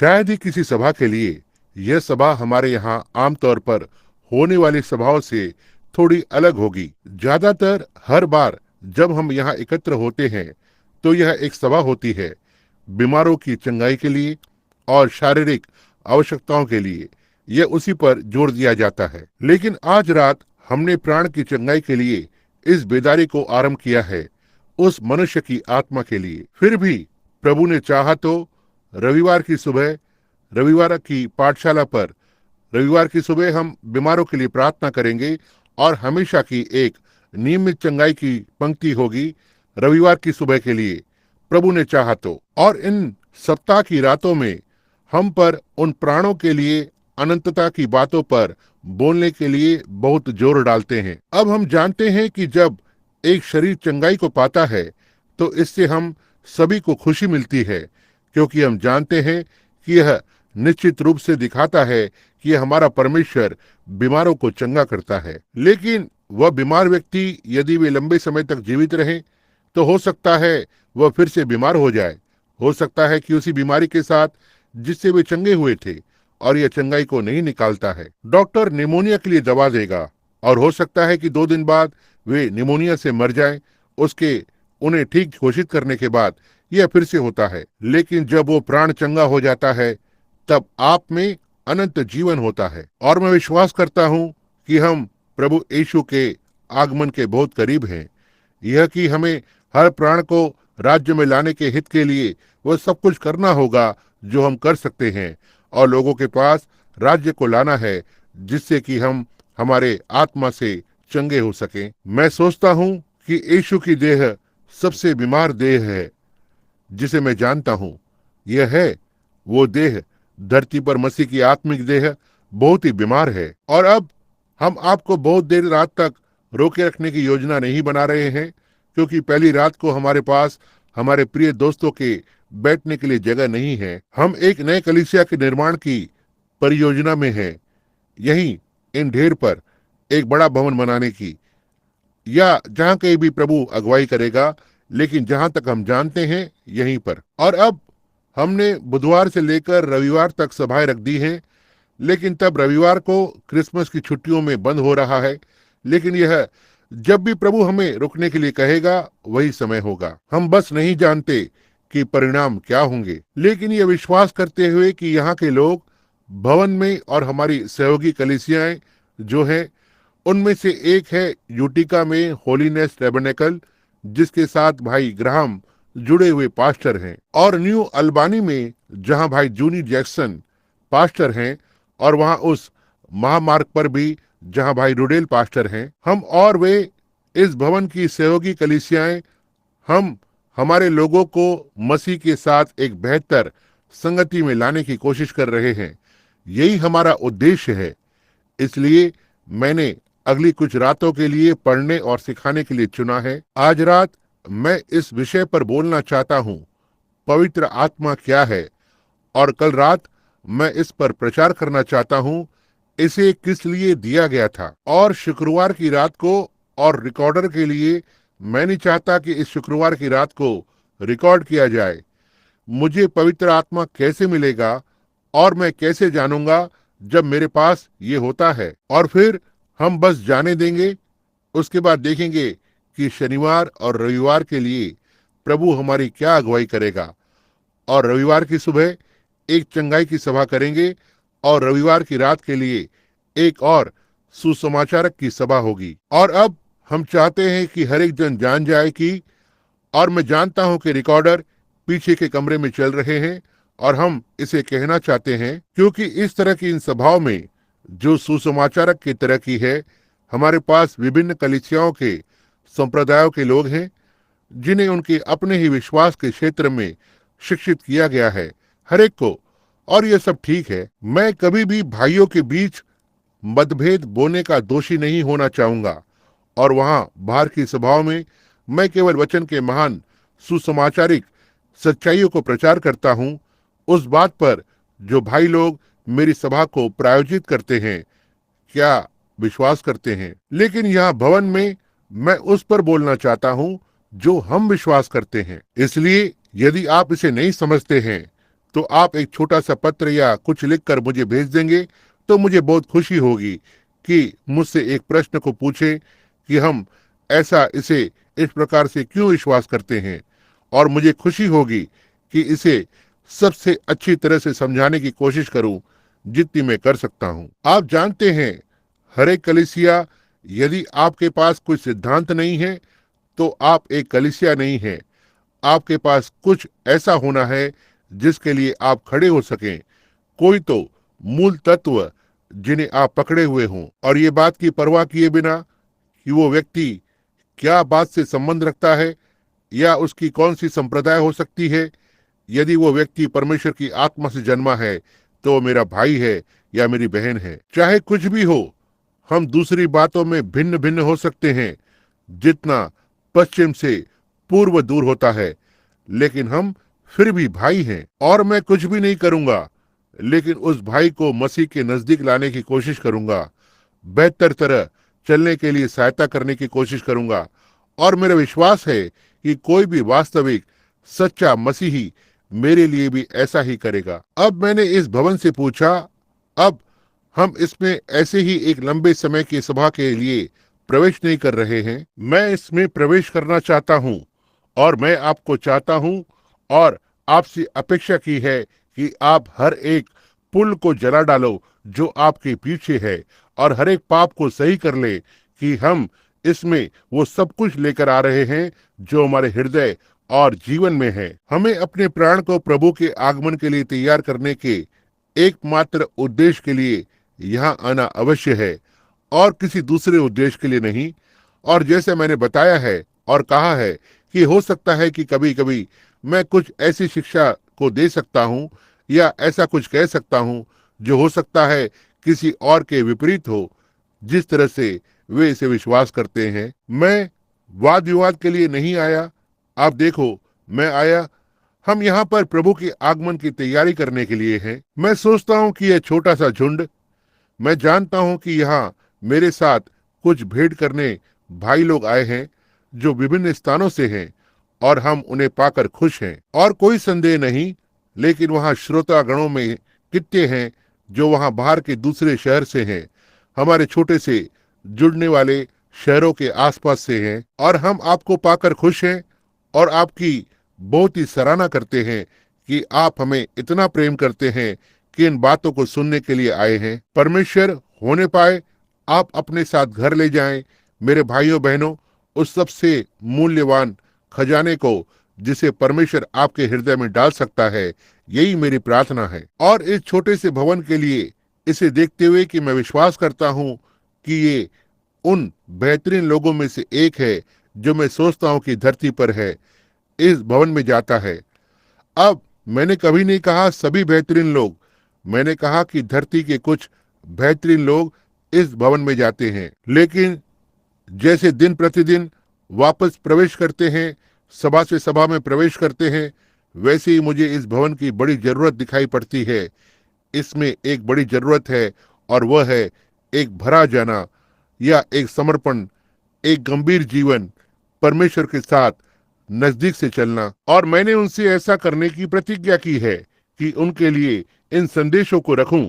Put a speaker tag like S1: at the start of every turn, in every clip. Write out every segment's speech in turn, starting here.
S1: शायद ही किसी सभा के लिए यह सभा हमारे यहाँ आमतौर पर होने वाली सभाओं से थोड़ी अलग होगी। ज्यादातर हर बार जब हम यहाँ एकत्र होते हैं तो यह एक सभा होती है बीमारों की चंगाई के लिए और शारीरिक आवश्यकताओं के लिए। यह उसी पर जोर दिया जाता है। लेकिन आज रात हमने प्राण की चंगाई के लिए इस बेदारी को आरंभ किया है, उस मनुष्य की आत्मा के लिए। फिर भी प्रभु ने चाहा तो रविवार की पाठशाला पर रविवार की सुबह हम बीमारों के लिए प्रार्थना करेंगे और हमेशा की एक नियमित चंगाई की पंक्ति होगी रविवार की सुबह के लिए, प्रभु ने चाहा तो। और इन सप्ताह की रातों में हम पर उन प्राणों के लिए अनंतता की बातों पर बोलने के लिए बहुत जोर डालते हैं। अब हम जानते हैं कि जब एक शरीर चंगाई को पाता है तो इससे हम सभी को खुशी मिलती है, क्योंकि हम जानते हैं कि यह निश्चित रूप से दिखाता है कि हमारा परमेश्वर बीमारों को चंगा करता है। लेकिन वह बीमार व्यक्ति यदि वे लंबे समय तक जीवित रहें तो हो सकता है वह फिर से बीमार हो जाए। हो सकता है कि उसी बीमारी के साथ जिससे वे चंगे हुए थे और यह चंगाई को नहीं निकालता है। डॉक्टर निमोनिया के लिए दवा देगा और हो सकता है कि 2 दिन बाद वे निमोनिया से मर जाएं। उन्हें ठीक घोषित करने के बाद यह फिर से होता है। लेकिन जब वो प्राण चंगा हो जाता है तब आप में अनंत जीवन होता है। और मैं विश्वास करता हूँ कि हम प्रभु यीशु के आगमन के बहुत करीब हैं। यह कि हमें हर प्राण को राज्य में लाने के हित के लिए वह सब कुछ करना होगा जो हम कर सकते हैं, और लोगों के पास राज्य को लाना है जिससे कि हम हमारे आत्मा से चंगे हो सकें। मैं सोचता हूँ कि यीशु की देह सबसे बीमार देह है जिसे मैं जानता हूँ। यह है वो देह, धरती पर मसीह की आत्मिक देह बहुत ही बीमार है। और अब हम आपको बहुत देर रात तक रोके रखने की योजना नहीं बना रहे हैं, क्योंकि पहली रात को हमारे पास हमारे प्रिय दोस्तों के बैठने के लिए जगह नहीं है। हम एक नए कलीसिया के निर्माण की परियोजना में हैं, यहीं इन ढेर पर एक बड़ा भवन बनाने की, या जहां कहीं भी प्रभु अगुवाई करेगा, लेकिन जहां तक हम जानते हैं यहीं पर। और अब हमने बुधवार से लेकर रविवार तक सभाएं रख दी हैं, लेकिन तब रविवार को क्रिसमस की छुट्टियों में बंद हो रहा है। लेकिन यह जब भी प्रभु हमें रुकने के लिए कहेगा वही समय होगा। हम बस नहीं जानते कि परिणाम क्या होंगे, लेकिन यह विश्वास करते हुए कि यहाँ के लोग भवन में और हमारी सहयोगी कलीसियाएं जो हैं उनमें से एक है यूटिका में होलीनेस टैबरनेकल, जिसके साथ भाई ग्राहम जुड़े हुए पास्टर हैं, और न्यू अल्बानी में जहां भाई जूनी जैक्सन पास्टर हैं, और वहां उस महामार्ग पर भी जहां भाई रुडेल पास्टर हैं। हम और वे इस भवन की सहयोगी कलीसियाएं हम हमारे लोगों को मसीह के साथ एक बेहतर संगति में लाने की कोशिश कर रहे हैं। यही हमारा उद्देश्य है। इसलिए मैंने अगली कुछ रातों के लिए पढ़ने और सिखाने के लिए चुना है। आज रात मैं इस विषय पर बोलना चाहता हूँ, पवित्र आत्मा क्या है, और कल रात मैं इस पर प्रचार करना चाहता हूँ, इसे किस लिए दिया गया था। और शुक्रवार की रात को और रिकॉर्डर के लिए मैं नहीं चाहता कि इस शुक्रवार की रात को रिकॉर्ड किया जाए। मुझे पवित्र आत्मा कैसे मिलेगा और मैं कैसे जानूंगा जब मेरे पास ये होता है। और फिर हम बस जाने देंगे, उसके बाद देखेंगे कि शनिवार और रविवार के लिए प्रभु हमारी क्या अगुवाई करेगा। और रविवार की सुबह एक चंगाई की सभा करेंगे और रविवार की रात के लिए एक और सुसमाचारक की सभा होगी। और अब हम चाहते हैं कि हर एक जन जान जाए कि, और मैं जानता हूं कि रिकॉर्डर पीछे के कमरे में चल रहे हैं और हम इसे कहना चाहते हैं, क्योंकि इस तरह की इन सभाओं में जो सुसमाचारक की तरह की है, हमारे पास विभिन्न कलीसियाओं के संप्रदायों के लोग हैं जिन्हें उनके अपने ही विश्वास के क्षेत्र में शिक्षित किया गया है, हर एक को। और यह सब ठीक है। मैं कभी भी भाइयों के बीच मतभेद बोने का दोषी नहीं होना चाहूंगा, और वहां बाहर की सभाओं में मैं केवल वचन के महान सुसमाचारिक सच्चाइयों को प्रचार करता हूं, उस बात पर जो भाई लोग मेरी सभा को प्रायोजित करते हैं क्या विश्वास करते हैं। लेकिन यहाँ भवन में मैं उस पर बोलना चाहता हूँ जो हम विश्वास करते हैं। इसलिए यदि आप इसे नहीं समझते हैं तो आप एक छोटा सा पत्र या कुछ लिखकर मुझे भेज देंगे तो मुझे बहुत खुशी होगी कि मुझसे एक प्रश्न को पूछे कि हम ऐसा इसे इस प्रकार से क्यों विश्वास करते हैं, और मुझे खुशी होगी कि इसे सबसे अच्छी तरह से समझाने की कोशिश करूं जितनी मैं कर सकता हूं। आप जानते हैं, हर एक कलीसिया, यदि आपके पास कोई सिद्धांत नहीं है तो आप एक कलीसिया नहीं है। आपके पास कुछ ऐसा होना है जिसके लिए आप खड़े हो सकें, कोई तो मूल तत्व जिन्हें आप पकड़े हुए हों, और ये बात की परवाह किए बिना कि वो व्यक्ति क्या बात से संबंध रखता है या उसकी कौन सी संप्रदाय हो सकती है। यदि वो व्यक्ति परमेश्वर की आत्मा से जन्मा है तो वो मेरा भाई है या मेरी बहन है। चाहे कुछ भी हो, हम दूसरी बातों में भिन्न भिन्न हो सकते हैं, जितना पश्चिम से पूर्व दूर होता है, लेकिन हम फिर भी भाई हैं। और मैं कुछ भी नहीं करूंगा, लेकिन उस भाई को मसीह के नजदीक लाने की कोशिश करूंगा, बेहतर तरह चलने के लिए सहायता करने की कोशिश करूंगा। और मेरा विश्वास है कि कोई भी वास्तविक सच्चा मसीही मेरे लिए भी ऐसा ही करेगा। अब मैंने इस भवन से पूछा, अब हम इसमें ऐसे ही एक लंबे समय की सभा के लिए प्रवेश नहीं कर रहे हैं। मैं इसमें प्रवेश करना चाहता हूँ और मैं आपको चाहता हूँ और आपसे अपेक्षा की है कि आप हर एक पुल को जला डालो जो आपके पीछे है, और हर एक पाप को सही कर ले कि हम इसमें वो सब कुछ लेकर आ रहे हैं जो हमारे हृदय और जीवन में है। हमें अपने प्राण को प्रभु के आगमन के लिए तैयार करने के एकमात्र उद्देश्य के लिए यहाँ आना अवश्य है, और किसी दूसरे उद्देश्य के लिए नहीं। और जैसे मैंने बताया है और कहा है कि हो सकता है कि कभी कभी मैं कुछ ऐसी शिक्षा को दे सकता हूँ या ऐसा कुछ कह सकता हूँ जो हो सकता है किसी और के विपरीत हो, जिस तरह से वे इसे विश्वास करते हैं। मैं वाद विवाद के लिए नहीं आया। आप देखो, मैं आया, हम यहाँ पर प्रभु के आगमन की तैयारी करने के लिए हैं। मैं सोचता हूँ कि यह छोटा सा झुंड, मैं जानता हूँ कि यहाँ मेरे साथ कुछ भेंट करने भाई लोग आए हैं जो विभिन्न स्थानों से हैं, और हम उन्हें पाकर खुश हैं। और कोई संदेह नहीं, लेकिन वहाँ श्रोता गणों में कितने हैं जो वहाँ बाहर के दूसरे शहर से हैं, हमारे छोटे से जुड़ने वाले शहरों के आसपास से हैं, और हम आपको पाकर खुश हैं और आपकी बहुत ही सराहना करते हैं कि आप हमें इतना प्रेम करते हैं कि इन बातों को सुनने के लिए आए हैं। परमेश्वर होने पाए आप अपने साथ घर ले जाएं मेरे भाइयों बहनों, उस सबसे मूल्यवान खजाने को जिसे परमेश्वर आपके हृदय में डाल सकता है। यही मेरी प्रार्थना है। और इस छोटे से भवन के लिए इसे देखते हुए कि मैं विश्वास करता हूँ कि ये उन बेहतरीन लोगों में से एक है जो मैं सोचता हूँ कि धरती पर है, इस भवन में जाता है। अब मैंने कभी नहीं कहा सभी बेहतरीन लोग, मैंने कहा कि धरती के कुछ बेहतरीन लोग इस भवन में जाते हैं। लेकिन जैसे दिन प्रतिदिन वापस प्रवेश करते हैं, सभा से सभा में प्रवेश करते हैं, वैसे ही मुझे इस भवन की बड़ी जरूरत दिखाई पड़ती है। इसमें एक बड़ी जरूरत है, और वह है एक भरा जाना या एक समर्पण, एक गंभीर जीवन, परमेश्वर के साथ नजदीक से चलना। और मैंने उनसे ऐसा करने की प्रतिज्ञा की है कि उनके लिए इन संदेशों को रखूं,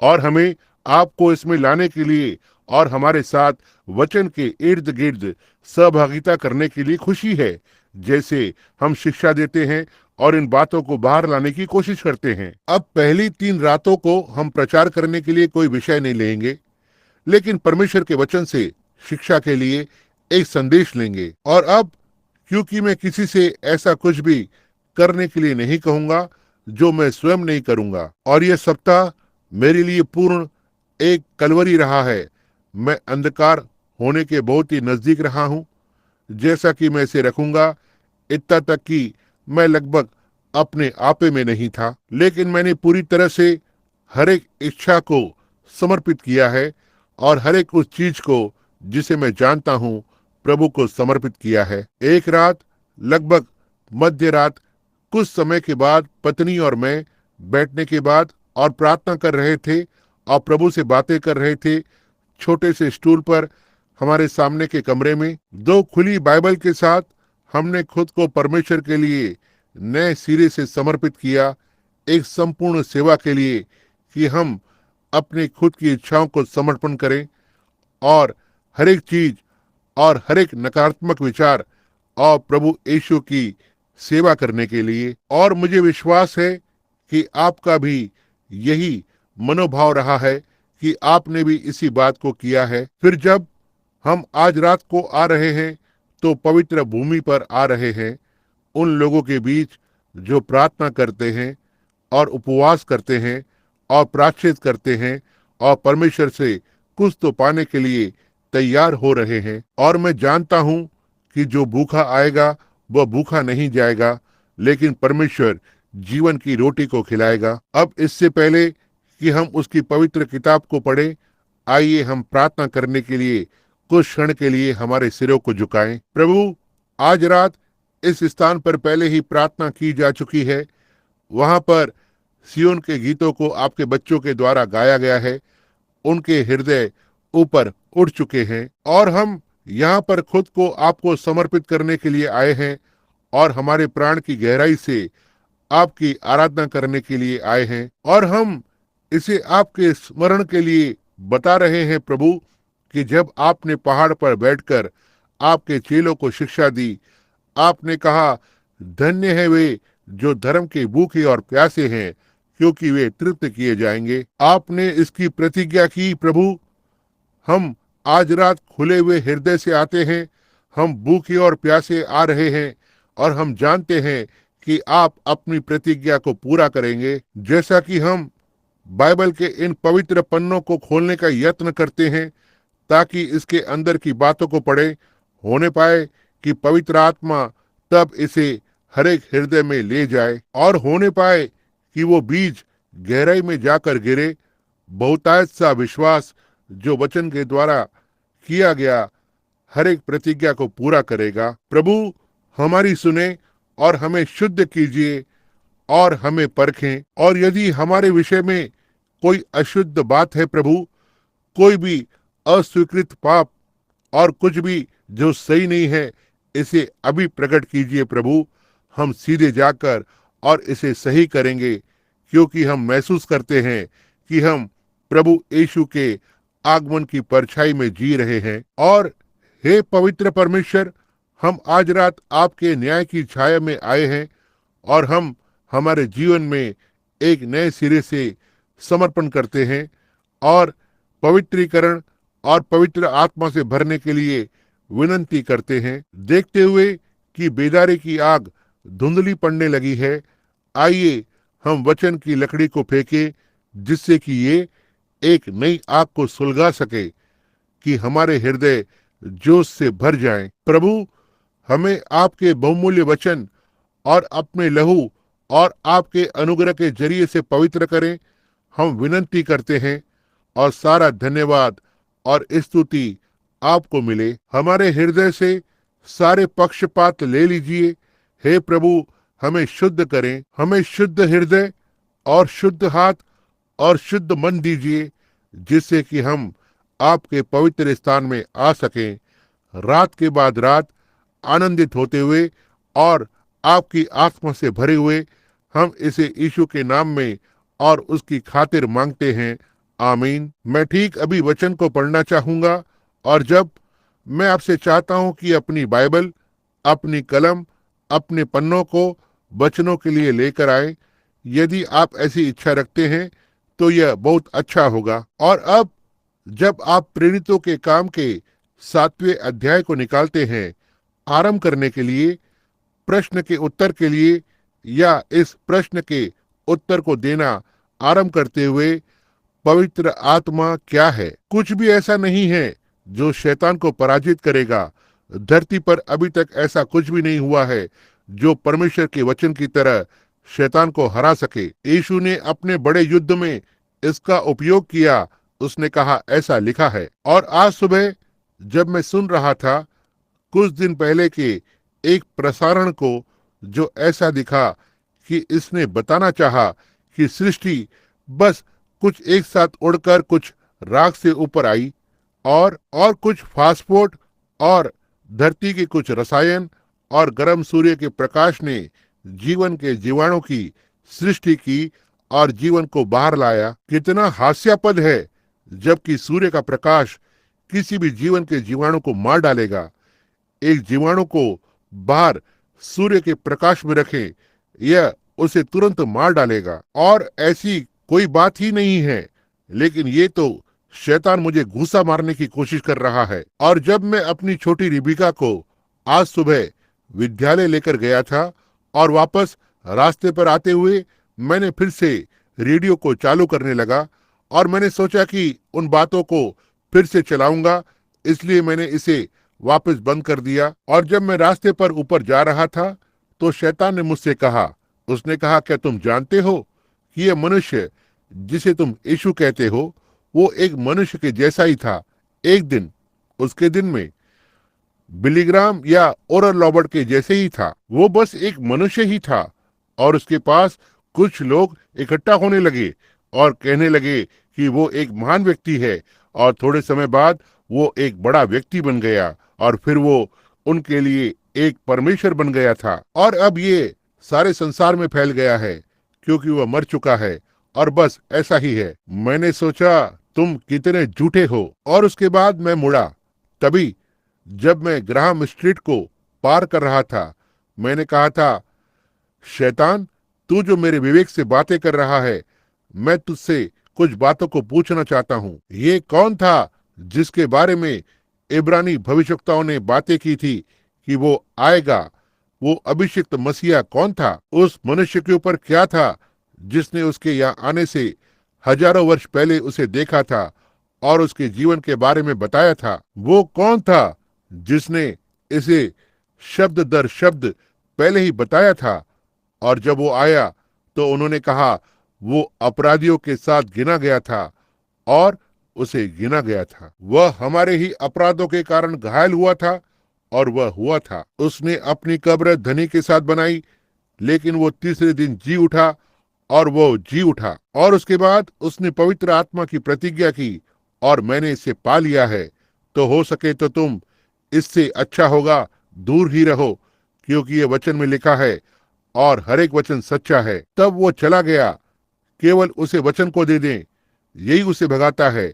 S1: और हमें आपको इसमें लाने के लिए और हमारे साथ वचन के इर्द गिर्द सहभागिता करने के लिए खुशी है। जैसे हम शिक्षा देते हैं और इन बातों को बाहर लाने की कोशिश करते हैं। अब पहली 3 रातों को हम प्रचार करने के लिए कोई विषय नहीं लेंगे, लेकिन परमेश्वर के वचन से शिक्षा के लिए एक संदेश लेंगे। और अब क्योंकि मैं किसी से ऐसा कुछ भी करने के लिए नहीं कहूंगा जो मैं स्वयं नहीं करूंगा, और यह सप्ताह मेरे लिए पूर्ण एक कलवरी रहा है। मैं अंधकार होने के बहुत ही नजदीक रहा हूं, जैसा कि मैं इसे रखूंगा, इतना तक कि मैं लगभग अपने आपे में नहीं था। लेकिन मैंने पूरी तरह से हर एक इच्छा को समर्पित किया है, और हर एक उस चीज को जिसे मैं जानता हूं प्रभु को समर्पित किया है। एक रात, लगभग मध्य रात, कुछ समय के बाद पत्नी और मैं बैठने के बाद और प्रार्थना कर रहे थे और प्रभु से बातें कर रहे थे, छोटे से स्टूल पर हमारे सामने के कमरे में 2 खुली बाइबल के साथ हमने खुद को परमेश्वर के लिए नए सिरे से समर्पित किया। एक संपूर्ण सेवा के लिए कि हम अपनी खुद की इच्छाओं को समर्पण करें और हर एक चीज और हर एक नकारात्मक विचार और प्रभु यीशु की सेवा करने के लिए। और मुझे विश्वास है कि आपका भी यही मनोभाव रहा है कि आपने भी इसी बात को किया है। फिर जब हम आज रात को आ रहे हैं तो पवित्र भूमि पर आ रहे हैं, उन लोगों के बीच जो प्रार्थना करते हैं और उपवास करते हैं और प्रायश्चित करते हैं और परमेश्वर से कुछ तो पाने के लिए तैयार हो रहे हैं। और मैं जानता हूं कि जो भूखा आएगा वह भूखा नहीं जाएगा, लेकिन परमेश्वर जीवन की रोटी को खिलाएगा। अब इससे पहले कि हम उसकी पवित्र किताब को पढ़ें, आइए हम प्रार्थना करने के लिए कुछ क्षण के लिए हमारे सिरों को झुकाएं। प्रभु, आज रात इस स्थान पर पहले ही प्रार्थना की जा चुकी है। वहां पर सियोन के गीतों को आपके बच्चों के द्वारा गाया गया है, उनके हृदय ऊपर उठ चुके हैं और हम यहाँ पर खुद को आपको समर्पित करने के लिए आए हैं और हमारे प्राण की गहराई से आपकी आराधना करने के लिए आए हैं। और हम इसे आपके स्मरण के लिए बता रहे हैं प्रभु कि जब आपने पहाड़ पर बैठकर आपके चेलों को शिक्षा दी, आपने कहा, धन्य है वे जो धर्म के भूखे और प्यासे हैं, क्योंकि वे तृप्त किए जाएंगे। आपने इसकी प्रतिज्ञा की प्रभु। हम आज रात खुले हुए हृदय से आते हैं, हम भूखे और प्यासे आ रहे हैं और हम जानते हैं कि आप अपनी प्रतिज्ञा को पूरा करेंगे। जैसा कि हम बाइबल के इन पवित्र पन्नों को खोलने का यत्न करते हैं ताकि इसके अंदर की बातों को पढ़े, होने पाए कि पवित्र आत्मा तब इसे हर एक हृदय में ले जाए और होने पाए कि वो बीज गहराई में जाकर गिरे। बहुतायत सा विश्वास जो वचन के द्वारा किया गया हर एक प्रतिज्ञा को पूरा करेगा। प्रभु, हमारी सुने और हमें शुद्ध कीजिए और हमें परखें। और यदि हमारे विषय में कोई अशुद्ध बात है प्रभु, कोई भी अस्वीकृत पाप और कुछ भी जो सही नहीं है, इसे अभी प्रकट कीजिए प्रभु। हम सीधे जाकर और इसे सही करेंगे, क्योंकि हम महसूस करते हैं कि हम प्रभु यीशु के आगमन की परछाई में जी रहे हैं। और हे पवित्र परमेश्वर, हम आज रात आपके न्याय की छाया में आए हैं और हम हमारे जीवन में एक नए सिरे से समर्पण करते हैं और पवित्रीकरण और पवित्र आत्मा से भरने के लिए विनंती करते हैं। देखते हुए कि बेदारी की आग धुंधली पड़ने लगी है, आइए हम वचन की लकड़ी को फेंकें, जिससे कि ये एक नई आग को सुलगा सके कि हमारे हृदय जोश से भर जाएं। प्रभु, हमें आपके बहुमूल्य वचन और अपने लहू और आपके अनुग्रह के जरिए से पवित्र करें, हम विनंती करते हैं। और सारा धन्यवाद और स्तुति आपको मिले। हमारे हृदय से सारे पक्षपात ले लीजिए। हे प्रभु, हमें शुद्ध करें, हमें शुद्ध हृदय और शुद्ध हाथ और शुद्ध मन दीजिए, जिससे कि हम आपके पवित्र स्थान में आ सकें, रात के बाद रात आनंदित होते हुए और आपकी आत्मा से भरे हुए। हम इसे यीशु के नाम में और उसकी खातिर मांगते हैं, आमीन। मैं ठीक अभी वचन को पढ़ना चाहूंगा, और जब मैं आपसे चाहता हूं कि अपनी बाइबल, अपनी कलम, अपने पन्नों को वचनों के लिए लेकर आए। यदि आप ऐसी इच्छा रखते हैं तो यह बहुत अच्छा होगा। और अब जब आप प्रेरितों के काम के 7वें अध्याय को निकालते हैं आरंभ करने के लिए, प्रश्न के उत्तर के लिए, या इस प्रश्न के उत्तर को देना आरंभ करते हुए, पवित्र आत्मा क्या है? कुछ भी ऐसा नहीं है जो शैतान को पराजित करेगा। धरती पर अभी तक ऐसा कुछ भी नहीं हुआ है जो परमेश्वर के वचन की तरह शैतान को हरा सके। यीशु ने अपने बड़े युद्ध में इसका उपयोग किया। उसने कहा, ऐसा लिखा है। और आज सुबह जब मैं सुन रहा था कुछ दिन पहले के एक प्रसारण को, जो ऐसा दिखा कि इसने बताना चाहा कि सृष्टि बस कुछ एक साथ उड़कर कुछ राख से ऊपर आई और कुछ फास्फोट और धरती के कुछ रसायन और गर्म सूर्य के प्रकाश ने जीवन के जीवाणु की सृष्टि की और जीवन को बाहर लाया। कितना हास्यास्पद है, जबकि सूर्य का प्रकाश किसी भी जीवन के जीवाणु को मार डालेगा। एक जीवाणु को बाहर सूर्य के प्रकाश में रखें, यह उसे तुरंत मार डालेगा। और ऐसी कोई बात ही नहीं है, लेकिन ये तो शैतान मुझे घूंसा मारने की कोशिश कर रहा है। और जब मैं अपनी छोटी रिबिका को आज सुबह विद्यालय लेकर गया था और वापस रास्ते पर आते हुए मैंने फिर से रेडियो को चालू करने लगा और मैंने सोचा कि उन बातों को फिर से चलाऊंगा, इसलिए मैंने इसे वापस बंद कर दिया। और जब मैं रास्ते पर ऊपर जा रहा था तो शैतान ने मुझसे कहा, उसने कहा, क्या तुम जानते हो कि यह मनुष्य जिसे तुम यीशु कहते हो वो एक मनुष्य के जैसा ही था। एक दिन उसके दिन में बिलीग्राम या ओरल रॉबर्ट के जैसे ही था। वो बस एक मनुष्य ही था। और उसके पास कुछ लोग इकट्ठा होने लगे और कहने लगे कि वो एक महान व्यक्ति है। और थोड़े समय बाद वो एक बड़ा व्यक्ति बन गया और फिर वो उनके लिए एक परमेश्वर बन गया था। और अब ये सारे संसार में फैल गया है क्योंकि वह मर चुका है। और बस ऐसा ही है। मैंने सोचा तुम कितने झूठे हो। और उसके बाद मैं मुड़ा। तभी जब मैं ग्राहम स्ट्रीट को पार कर रहा था, मैंने कहा था, शैतान, तू जो मेरे विवेक से बातें कर रहा है, मैं तुझसे कुछ बातों को पूछना चाहता हूँ। ये कौन था जिसके बारे में इब्रानी भविष्यवक्ताओं ने बातें की थी कि वो आएगा? वो अभिषिक्त मसीहा कौन था? उस मनुष्य के ऊपर क्या था जिसने उसके यहाँ आने से हजारों वर्ष पहले उसे देखा था और उसके जीवन के बारे में बताया था? वो कौन था जिसने इसे शब्द दर शब्द पहले ही बताया था? और जब वो आया तो उन्होंने कहा वो अपराधियों के साथ गिना गया था और उसे गिना गया था। वह हमारे ही अपराधों के कारण घायल हुआ था और वह हुआ था। उसने अपनी कब्र धनी के साथ बनाई, लेकिन वो तीसरे दिन जी उठा और वो जी उठा। और उसके बाद उसने पवित्र आत्मा की प्रतिज्ञा की और मैंने इसे पा लिया है। तो हो सके तो तुम इससे अच्छा होगा दूर ही रहो, क्योंकि ये वचन में लिखा है और हर एक वचन सच्चा है। तब वो चला गया। केवल उसे वचन को दे दें, यही उसे भगाता है।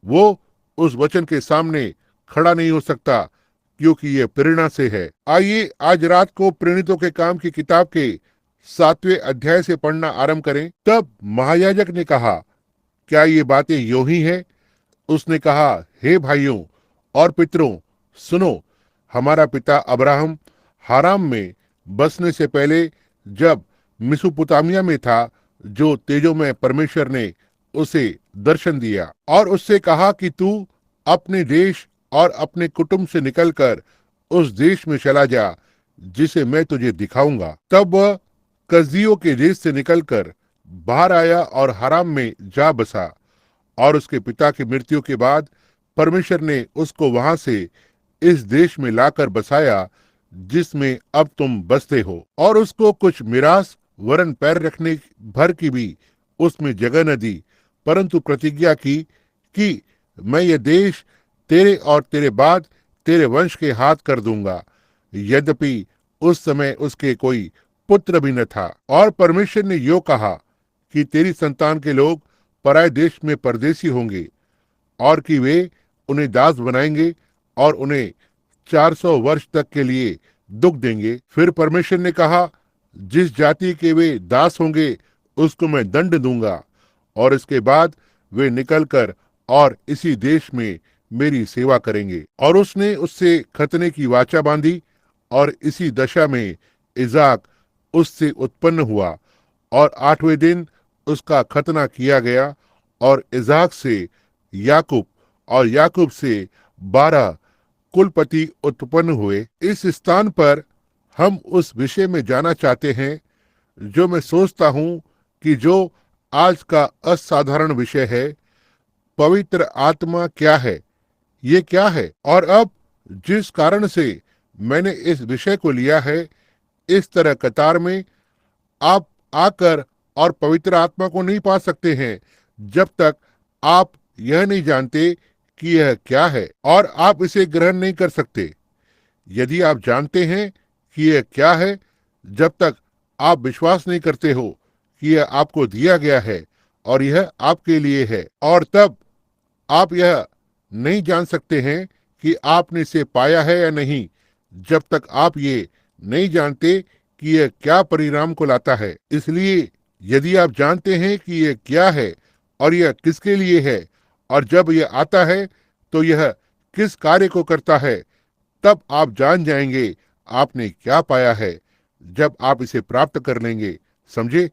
S1: वो उस वचन के सामने खड़ा नहीं हो सकता, क्योंकि ये प्रेरणा से है। आइए आज रात को प्रेरितों के काम की किताब के 7वें अध्याय से पढ़ना आरंभ करें। तब महायाजक ने कहा, क्या ये बातें यूं ही है? उसने कहा, हे भाइयों और पितरों, सुनो। हमारा पिता अब्राहम हाराम में बसने से पहले जब मिसोपोटामिया में था, जो तेजों में परमेश्वर ने उसे दर्शन दिया और उससे कहा कि तू अपने देश और अपने कुटुंब से निकलकर उस देश में चला जा जिसे मैं तुझे दिखाऊंगा। तब वह कसदियों के देश से निकलकर बाहर आया और हाराम में जा बसा। और उसके पिता की मृत्यु के बाद परमेश्वर ने उसको वहां से इस देश में लाकर बसाया जिसमें अब तुम बसते हो। और उसको कुछ मिरास वरन पैर रखने भर की भी उसमें जगह न दी, परंतु प्रतिज्ञा की कि मैं ये देश तेरे और तेरे बाद तेरे वंश के हाथ कर दूंगा। यद्यपि उस समय उसके कोई पुत्र भी न था। और परमेश्वर ने यो कहा कि तेरी संतान के लोग पराये देश में परदेसी होंगे और कि वे उन्हें दास बनाएंगे और उन्हें 400 वर्ष तक के लिए दुख देंगे। फिर परमेश्वर ने कहा, जिस जाति के वे दास होंगे उसको मैं दंड दूंगा और इसके बाद वे निकलकर और इसी देश में मेरी सेवा करेंगे। और उसने उससे खतने की वाचा बांधी और इसी दशा में इजाक उससे उत्पन्न हुआ और 8वें दिन उसका खतना किया गया और इजाक से याकूब और याकूब से 12 कुलपति उत्पन्न हुए। इस स्थान पर हम उस विषय में जाना चाहते हैं जो मैं सोचता हूं कि जो आज का असाधारण विषय है, पवित्र आत्मा क्या है, ये क्या है। और अब जिस कारण से मैंने इस विषय को लिया है, इस तरह कतार में आप आकर और पवित्र आत्मा को नहीं पा सकते हैं जब तक आप यह नहीं जानते कि यह क्या है, और आप इसे ग्रहण नहीं कर सकते यदि आप जानते हैं कि यह क्या है, जब तक आप विश्वास नहीं करते हो कि यह आपको दिया गया है और यह आपके लिए है, और तब आप यह नहीं जान सकते हैं कि आपने इसे पाया है या नहीं, जब तक आप ये नहीं जानते कि यह क्या परिणाम को लाता है। इसलिए यदि आप जानते हैं कि यह क्या है और यह किसके लिए है, और जब यह आता है तो यह किस कार्य को करता है, तब आप जान जाएंगे आपने क्या पाया है। जब आप इसे प्राप्त कर लेंगे, समझे,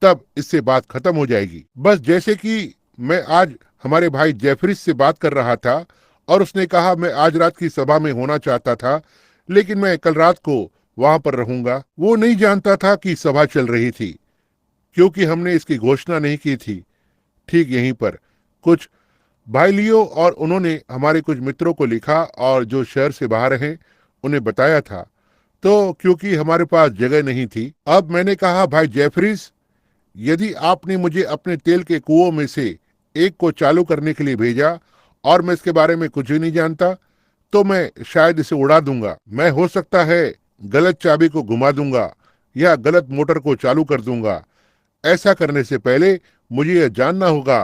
S1: तब इससे बात खत्म हो जाएगी। बस जैसे कि मैं आज हमारे भाई जेफरिस से बात कर रहा था और उसने कहा मैं आज रात की सभा में होना चाहता था, लेकिन मैं कल रात को वहां पर रहूंगा। वो नहीं जानता था कि सभा चल रही थी, क्योंकि हमने इसकी घोषणा नहीं की थी। ठीक यहीं पर कुछ भाई लियो और उन्होंने हमारे कुछ मित्रों को लिखा और जो शहर से बाहर हैं उन्हें बताया था। तो क्योंकि हमारे पास जगह नहीं थी, अब मैंने कहा भाई जेफरिस, यदि आपने मुझे अपने तेल के कुओं में से एक को चालू करने के लिए भेजा और मैं इसके बारे में कुछ भी नहीं जानता, तो मैं शायद इसे उड़ा दूंगा। मैं हो सकता है गलत चाबी को घुमा दूंगा या गलत मोटर को चालू कर दूंगा। ऐसा करने से पहले मुझे यह जानना होगा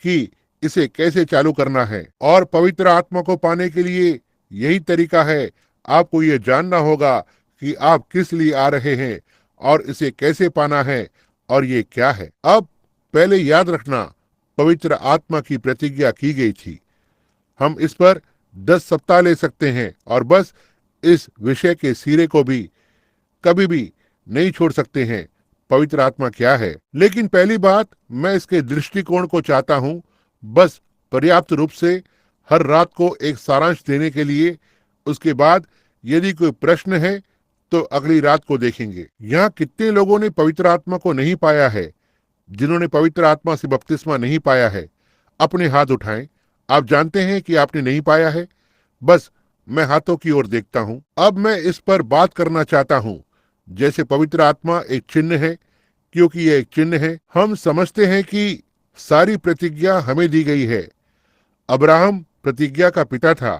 S1: कि इसे कैसे चालू करना है, और पवित्र आत्मा को पाने के लिए यही तरीका है। आपको यह जानना होगा कि आप किस लिए आ रहे हैं और इसे कैसे पाना है और ये क्या है। अब पहले याद रखना, पवित्र आत्मा की प्रतिज्ञा की गई थी। हम इस पर 10 सप्ताह ले सकते हैं और बस इस विषय के सिरे को भी कभी भी नहीं छोड़ सकते हैं, पवित्र आत्मा क्या है। लेकिन पहली बात, मैं इसके दृष्टिकोण को चाहता हूं, बस पर्याप्त रूप से हर रात को एक सारांश देने के लिए। उसके बाद यदि कोई प्रश्न है तो अगली रात को देखेंगे। यहाँ कितने लोगों ने पवित्र आत्मा को नहीं पाया है? जिन्होंने पवित्र आत्मा से बपतिस्मा नहीं पाया है, अपने हाथ उठाएं। आप जानते हैं कि आपने नहीं पाया है? बस मैं हाथों की ओर देखता हूं। अब मैं इस पर बात करना चाहता हूं। जैसे पवित्र आत्मा एक चिन्ह है, क्योंकि यह एक चिन्ह है, हम समझते हैं कि सारी प्रतिज्ञा हमें दी गई है। अब्राहम प्रतिज्ञा का पिता था,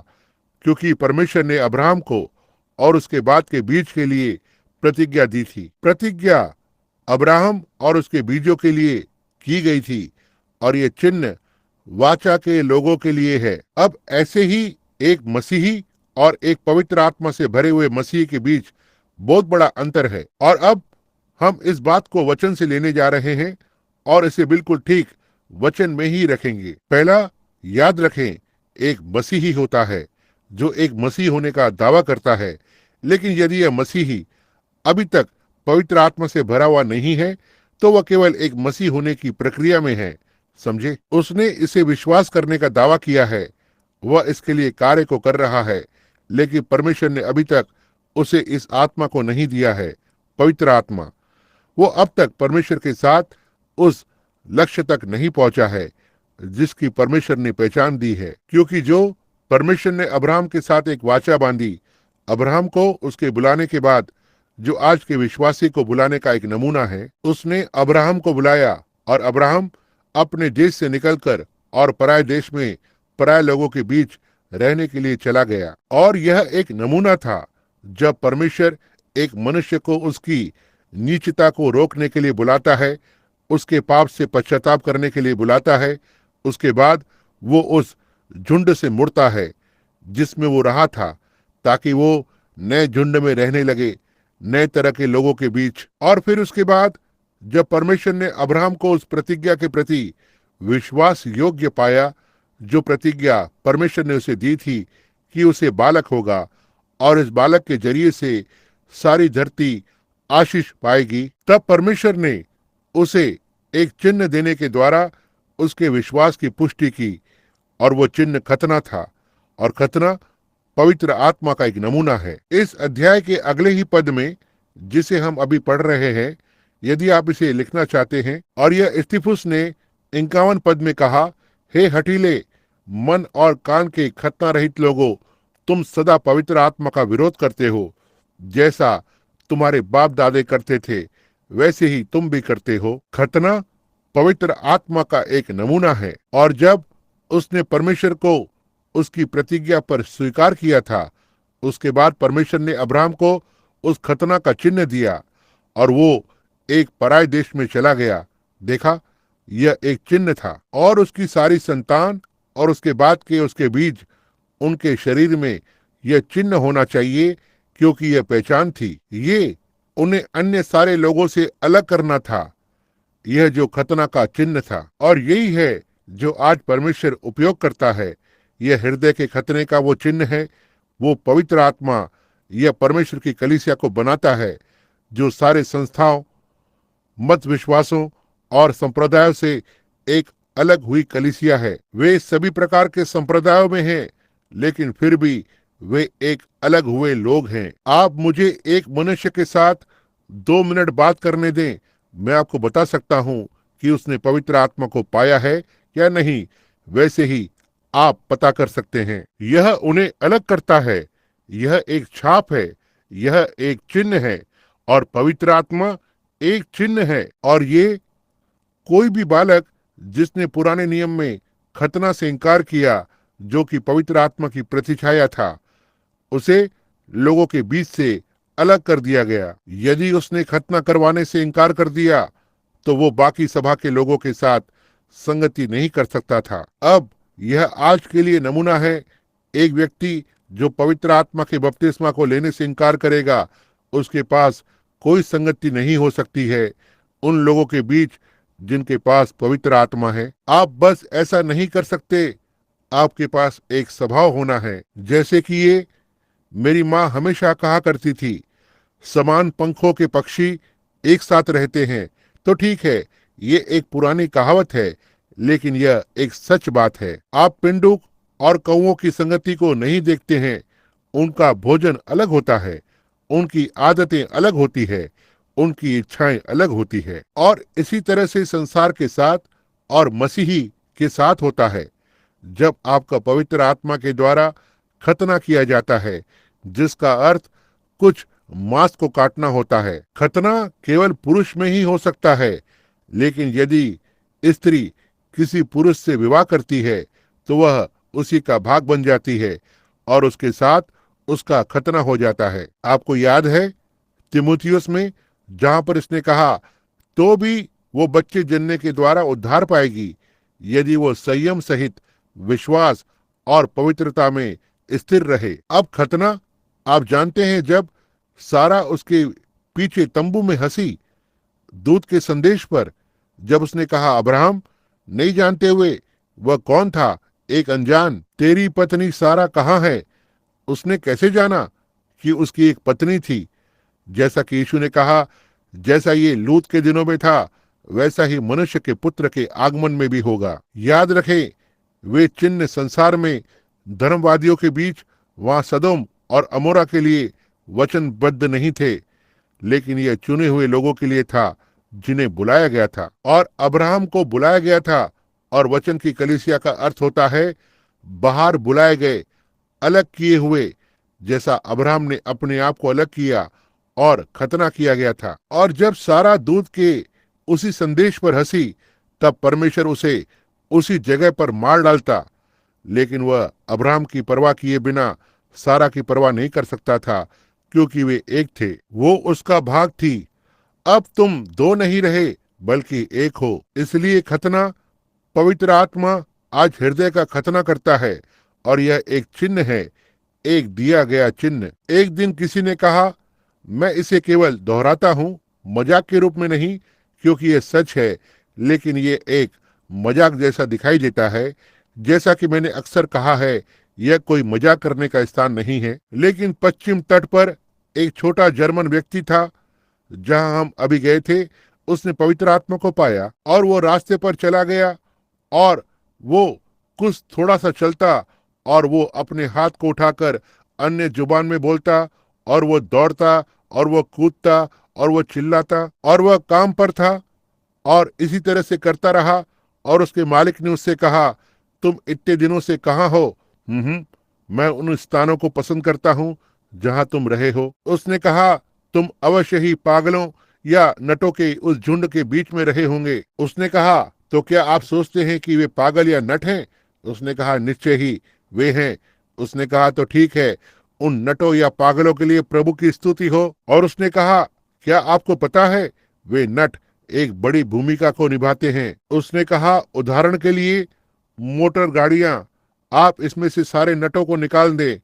S1: क्योंकि परमेश्वर ने अब्राहम को और उसके बाद के बीज के लिए प्रतिज्ञा दी थी। प्रतिज्ञा अब्राहम और उसके बीजों के लिए की गई थी, और ये चिन्ह वाचा के लोगों के लिए है। अब ऐसे ही एक मसीही और एक पवित्र आत्मा से भरे हुए मसीह के बीच बहुत बड़ा अंतर है, और अब हम इस बात को वचन से लेने जा रहे हैं और इसे बिल्कुल ठीक वचन में ही रखेंगे। पहला, याद रखें, एक मसीही होता है जो एक मसीह होने का दावा करता है, लेकिन यदि यह मसीही अभी तक पवित्र आत्मा से भरा हुआ नहीं है, तो वह केवल एक मसीह होने की प्रक्रिया में है। समझे? उसने इसे विश्वास करने का दावा किया है, वह इसके लिए कार्य को कर रहा है, लेकिन परमेश्वर ने अभी तक उसे इस आत्मा को नहीं दिया है, पवित्र आत्मा। वो अब तक परमेश्वर के साथ उस लक्ष्य तक नहीं पहुंचा है जिसकी परमेश्वर ने पहचान दी है, क्योंकि जो परमेश्वर ने अब्राहम के साथ एक वाचा बांधी, अब्राहम को उसके बुलाने के बाद, जो आज के विश्वासी को बुलाने का एक नमूना है, उसने अब्राहम को बुलाया और अब्राहम अपने देश से निकलकर और पराये देश में पराये लोगों के बीच रहने के लिए चला गया। और यह एक नमूना था, जब परमेश्वर एक मनुष्य को उसकी नीचता को रोकने के लिए बुलाता है, उसके पाप से पश्चाताप करने के लिए बुलाता है, उसके बाद वो उस झुंड से मुड़ता है जिसमें वो रहा था, ताकि वो नए झुंड में रहने लगे, नए तरह के लोगों के बीच। और फिर उसके बाद जब परमेश्वर ने अब्राहम को उस प्रतिज्ञा के प्रति विश्वास योग्य पाया, जो प्रतिज्ञा परमेश्वर ने उसे दी थी कि उसे बालक होगा और इस बालक के जरिए से सारी धरती आशीष पाएगी, तब परमेश्वर ने उसे एक चिन्ह देने के द्वारा उसके विश्वास की पुष्टि की, और वो चिन्ह खतना था, और खतना पवित्र आत्मा का एक नमूना है। इस अध्याय के अगले ही पद में, जिसे हम अभी पढ़ रहे हैं, यदि आप इसे लिखना चाहते हैं, और यह स्तिफुस ने 51 पद में कहा, हे हठीले मन और कान के खतना रहित लोगों, तुम सदा पवित्र आत्मा का विरोध करते हो, जैसा तुम्हारे बाप दादे करते थे वैसे ही तुम भी करते हो। खतना पवित्र आत्मा का एक नमूना है, और जब उसने परमेश्वर को उसकी प्रतिज्ञा पर स्वीकार किया था, उसके बाद परमेश्वर ने अब्राहम को उस खतना का चिन्ह दिया, और वो एक पराये देश में चला गया। देखा, यह एक चिन्ह था और उसकी सारी संतान और उसके बाद के उसके बीज, उनके शरीर में यह चिन्ह होना चाहिए, क्योंकि यह पहचान थी। ये उन्हें अन्य सारे लोगों से अलग करना था। यह जो खतना का चिन्ह था, और यही है जो आज परमेश्वर उपयोग करता है। यह हृदय के खतने का वो चिन्ह है। वो पवित्र आत्मा यह परमेश्वर की कलीसिया को बनाता है, जो सारे संस्थाओं, मत विश्वासों और संप्रदायों से एक अलग हुई कलीसिया है। वे सभी प्रकार के संप्रदायों में हैं, लेकिन फिर भी वे एक अलग हुए लोग हैं। आप मुझे एक मनुष्य के साथ 2 मिनट बात करने दें, मैं आपको बता सकता हूं कि उसने पवित्र आत्मा को पाया है या नहीं। वैसे ही आप पता कर सकते हैं। यह उन्हें अलग करता है। यह एक छाप है, यह एक चिन्ह है, और पवित्र आत्मा एक चिन्ह है। और ये कोई भी बालक जिसने पुराने नियम में खतना से इनकार किया, जो कि पवित्र आत्मा की प्रतिछाया था, उसे लोगों के बीच से अलग कर दिया गया। यदि उसने खतना करवाने से इनकार कर दिया, तो वो बाकी सभा के लोगों के साथ संगति नहीं कर सकता था। अब यह आज के लिए नमूना है। एक व्यक्ति जो पवित्र आत्मा के बपतिस्मा को लेने से इनकार करेगा, उसके पास कोई संगति नहीं हो सकती है उन लोगों के बीच जिनके पास पवित्र आत्मा है। आप बस ऐसा नहीं कर सकते। आपके पास एक स्वभाव होना है। जैसे कि ये मेरी माँ हमेशा कहा करती थी, समान पंखों के पक्षी एक साथ रहते हैं। तो ठीक है, ये एक पुरानी कहावत है, लेकिन यह एक सच बात है। आप पिंडुक और कौओं की संगति को नहीं देखते हैं। उनका भोजन अलग होता है, उनकी आदतें अलग होती है, उनकी इच्छाएं अलग होती है। और इसी तरह से संसार के साथ और मसीही के साथ होता है। जब आपका पवित्र आत्मा के द्वारा खतना किया जाता है, जिसका अर्थ कुछ मांस को काटना होता है। खतना केवल पुरुष में ही हो सकता है, लेकिन यदि स्त्री किसी पुरुष से विवाह करती है, तो वह उसी का भाग बन जाती है और उसके साथ उसका खतना हो जाता है। आपको याद है तीमुथियुस में, जहां पर इसने कहा, तो भी वो बच्चे जनने के द्वारा उद्धार पाएगी, यदि वो संयम सहित विश्वास और पवित्रता में स्थिर रहे। अब खतना, आप जानते हैं, जब सारा उसके पीछे तंबू में हंसी दूत के संदेश पर, जब उसने कहा, अब्राहम, नहीं जानते हुए वह कौन था, एक अनजान, तेरी पत्नी सारा कहाँ है? उसने कैसे जाना कि उसकी एक पत्नी थी? जैसा कि यीशु ने कहा, जैसा ये लूत के दिनों में था, वैसा ही मनुष्य के पुत्र के आगमन में भी होगा। याद रखें, वे चिन्ह संसार में धर्मवादियों के बीच वहां सदोम और अमोरा के लिए वचनबद्ध नहीं थे, लेकिन यह चुने हुए लोगों के लिए था जिन्हें बुलाया गया था। और अब्राहम को बुलाया गया था, और वचन की कलीसिया का अर्थ होता है बाहर बुलाए गए, अलग किए हुए, जैसा अब्राहम ने अपने आप को अलग किया और खतना किया गया था। और जब सारा दूत के उसी संदेश पर हंसी, तब परमेश्वर उसे उसी जगह पर मार डालता, लेकिन वह अब्राहम की परवाह किए बिना सारा की परवाह नहीं कर सकता था, क्योंकि वे एक थे, वो उसका भाग थी। अब तुम 2 नहीं रहे, बल्कि एक हो। इसलिए खतना, पवित्र आत्मा आज हृदय का खतना करता है, और यह एक चिन्ह है, एक दिया गया चिन्ह। एक दिन किसी ने कहा, मैं इसे केवल दोहराता हूँ, मजाक के रूप में नहीं, क्योंकि यह सच है, लेकिन ये एक मजाक जैसा दिखाई देता है। जैसा कि मैंने अक्सर कहा है, यह कोई मजाक करने का स्थान नहीं है। लेकिन पश्चिम तट पर एक छोटा जर्मन व्यक्ति था, जहां हम अभी गए थे। उसने पवित्र आत्मा को पाया और वो रास्ते पर चला गया, और वो कुछ थोड़ा सा चलता, और वो अपने हाथ को उठाकर अन्य जुबान में बोलता, और वो दौड़ता, और वो कूदता, और वो चिल्लाता, और वह काम पर था और इसी तरह से करता रहा। और उसके मालिक ने उससे कहा, तुम इतने दिनों से कहाँ हो? मैं उन स्थानों को पसंद करता हूँ जहाँ तुम रहे हो। उसने कहा, तुम अवश्य ही पागलों या नटों के उस झुंड के बीच में रहे होंगे। उसने कहा, तो क्या आप सोचते हैं कि वे पागल या नट हैं? उसने कहा, निश्चय ही वे हैं। उसने कहा, तो ठीक है, उन नटों या पागलों के लिए प्रभु की स्तुति हो। और उसने कहा, क्या आपको पता है, वे नट एक बड़ी भूमिका को निभाते हैं। उसने कहा, उदाहरण के लिए मोटर गाड़ियां, आप इसमें से सारे नटों को निकाल दें,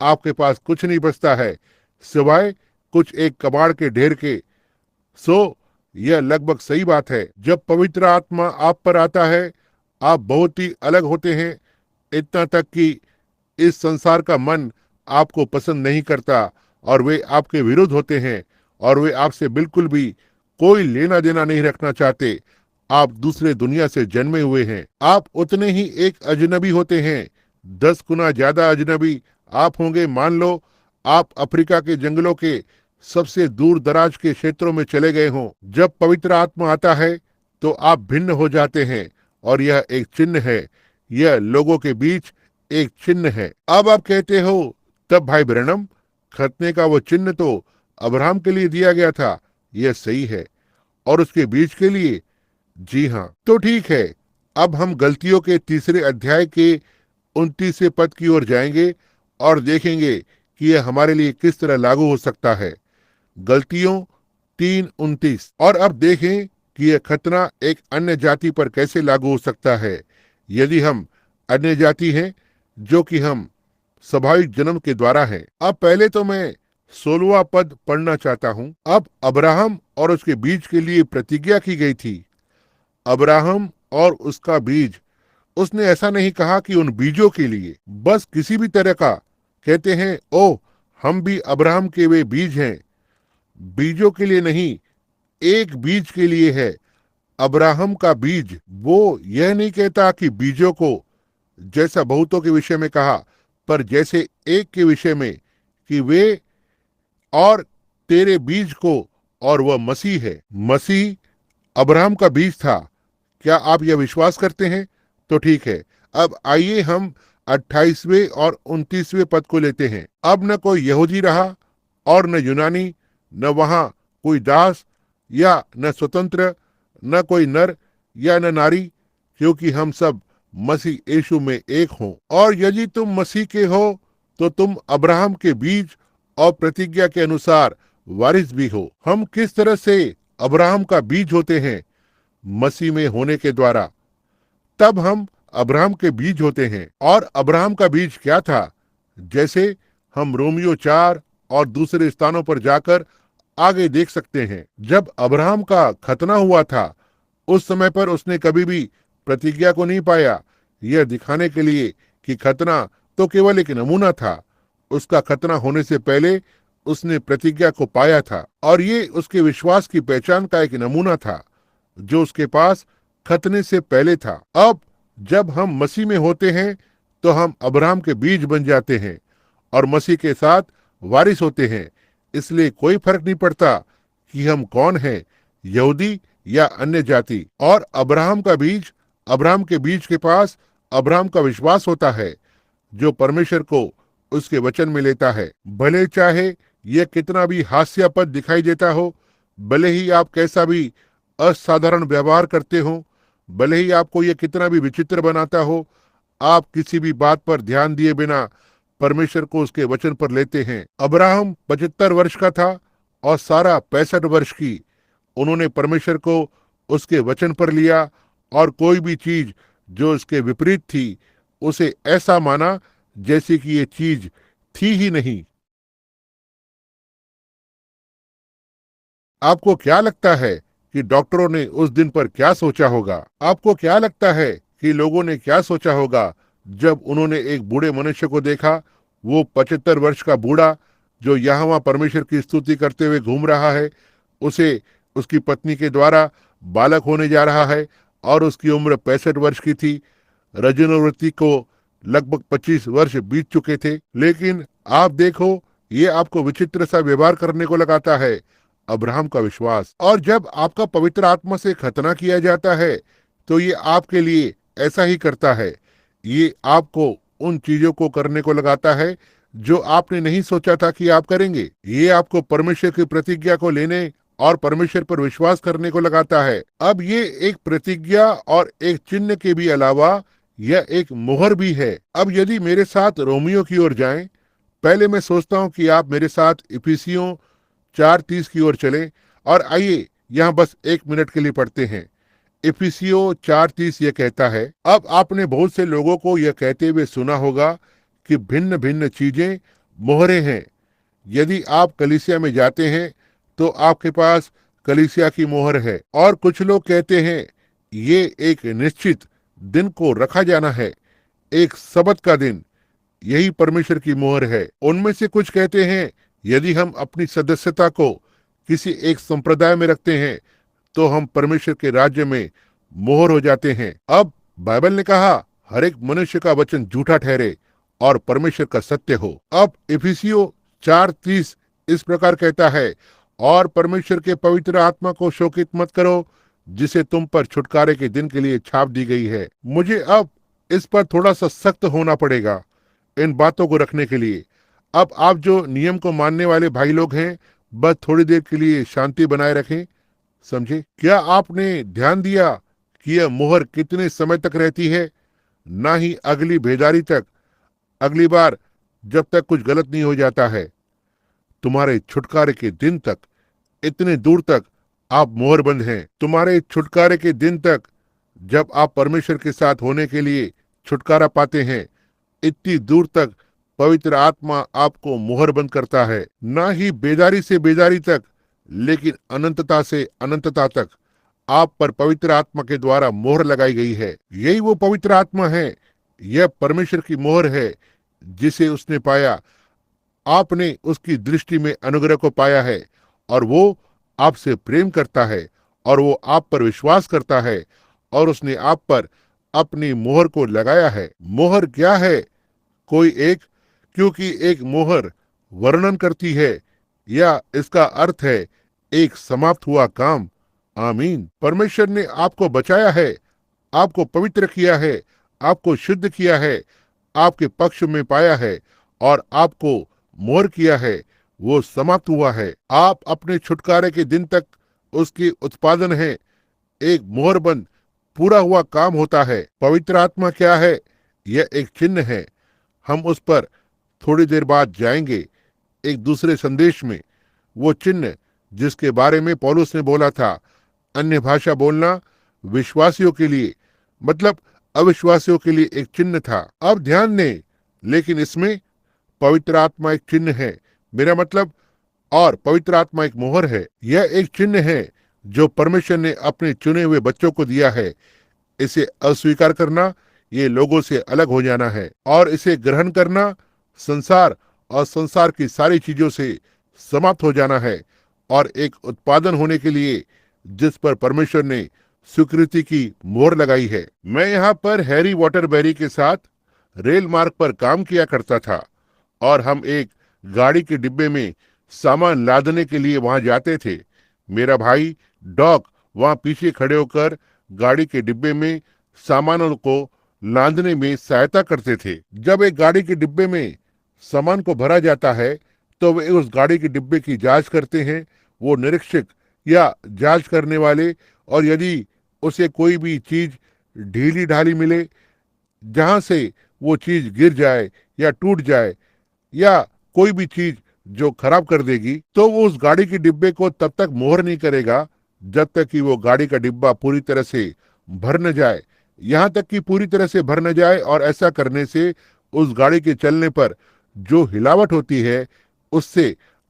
S1: आपके पास कुछ नहीं बचता है सिवाय कुछ एक कबाड़ के ढेर के। सो यह लगभग सही बात है। जब पवित्र आत्मा आप पर आता है, आप बहुत ही अलग होते हैं, इतना तक कि इस संसार का मन आपको पसंद नहीं करता और वे आपके विरुद्ध होते हैं और वे आपसे बिल्कुल भी कोई लेना देना नहीं रखना चाहते। आप दूसरे दुनिया से जन्मे हुए हैं। आप उतने ही एक अजनबी होते हैं, 10 गुना ज्यादा अजनबी आप होंगे। मान लो आप अफ्रीका के जंगलों के सबसे दूर दराज के क्षेत्रों में चले गए हों। जब पवित्र आत्मा आता है तो आप भिन्न हो जाते हैं और यह एक चिन्ह है, यह लोगों के बीच एक चिन्ह है। अब आप कहते हो, तब भाई ब्रैनम, खतने का वो चिन्ह तो अब्राहम के लिए दिया गया था। यह सही है, और उसके बीज के लिए? जी हाँ। तो ठीक है, अब हम गलतियों के 3 अध्याय के 29वें पद की ओर जाएंगे और देखेंगे कि यह हमारे लिए किस तरह लागू हो सकता है। गलतियों 3:29। और अब देखें कि यह खतना एक अन्य जाति पर कैसे लागू हो सकता है यदि हम अन्य जाति हैं, जो कि हम स्वाभाविक जन्म के द्वारा है। अब पहले तो मैं 16वां पद पढ़ना चाहता हूँ। अब अब्राहम और उसके बीज के लिए प्रतिज्ञा की गई थी। अब्राहम और उसका बीज, उसने ऐसा नहीं कहा कि उन बीजों के लिए, बस किसी भी तरह का। कहते हैं, ओ हम भी अब्राहम के वे बीज हैं। बीजों के लिए नहीं, एक बीज के लिए है। अब्राहम का बीज। वो यह नहीं कहता कि बीजों को, जैसा बहुतों के विषय में कहा, पर जैसे एक के विषय में कि वे और तेरे बीज को, और वह मसीह है। मसीह अब्राहम का बीज था। क्या आप यह विश्वास करते हैं? तो ठीक है। अब आइए हम 28वें और 29वें पद को लेते हैं। अब न कोई यहूदी रहा और न यूनानी, न वहां कोई दास या न स्वतंत्र, न कोई नर या न नारी, क्योंकि हम सब मसीह यीशु में एक हों। और यदि तुम मसीह के हो तो तुम अब्राहम के बीज और प्रतिज्ञा के अनुसार वारिस भी हो। हम किस तरह से अब्राहम का बीज होते हैं? मसीह में होने के द्वारा। तब हम अब्राहम के बीज होते हैं। और अब्राहम का बीज क्या था? जैसे हम रोमियो 4 और दूसरे स्थानों पर जाकर आगे देख सकते हैं। जब अब्राहम का खतना हुआ था, उस समय पर उसने कभी भी प्रतिज्ञा को नहीं पाया, यह दिखाने के लिए कि खतना तो केवल एक नमूना था। उसका खतना होने से पहले उसने प्रतिज्ञा को पाया था, और ये उसके विश्वास की पहचान का एक नमूना था जो उसके पास खतने से पहले था। अब जब हम मसीह में होते हैं तो हम अब्राहम के बीज बन जाते हैं और मसीह के साथ वारिस होते हैं। इसलिए कोई फर्क नहीं पड़ता कि हम कौन हैं, यहूदी या अन्य जाति। और अब्राहम का बीज, अब्राहम के बीज के पास अब्राहम का विश्वास होता है, जो परमेश्वर को उसके वचन में लेता है। भले चाहे यह कितना भी हास्यास्पद दिखाई देता हो, भले ही आप कैसा भी असाधारण व्यवहार करते हो, भले ही आपको यह कितना भी विचित्र बनाता हो, आप किसी भी बात पर ध्यान दिए बिना परमेश्वर को उसके वचन पर लेते हैं। अब्राहम 75 वर्ष का था और सारा 65 वर्ष की। उन्होंने परमेश्वर को उसके वचन पर लिया और कोई भी चीज जो उसके विपरीत थी उसे ऐसा माना जैसे कि ये चीज थी ही नहीं। आपको क्या लगता है कि डॉक्टरों ने उस दिन पर क्या सोचा होगा? आपको क्या लगता है कि लोगों ने क्या सोचा होगा जब उन्होंने एक बूढ़े मनुष्य को देखा? वो 75 वर्ष का बूढ़ा जो यहाँ वहाँ परमेश्वर की स्तुति करते हुए घूम रहा है, उसे उसकी पत्नी के द्वारा बालक होने जा रहा है और उसकी उम्र 65 वर्ष की थी। रजनोवृत्ति को लगभग 25 वर्ष बीत चुके थे। लेकिन आप देखो, ये आपको विचित्र सा व्यवहार करने को लगाता है। अब्राहम का विश्वास। और जब आपका पवित्र आत्मा से खतना किया जाता है तो ये आपके लिए ऐसा ही करता है। ये आपको उन चीजों को करने को लगाता है जो आपने नहीं सोचा था कि आप करेंगे। ये आपको परमेश्वर की प्रतिज्ञा को लेने और परमेश्वर पर विश्वास करने को लगाता है। अब ये एक प्रतिज्ञा और एक चिन्ह के भी अलावा यह एक मुहर भी है। अब यदि मेरे साथ रोमियो की ओर जाएं, पहले मैं सोचता हूं कि आप मेरे साथ इफिसियों 4:30 की ओर चलें और आइए यहाँ बस 1 मिनट के लिए पढ़ते हैं। इफिसियो 4:30 यह कहता है, अब आपने बहुत से लोगों को यह कहते हुए सुना होगा कि भिन्न भिन्न चीजें मोहरे हैं। यदि आप कलीसिया में जाते हैं तो आपके पास कलीसिया की मोहर है, और कुछ लोग कहते हैं ये एक निश्चित दिन को रखा जाना है, एक सबत का दिन, यही परमेश्वर की मोहर है। उनमें से कुछ कहते हैं यदि हम अपनी सदस्यता को किसी एक संप्रदाय में रखते हैं तो हम परमेश्वर के राज्य में मोहर हो जाते हैं। अब बाइबल ने कहा हर एक मनुष्य का वचन झूठा ठहरे और परमेश्वर का सत्य हो। अब इफिसियो 4:30 इस प्रकार कहता है, और परमेश्वर के पवित्र आत्मा को शोकित मत करो जिसे तुम पर छुटकारे के दिन के लिए छाप दी गई है। मुझे अब इस पर थोड़ा सा सख्त होना पड़ेगा इन बातों को रखने के लिए। अब आप जो नियम को मानने वाले भाई लोग हैं, बस थोड़ी देर के लिए शांति बनाए रखें। समझे? क्या आपने ध्यान दिया कि यह मोहर कितने समय तक रहती है? ना ही अगली बेदारी तक, अगली बार जब तक कुछ गलत नहीं हो जाता है। तुम्हारे छुटकारे के दिन तक, इतने दूर तक आप मोहरबंद हैं। तुम्हारे छुटकारे के दिन तक, जब आप परमेश्वर के साथ होने के लिए छुटकारा पाते हैं, इतनी दूर तक पवित्र आत्मा आपको मोहरबंद करता है। ना ही बेदारी से बेदारी तक, लेकिन अनंतता से अनंतता तक आप पर पवित्र आत्मा के द्वारा मोहर लगाई गई है। यही वो पवित्र आत्मा है, यह परमेश्वर की मोहर है जिसे उसने पाया। आपने उसकी दृष्टि में अनुग्रह को पाया है, और वो आपसे प्रेम करता है, और वो आप पर विश्वास करता है, और उसने आप पर अपनी मोहर को लगाया है। मोहर क्या है? कोई एक, क्योंकि एक मोहर वर्णन करती है, या इसका अर्थ है एक समाप्त हुआ काम। आमीन। परमेश्वर ने आपको बचाया है, आपको पवित्र किया है, आपको शुद्ध किया है, आपके पक्ष में पाया है, और आपको मोहर किया है। वो समाप्त हुआ है। आप अपने छुटकारे के दिन तक उसके उत्पादन है। एक मोहरबंद पूरा हुआ काम होता है। पवित्र आत्मा क्या है? यह एक चिन्ह है। हम उस पर थोड़ी देर बाद जाएंगे एक दूसरे संदेश में। वो चिन्ह जिसके बारे में पौलुस ने बोला था, अन्य भाषा बोलना विश्वासियों के लिए, मतलब अविश्वासियों के लिए एक चिन्ह था। अब ध्यान दें, लेकिन इसमें पवित्र आत्मा एक चिन्ह है, मेरा मतलब, और पवित्र आत्मा एक मोहर है। यह एक चिन्ह है जो परमेश्वर ने अपने चुने हुए बच्चों को दिया है। इसे अस्वीकार करना ये लोगों से अलग हो जाना है, और इसे ग्रहण करना संसार और संसार की सारी चीजों से समाप्त हो जाना है, और एक उत्पादन होने के लिए जिस पर परमेश्वर ने स्वीकृति की मोहर लगाई है। मैं यहाँ पर हैरी वाटरबेरी के साथ रेल मार्ग पर काम किया करता था, और हम एक गाड़ी के डिब्बे में सामान लादने के लिए वहां जाते थे। मेरा भाई डॉक वहां पीछे खड़े होकर गाड़ी के डिब्बे में सामानों को लादने में सहायता करते थे। जब एक गाड़ी के डिब्बे में सामान को भरा जाता है तो वे उस गाड़ी के डिब्बे की जांच करते हैं, वो निरीक्षक या जांच करने वाले, और यदि उसे कोई भी चीज ढीली ढाली मिले जहां से वो चीज गिर जाए या टूट जाए, या कोई भी चीज जो खराब कर देगी, तो वो उस गाड़ी के डिब्बे को तब तक मोहर नहीं करेगा जब तक कि वो गाड़ी का डिब्बा पूरी तरह से भर न जाए। यहाँ तक कि पूरी तरह से भर न जाए, और ऐसा करने से उस गाड़ी के चलने पर जो हिलावट होती है उससे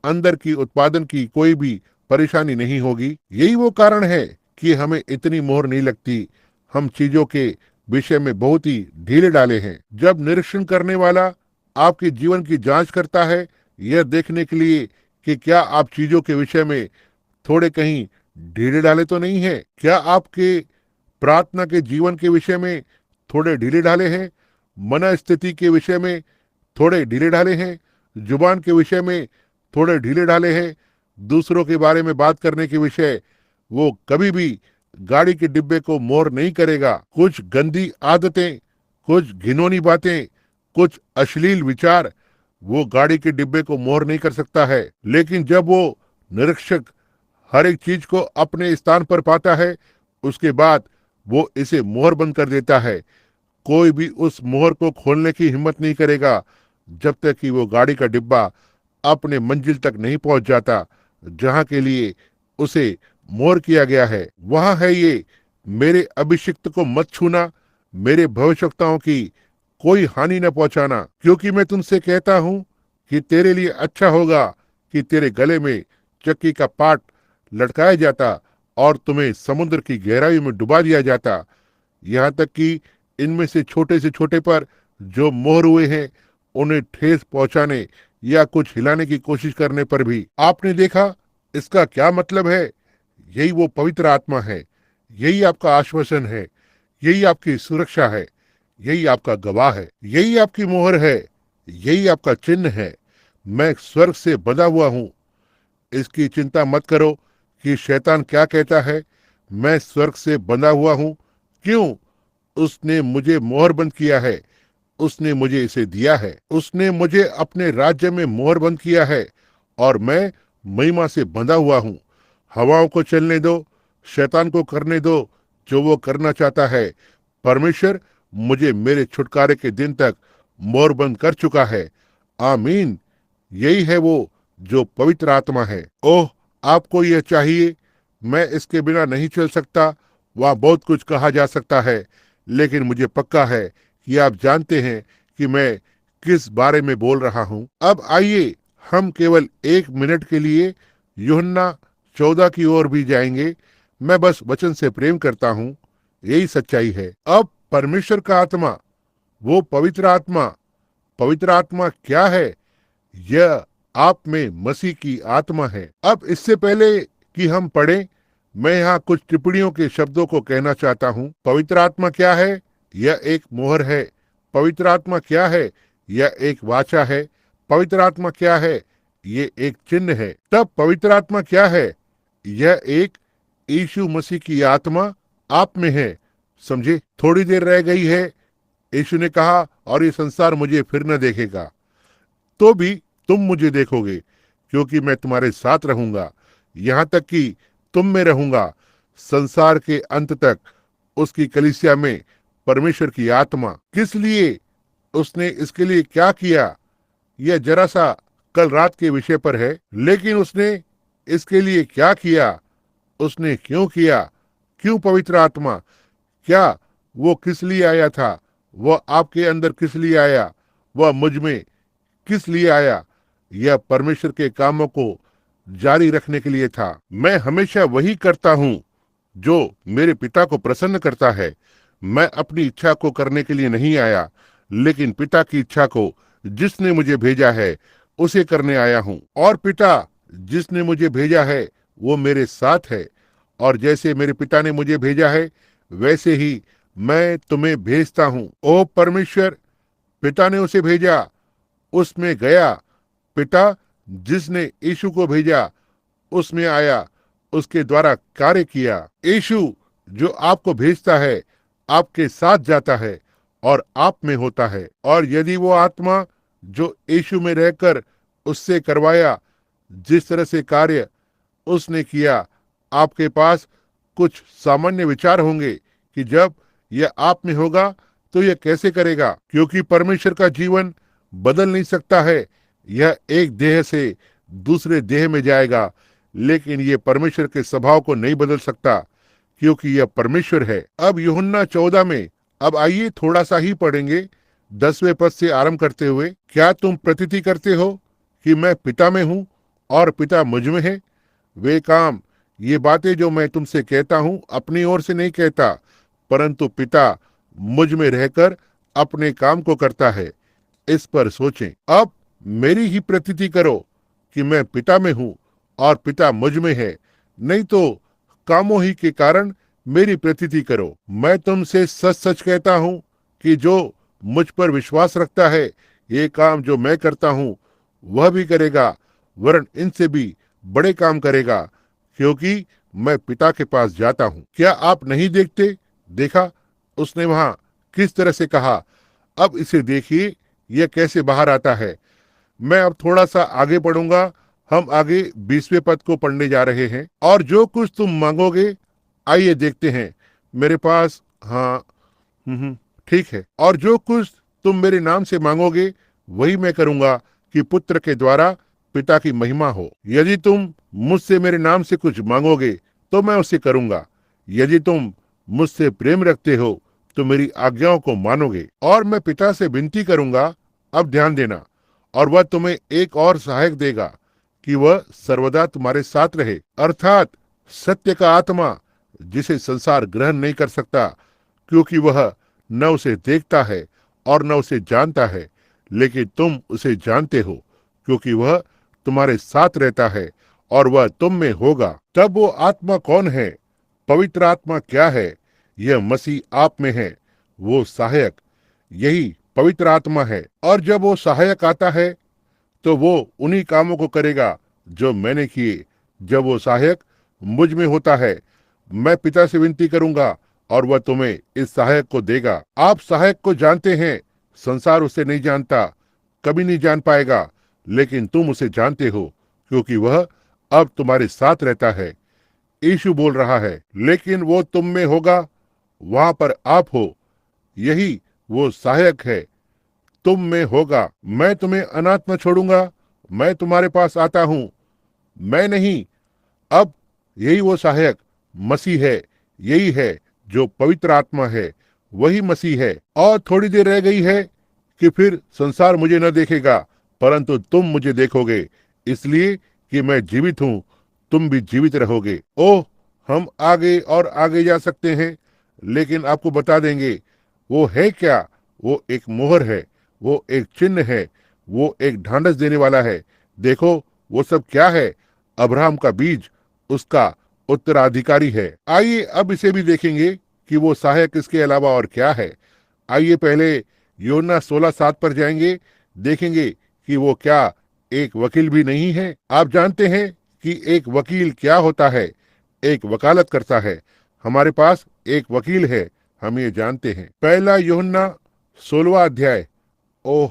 S1: अंदर की उत्पादन की कोई भी परेशानी नहीं होगी। यही वो कारण है कि हमें इतनी मोहर नहीं लगती। हम चीजों के विषय में बहुत ही ढीले डाले हैं। जब निरीक्षण करने वाला आपके जीवन की जांच करता है, यह देखने के लिए कि क्या आप चीजों के विषय में थोड़े कहीं ढीले डाले तो नहीं है। क्या आपके प्रार्थना के जीवन के विषय में थोड़े ढीले ढाले हैं? मन स्थिति के विषय में थोड़े ढीले ढाले हैं? जुबान के विषय में थोड़े ढीले ढाले हैं? दूसरों के बारे में बात करने के विषय वो कभी भी गाड़ी के डिब्बे को मोहर नहीं करेगा। कुछ गंदी आदतें, कुछ घिनौनी बातें, कुछ अश्लील विचार वो गाड़ी के डिब्बे को मोहर नहीं कर सकता है। लेकिन जब वो निरीक्षक हर एक चीज को अपने स्थान पर पाता है, उसके बाद वो इसे मोहर बंद कर देता है। कोई भी उस मोहर को खोलने की हिम्मत नहीं करेगा जब तक कि वो गाड़ी का डिब्बा अपने मंजिल तक नहीं पहुंच जाता, जहां के लिए उसे मोहर किया गया है। वहां है ये, मेरे अभिषिक्त को मत छूना, मेरे भविष्यवक्ताओं की कोई हानि न पहुंचाना, क्योंकि मैं तुमसे कहता हूं कि तेरे लिए अच्छा होगा कि तेरे गले में चक्की का पाट लटकाया जाता और तुम्हें समुद्र की गहराई में डुबा दिया जाता, यहाँ तक कि इनमें से छोटे पर जो मोहर हुए हैं उन्हें ठेस पहुंचाने या कुछ हिलाने की कोशिश करने पर भी। आपने देखा इसका क्या मतलब है? यही वो पवित्र आत्मा है, यही आपका आश्वासन है, यही आपकी सुरक्षा है, यही आपका गवाह है, यही आपकी मोहर है, यही आपका चिन्ह है। मैं स्वर्ग से बंधा हुआ हूँ। इसकी चिंता मत करो कि शैतान क्या कहता है। मैं स्वर्ग से बंधा हुआ हूँ। क्यों? उसने मुझे मोहरबंद किया है, उसने मुझे इसे दिया है, उसने मुझे अपने राज्य में मोहरबंद किया है और मैं महिमा से बंधा हुआ हूँ। हवाओं को चलने दो, शैतान को करने दो जो वो करना चाहता है। परमेश्वर मुझे मेरे छुटकारे के दिन तक मोहरबंद कर चुका है। आमीन। यही है वो जो पवित्र आत्मा है। ओह, आपको यह चाहिए। मैं इसके बिना नहीं चल सकता। वहाँ बहुत कुछ कहा जा सकता है, लेकिन मुझे पक्का है कि आप जानते हैं कि मैं किस बारे में बोल रहा हूँ। अब आइए हम केवल 1 मिनट के लिए यूहन्ना 14 की ओर भी जाएंगे। मैं बस वचन से प्रेम करता हूँ, यही सच्चाई है। अब परमेश्वर का आत्मा, वो पवित्र आत्मा क्या है? यह आप में मसीह की आत्मा है। अब इससे पहले कि हम पढ़ें, मैं यहाँ कुछ टिप्पणियों के शब्दों को कहना चाहता हूँ। पवित्र आत्मा क्या है? यह एक मोहर है। पवित्र आत्मा क्या है? यह एक वाचा है। पवित्र आत्मा क्या है? ये एक चिन्ह है। तब पवित्र आत्मा क्या है? यह एक यीशु मसीह की आत्मा आप में है। समझे? थोड़ी देर रह गई है। यीशु ने कहा, और ये संसार मुझे फिर न देखेगा, तो भी तुम मुझे देखोगे, क्योंकि मैं तुम्हारे साथ रहूंगा, यहाँ तक कि तुम में रहूंगा, संसार के अंत तक। उसकी कलीसिया में परमेश्वर की आत्मा। किस लिए? उसने इसके लिए क्या किया? यह जरा सा कल रात के विषय पर है, लेकिन उसने इसके लिए क्या किया? उसने क्यों किया? क्यों पवित्र आत्मा? क्या वो किस लिए आया था? वह आपके अंदर किस लिए आया? वह मुझ में किस लिए आया? यह परमेश्वर के कामों को जारी रखने के लिए था। मैं हमेशा वही करता हूँ जो मेरे पिता को प्रसन्न करता है। मैं अपनी इच्छा को करने के लिए नहीं आया, लेकिन पिता की इच्छा को जिसने मुझे भेजा है उसे करने आया हूँ। और पिता जिसने मुझे भेजा है वो मेरे साथ है, और जैसे मेरे पिता ने मुझे भेजा है वैसे ही मैं तुम्हें भेजता हूँ। ओ परमेश्वर, पिता ने उसे भेजा, उसमें गया। पिता जिसने यीशु को भेजा उसमें आया, उसके द्वारा कार्य किया। यीशु जो आपको भेजता है आपके साथ जाता है और आप में होता है। और यदि वो आत्मा जो यीशु में रहकर उससे करवाया, जिस तरह से कार्य उसने किया, आपके पास कुछ सामान्य विचार होंगे कि जब यह आप में होगा तो यह कैसे करेगा, क्योंकि परमेश्वर का जीवन बदल नहीं सकता है। यह एक देह से दूसरे देह में जाएगा, लेकिन यह परमेश्वर के स्वभाव को नहीं बदल सकता, क्योंकि यह परमेश्वर है। अब यूहन्ना 14 में, अब आइए थोड़ा सा ही पढ़ेंगे 10वें पद से आरंभ करते हुए। क्या तुम प्रतीति करते हो कि मैं पिता में हूँ और पिता मुझ में है? वे काम, ये बातें जो मैं तुमसे कहता हूँ अपनी ओर से नहीं कहता, परंतु पिता मुझ में रहकर अपने काम को करता है। इस पर सोचें। अब मेरी ही प्रतीति करो कि मैं पिता में हूँ और पिता मुझ में है, नहीं तो कामों ही के कारण मेरी प्रतीति करो। मैं तुमसे सच सच कहता हूँ कि जो मुझ पर विश्वास रखता है, ये काम जो मैं करता हूँ वह भी करेगा, वरन इनसे भी बड़े काम करेगा, क्योंकि मैं पिता के पास जाता हूँ। क्या आप नहीं देखते? देखा उसने वहां किस तरह से कहा। अब इसे देखिए, यह कैसे बाहर आता है। मैं अब थोड़ा सा आगे पढ़ूंगा। हम आगे 20वें पद को पढ़ने जा रहे हैं। और जो कुछ तुम मांगोगे, आइए देखते हैं मेरे पास। हाँ, ठीक है। और जो कुछ तुम मेरे नाम से मांगोगे वही मैं करूंगा, कि पुत्र के द्वारा पिता की महिमा हो। यदि तुम मुझसे मेरे नाम से कुछ मांगोगे तो मैं उसे करूंगा। यदि तुम मुझसे प्रेम रखते हो तो मेरी आज्ञाओं को मानोगे। और मैं पिता से विनती करूंगा, अब ध्यान देना, और वह तुम्हें एक और सहायक देगा कि वह सर्वदा तुम्हारे साथ रहे, अर्थात सत्य का आत्मा, जिसे संसार ग्रहण नहीं कर सकता, क्योंकि वह न उसे देखता है और न उसे जानता है। लेकिन तुम उसे जानते हो, क्योंकि वह तुम्हारे साथ रहता है और वह तुम में होगा। तब वो आत्मा कौन है? पवित्र आत्मा क्या है? यह मसीह आप में है, वो सहायक, यही पवित्र आत्मा है। और जब वो सहायक आता है तो वो उन्हीं कामों को करेगा जो मैंने किए। जब वो सहायक मुझ में होता है, मैं पिता से विनती करूंगा और वह तुम्हें इस सहायक को देगा। आप सहायक को जानते हैं, संसार उसे नहीं जानता, कभी नहीं जान पाएगा, लेकिन तुम उसे जानते हो, क्योंकि वह अब तुम्हारे साथ रहता है। यीशु बोल रहा है, लेकिन वो तुम में होगा, वहां पर आप हो, यही वो सहायक है, तुम में होगा। मैं तुम्हें अनाथ न छोड़ूंगा, मैं तुम्हारे पास आता हूं। मैं नहीं, अब यही वो सहायक मसीह है, यही है जो पवित्र आत्मा है, वही मसीह है। और थोड़ी देर रह गई है कि फिर संसार मुझे न देखेगा, परंतु तुम मुझे देखोगे, इसलिए कि मैं जीवित हूं, तुम भी जीवित रहोगे। ओह, हम आगे और आगे जा सकते हैं, लेकिन आपको बता देंगे वो है क्या। वो एक मोहर है, वो एक चिन्ह है, वो एक ढांढस देने वाला है। देखो वो सब क्या है? अब्राहम का बीज, उसका उत्तराधिकारी है। आइए अब इसे भी देखेंगे कि वो सहायक इसके अलावा और क्या है। आइए पहले यूहन्ना 16:7 पर जाएंगे, देखेंगे कि वो क्या एक वकील भी नहीं है। आप जानते हैं कि एक वकील क्या होता है? एक वकालत करता है। हमारे पास एक वकील है, हम ये जानते हैं। पहला यूहन्ना 16वां अध्याय। ओह,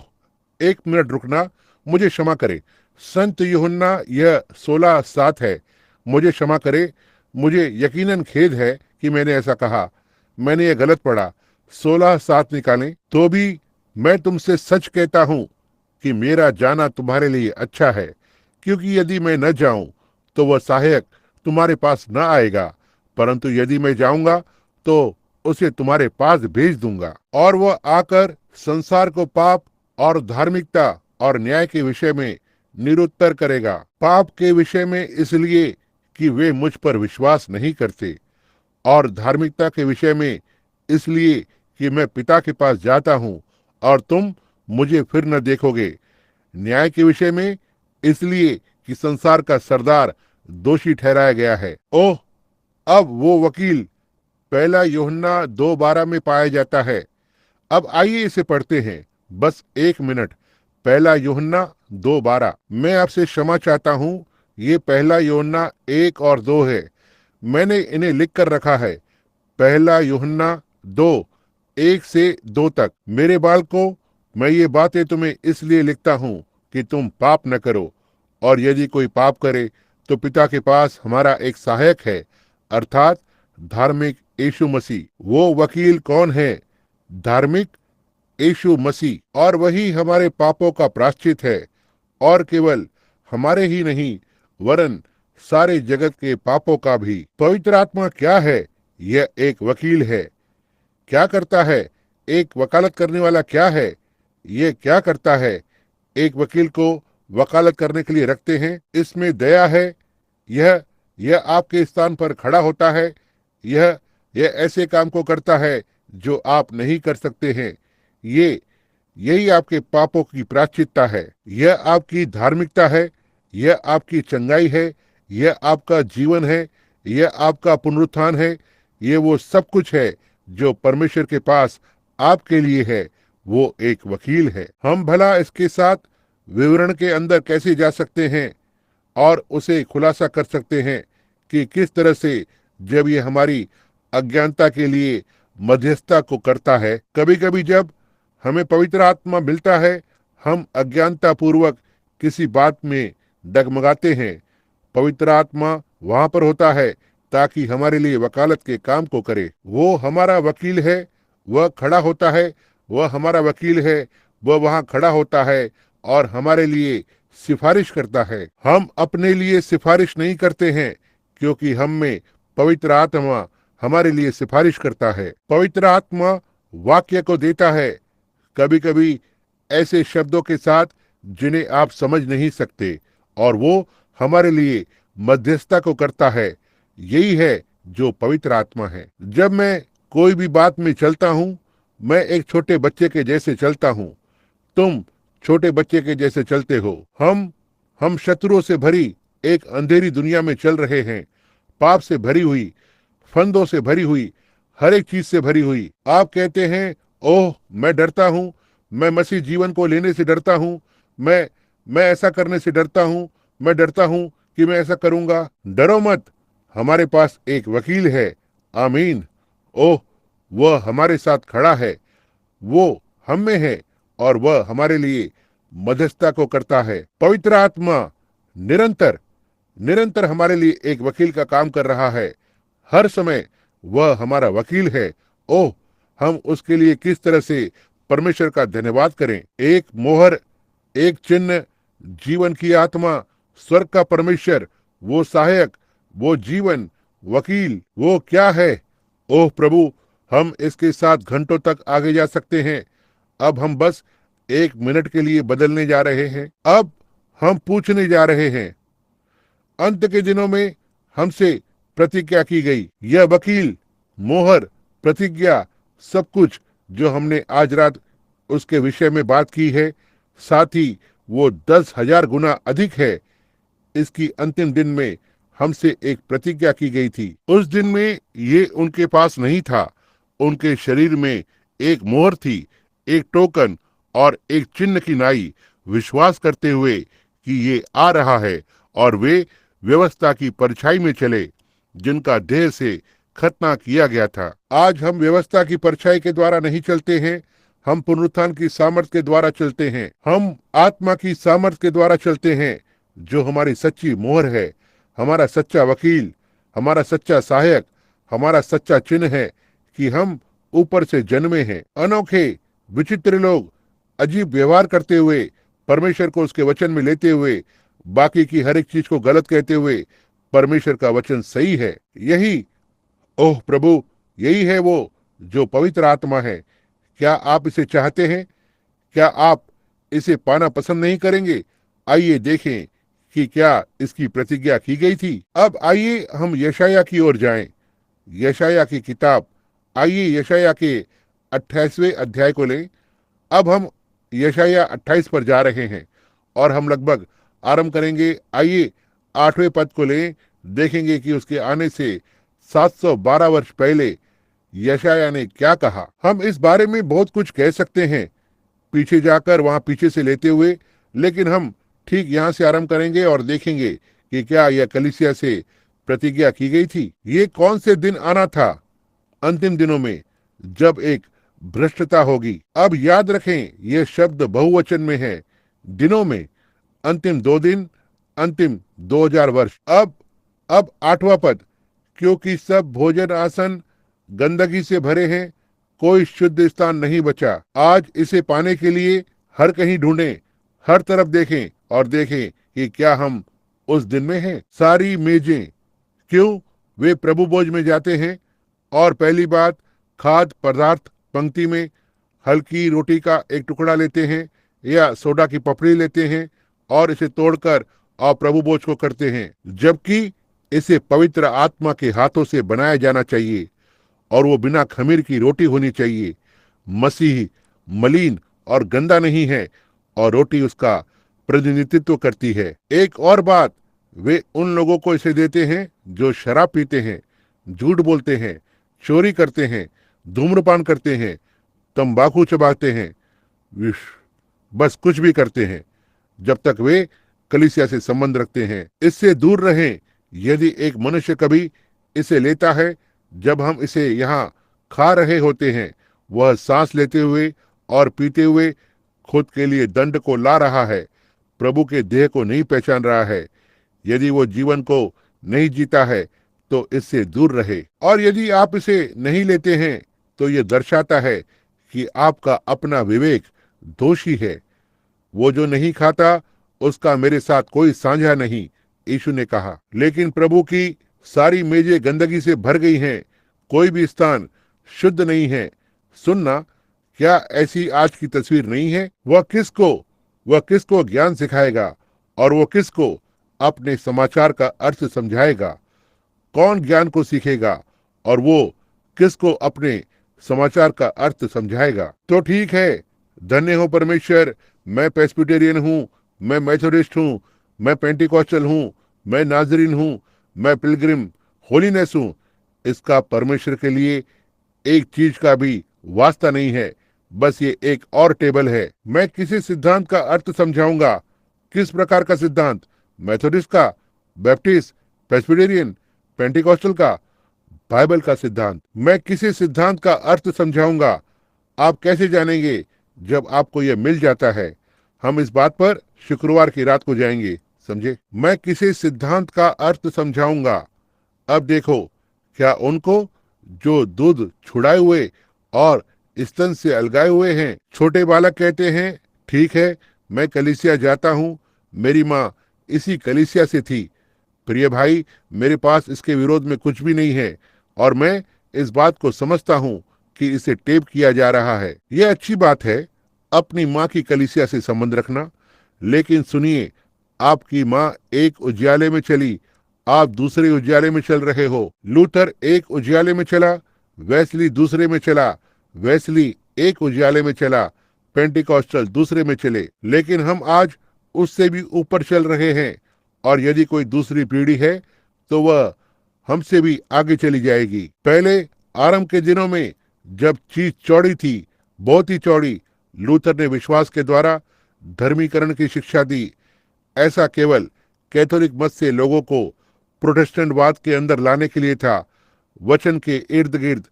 S1: एक मिनट रुकना, मुझे क्षमा करे। संत यूहन्ना यह 16:7 है। मुझे क्षमा करे, मुझे यकीनन खेद है कि मैंने ऐसा कहा, मैंने यह गलत पढ़ा। 16:7 निकालें। तो भी मैं तुमसे सच कहता हूं कि मेरा जाना तुम्हारे लिए अच्छा है, क्योंकि यदि मैं न जाऊं तो वह सहायक तुम्हारे पास न आएगा, परंतु यदि मैं जाऊंगा तो उसे तुम्हारे पास भेज दूंगा। और वह आकर संसार को पाप और धार्मिकता और न्याय के विषय में निरुत्तर करेगा। पाप के विषय में इसलिए कि वे मुझ पर विश्वास नहीं करते, और धार्मिकता के विषय में इसलिए कि मैं पिता के पास जाता हूं और तुम मुझे फिर न देखोगे। न्याय के विषय में इसलिए कि संसार का सरदार दोषी ठहराया गया है। ओह, अब वो वकील पहला यूहन्ना 2:12 में पाया जाता है। अब आइए इसे पढ़ते हैं, बस एक मिनट। पहला यूहन्ना 2:12। मैं आपसे क्षमा चाहता हूँ, ये पहला यूहन्ना 1 और 2 है। मैंने इन्हें लिख कर रखा है। पहला यूहन्ना 2, 1 से 2 तक। मेरे बालकों, मैं ये बातें तुम्हें इसलिए लिखता हूँ कि तुम पाप न करो, और यदि कोई पाप करे तो पिता के पास हमारा एक सहायक है, अर्थात धार्मिक यीशु मसीह। वो वकील कौन है? धार्मिक यीशु मसीह। और वही हमारे पापों का प्रायश्चित है, और केवल हमारे ही नहीं वरन सारे जगत के पापों का भी। पवित्र आत्मा क्या है? यह एक वकील है। क्या करता है? एक वकालत करने वाला क्या है? ये क्या करता है? एक वकील को वकालत करने के लिए रखते हैं। इसमें दया है। यह आपके स्थान पर खड़ा होता है। यह ऐसे काम को करता है जो आप नहीं कर सकते हैं। यही आपके पापों की प्रायश्चित्ता है। यह आपकी धार्मिकता है। यह आपकी चंगाई है। यह आपका जीवन है। यह आपका पुनरुत्थान है। ये वो सब कुछ है जो परमेश्वर के पास आपके लिए है। वो एक वकील है। हम भला इसके साथ विवरण के अंदर कैसे जा सकते हैं और उसे खुलासा कर सकते हैं कि किस तरह से जब ये हमारी अज्ञानता के लिए मध्यस्थता को करता है। कभी कभी जब हमें पवित्र आत्मा मिलता है, हम अज्ञानता पूर्वक किसी बात में डगमगाते हैं। पवित्र आत्मा वहां पर होता है ताकि हमारे लिए वकालत के काम को करे। वो हमारा वकील है, वह खड़ा होता है। वह हमारा वकील है, वह वहां खड़ा होता है और हमारे लिए सिफारिश करता है। हम अपने लिए सिफारिश नहीं करते हैं, क्योंकि हम में पवित्र आत्मा हमारे लिए सिफारिश करता है। पवित्र आत्मा वाक्य को देता है, कभी कभी ऐसे शब्दों के साथ जिन्हें आप समझ नहीं सकते, और वो हमारे लिए मध्यस्थता को करता है। यही है जो पवित्र आत्मा है। जब मैं कोई भी बात में चलता हूँ, मैं एक छोटे बच्चे के जैसे चलता हूँ। तुम छोटे बच्चे के जैसे चलते हो। हम शत्रुओं से भरी एक अंधेरी दुनिया में चल रहे हैं, पाप से भरी हुई, फंदों से भरी हुई, हर एक चीज से भरी हुई। आप कहते हैं, ओह मैं डरता हूँ, मैं मसीह जीवन को लेने से डरता हूँ, मैं ऐसा करने से डरता हूँ, मैं डरता हूँ कि मैं ऐसा करूंगा। डरो मत, हमारे पास एक वकील है। आमीन। ओह, वह हमारे साथ खड़ा है, वो हम में है और वह हमारे लिए मध्यस्थता को करता है। पवित्र आत्मा निरंतर निरंतर हमारे लिए एक वकील का काम कर रहा है। हर समय वह हमारा वकील है। ओह, हम उसके लिए किस तरह से परमेश्वर का धन्यवाद करें। एक मोहर, एक चिन्ह, जीवन की आत्मा, स्वर्ग का परमेश्वर, वो सहायक, वो जीवन, वकील, वो क्या है। ओह प्रभु, हम इसके साथ घंटों तक आगे जा सकते हैं। अब हम बस 1 मिनट के लिए बदलने जा रहे हैं। अब हम पूछने जा रहे हैं, अंत के दिनों में हमसे प्रतिज्ञा की गई, यह वकील, मोहर, प्रतिज्ञा, सब कुछ जो हमने आज रात उसके विषय में बात की है, साथ ही वो 10,000 गुना अधिक है। इसकी अंतिम दिन में हमसे एक प्रतिज्ञा की गई थी। उस दिन में ये उनके पास नहीं था। उनके शरीर में एक मोहर थी, एक टोकन और एक चिन्ह की नाई, विश्वास करते हुए कि ये आ रहा है, और वे व्यवस्था की परछाई में चले जिनका देह से खतना किया गया था। आज हम व्यवस्था की परछाई के द्वारा नहीं चलते हैं, हम पुनरुत्थान की सामर्थ के द्वारा चलते हैं। हम आत्मा की सामर्थ के द्वारा चलते हैं, जो हमारी सच्ची मोहर है, हमारा सच्चा वकील, हमारा सच्चा सहायक, हमारा सच्चा चिन्ह है कि हम ऊपर से जन्मे हैं। अनोखे, विचित्र लोग अजीब व्यवहार करते हुए, परमेश्वर को उसके वचन में लेते हुए, बाकी की हर एक चीज को गलत कहते हुए, परमेश्वर का वचन सही है। यही, ओह प्रभु, यही है वो जो पवित्र आत्मा है। क्या आप इसे चाहते हैं? क्या आप इसे पाना पसंद नहीं करेंगे? आइए देखें कि क्या इसकी प्रतिज्ञा की गई थी। अब आइए हम यशायाह की ओर जाएं। यशायाह की किताब, आइए यशायाह के 28वें अध्याय को लें। अब हम यशायाह 28 पर जा रहे हैं और हम लगभग आरंभ करेंगे। आइए 8वें पद को लें, देखेंगे कि उसके आने से 712 वर्ष पहले यशायाह ने क्या कहा। हम इस बारे में बहुत कुछ कह सकते हैं, पीछे जाकर वहां पीछे से लेते हुए, लेकिन हम ठीक यहाँ से आरंभ करेंगे और देखेंगे कि क्या यह कलीसिया से प्रतिज्ञा की गई थी। ये कौन से दिन आना था अंतिम दिनों में, जब एक भ्रष्टता होगी। अब याद रखें, यह शब्द बहुवचन में है, दिनों में, अंतिम 2 दिन, अंतिम 2000 वर्ष। अब 8वां पद, क्योंकि सब भोजन आसन गंदगी से भरे हैं, कोई शुद्ध स्थान नहीं बचा। आज इसे पाने के लिए हर कहीं ढूंढें, हर तरफ देखें और देखें कि क्या हम उस दिन में हैं। सारी मेजें, क्यों वे प्रभु भोज में जाते हैं, और पहली बात, खाद्य पदार्थ पंक्ति में हल्की रोटी का एक टुकड़ा लेते हैं या सोडा की पपड़ी लेते हैं और इसे तोड़कर और प्रभु भोज को करते हैं, जबकि इसे पवित्र आत्मा के हाथों से बनाया जाना चाहिए और वो बिना खमीर की रोटी होनी चाहिए। मसीह मलिन और गंदा नहीं है और रोटी उसका प्रतिनिधित्व करती है। एक और बात, वे उन लोगों को इसे देते हैं जो शराब पीते हैं, झूठ बोलते हैं, चोरी करते हैं, धूम्रपान करते हैं, तंबाकू चबाते हैं, बस कुछ भी करते हैं, जब तक वे कलीसिया से संबंध रखते हैं। इससे दूर रहें। यदि एक मनुष्य कभी इसे लेता है, जब हम इसे यहाँ खा रहे होते हैं, वह सांस लेते हुए और पीते हुए खुद के लिए दंड को ला रहा है, प्रभु के देह को नहीं पहचान रहा है। यदि वो जीवन को नहीं जीता है तो इससे दूर रहे। और यदि आप इसे नहीं लेते हैं तो ये दर्शाता है कि आपका अपना विवेक दोषी है। वो जो नहीं खाता उसका मेरे साथ कोई साझा नहीं, यीशु ने कहा। लेकिन प्रभु की सारी मेजें गंदगी से भर गई हैं, कोई भी स्थान शुद्ध नहीं है। सुनना, क्या ऐसी आज की तस्वीर नहीं है? वह किसको ज्ञान सिखाएगा और वो किसको अपने समाचार का अर्थ समझाएगा? कौन ज्ञान को सीखेगा और वो किसको अपने समाचार का अर्थ समझाएगा? तो ठीक है, धन्य हो परमेश्वर, मैं पेस्बिटेरियन हूँ, मैं मेथोडिस्ट हूँ, मैं पेंटिकॉस्टल हूँ, मैं नाजरीन हूँ, मैं पिलग्रिम होलीनेस हूँ। इसका परमेश्वर के लिए एक चीज का भी वास्ता नहीं है, बस ये एक और टेबल है। मैं किसी सिद्धांत का अर्थ समझाऊंगा। किस प्रकार का सिद्धांत? मेथोडिस्ट का, बैप्टिस्ट, प्रेस्बिटेरियन, पेंटिकॉस्टल का? बाइबल का सिद्धांत। मैं किसी सिद्धांत का अर्थ समझाऊंगा। आप कैसे जानेंगे? जब आपको यह मिल जाता है। हम इस बात पर शुक्रवार की रात को जाएंगे, समझे? मैं किसी सिद्धांत का अर्थ समझाऊंगा। अब देखो, क्या उनको जो दूध छुड़ाए हुए और स्तन से अलगाए हुए हैं? छोटे बालक कहते हैं, ठीक है, मैं कलीसिया जाता हूँ, मेरी माँ इसी कलीसिया से थी। प्रिय भाई, मेरे पास इसके विरोध में कुछ भी नहीं है और मैं इस बात को समझता हूँ कि इसे टेप किया जा रहा है। यह अच्छी बात है, अपनी माँ की कलीसिया से संबंध रखना। लेकिन सुनिए, आपकी माँ एक उजियाले में चली, आप दूसरे उजियाले में चल रहे हो। लूथर एक उजियाले में चला, वेस्ली दूसरे में चला, वेस्ली एक उजियाले में चला, पेंटिकॉस्टल दूसरे में चले। लेकिन हम आज उससे भी ऊपर चल रहे हैं और यदि कोई दूसरी पीढ़ी है तो वह हमसे भी आगे चली जाएगी। पहले आरंभ के दिनों में जब चीज चौड़ी थी, बहुत ही चौड़ी, लूथर ने विश्वास के द्वारा धर्मीकरण की शिक्षा दी। ऐसा केवल कैथोलिक मत से लोगों को प्रोटेस्टेंटवाद के अंदर लाने के लिए था, वचन के इर्द गिर्द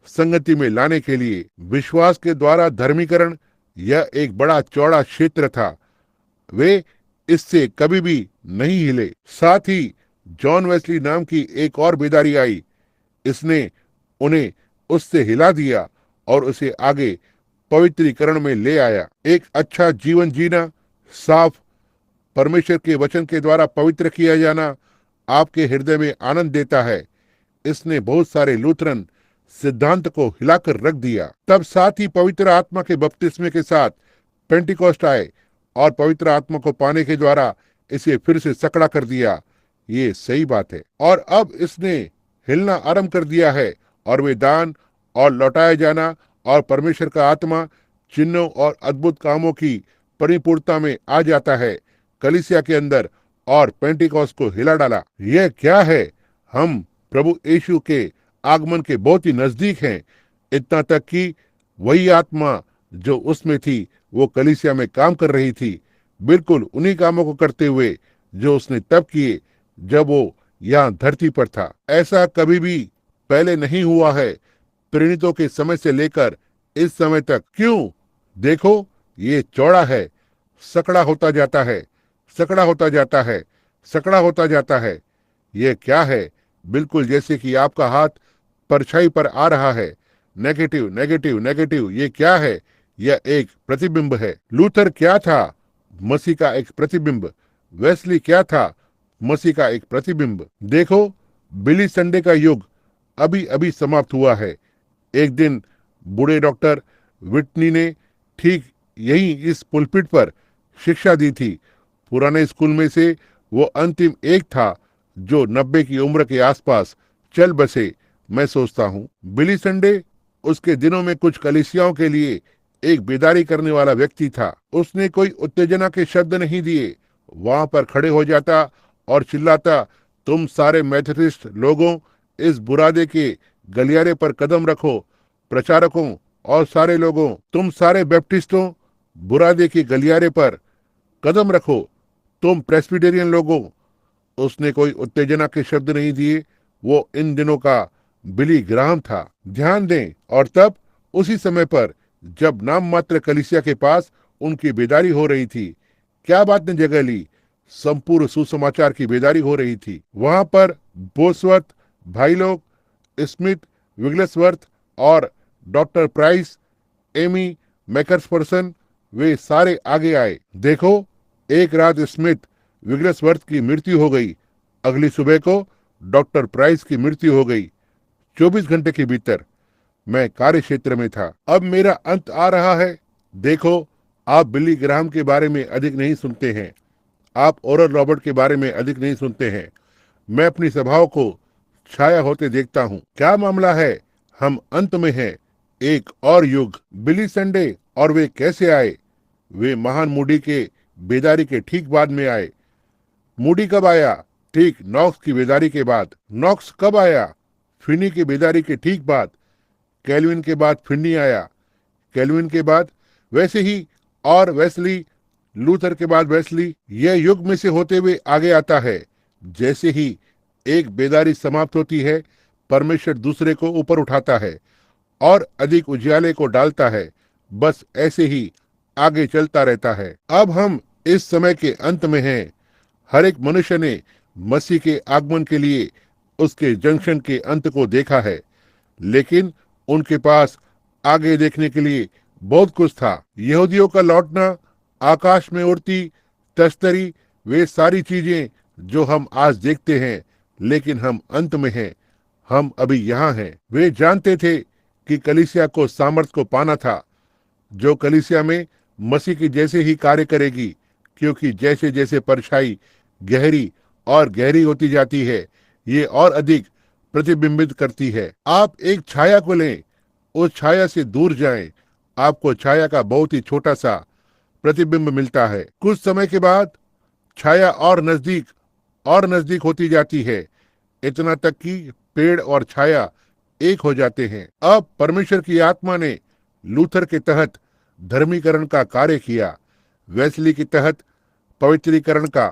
S1: संगति में लाने के लिए। विश्वास के द्वारा धर्मीकरण यह एक बड़ा चौड़ा क्षेत्र था, वे इससे कभी भी नहीं हिले। साथ ही जॉन वेस्ली नाम की एक और बेदारी आई, इसने उन्हें उससे हिला दिया और उसे आगे पवित्रीकरण में ले आया। एक अच्छा जीवन जीना, साफ परमेश्वर के वचन के द्वारा पवित्र किया जाना आपके हृदय में आनंद देता है। इसने बहुत सारे लूथरन सिद्धांत को हिलाकर रख दिया। तब साथ ही पवित्र आत्मा के बपतिस्मे के साथ पेंटिकॉस्ट आए और पवित्र आत्मा को पाने के द्वारा इसे फिर से सकड़ा कर दिया। ये सही बात है। और अब इसने हिलना आरंभ कर दिया है और वे दान और लौटाया जाना और परमेश्वर का आत्मा चिन्हों और अद्भुत कामों की परिपूर्णता में आ जाता है कलीसिया के अंदर और पेंटिकॉस्ट को हिला डाला। यह क्या है? हम प्रभु यीशु के आगमन के बहुत ही नजदीक हैं। इतना तक कि वही आत्मा जो उसमें थी वो कलीसिया में काम कर रही थी, बिल्कुल उन्हीं कामों को करते हुए जो उसने तब किए जब वो यहाँ धरती पर था। ऐसा कभी भी पहले नहीं हुआ है, प्रेरितों के समय से लेकर इस समय तक। क्यों? देखो, ये चौड़ा है, सकड़ा होता जाता है, सकड़ा होता जाता है, सकड़ा होता जाता है। ये क्या है? बिल्कुल जैसे कि आपका हाथ परछाई पर आ रहा है। Negative negative negative. ये क्या है? यह एक प्रतिबिंब है। लूथर क्या था? मसीह का एक प्रतिबिंब। वेस्ली क्या था? मसीह का एक प्रतिबिंब। देखो, बिली संडे का युग अभी अभी समाप्त हुआ है। एक दिन बूढ़े डॉक्टर विटनी ने ठीक यही इस पुलपिट पर शिक्षा दी थी। पुराने स्कूल में से वो अंतिम एक था जो 90 की उम्र के आसपास चल बसे। मैं सोचता हूँ बिली संडे उसके दिनों में कुछ कलीसियाओं के लिए एक बेदारी करने वाला व्यक्ति था। उसने कोई उत्तेजना के शब्द नहीं दिए, वहां पर खड़े हो जाता और चिल्लाता, तुम सारे मेथोडिस्ट लोगों, इस बुरादे के गलियारे पर कदम रखो। प्रचारकों और सारे लोगों, तुम सारे बैप्टिस्टों, बुरादे के गलियारे पर कदम रखो। तुम प्रेस्बिटेरियन लोगों। उसने कोई उत्तेजना के शब्द नहीं दिए। वो इन दिनों का बिली ग्राहम था। ध्यान दें, और तब उसी समय पर जब नाम मात्र कलीसिया के पास उनकी बेदारी हो रही थी, क्या बात ने जगह ली? संपूर्ण सुसमाचार की बेदारी हो रही थी। वहां पर बोसवर्थ भाई लोग, स्मिथ, विगलेसवर्थ और डॉक्टर प्राइस, एमी मैकर्सपर्सन, वे सारे आगे आए। देखो, एक रात स्मिथ विगलेसवर्थ की मृत्यु हो गई। अगली सुबह को डॉक्टर प्राइस की मृत्यु हो गई। 24 घंटे के भीतर मैं कार्य क्षेत्र में था। अब मेरा अंत आ रहा है। देखो, आप बिली ग्राहम के बारे में अधिक नहीं सुनते हैं, आप ओरल रॉबर्ट के बारे में अधिक नहीं सुनते हैं। मैं अपनी सभाओं को छाया होते देखता हूँ। क्या मामला है? हम अंत में हैं। एक और युग। बिली संडे और वे कैसे आए? वे महान मूडी के बेदारी के ठीक बाद में आए। मूडी कब आया? ठीक नॉक्स की बेदारी के बाद। नॉक्स कब आया? फिनी की बेदारी के ठीक बाद। कैल्विन के बाद फिनी आया। कैल्विन के बाद वैसे ही, और वेस्ली, लूथर के बाद वेस्ली। यह युग में से होते हुए आगे आता है। जैसे ही एक बेदारी समाप्त होती है, परमेश्वर दूसरे को ऊपर उठाता है और अधिक उजियाले को डालता है। बस ऐसे ही आगे चलता रहता है। अब हम इस समय के अंत में हैं। हर एक मनुष्य ने मसीह के आगमन के लिए उसके जंक्शन के अंत को देखा है, लेकिन उनके पास आगे देखने के लिए बहुत कुछ था। यहूदियों का लौटना, आकाश में उड़ती तश्तरी, वे सारी चीजें जो हम आज देखते हैं, लेकिन हम अंत में हैं। हम अभी यहाँ हैं। वे जानते थे कि कलीसिया को सामर्थ को पाना था, जो कलीसिया में मसीह की जैसे ही कार्य करेगी, क्योंकि जैसे जैसे परछाई गहरी और गहरी होती जाती है, ये और अधिक प्रतिबिंबित करती है। आप एक छाया को लें, उस छाया से दूर जाएं, आपको छाया का बहुत ही छोटा सा प्रतिबिंब मिलता है। कुछ समय के बाद छाया और नजदीक होती जाती है, इतना तक कि पेड़ और छाया एक हो जाते हैं। अब परमेश्वर की आत्मा ने लूथर के तहत धर्मीकरण का कार्य किया, वेस्ली के तहत पवित्रीकरण का,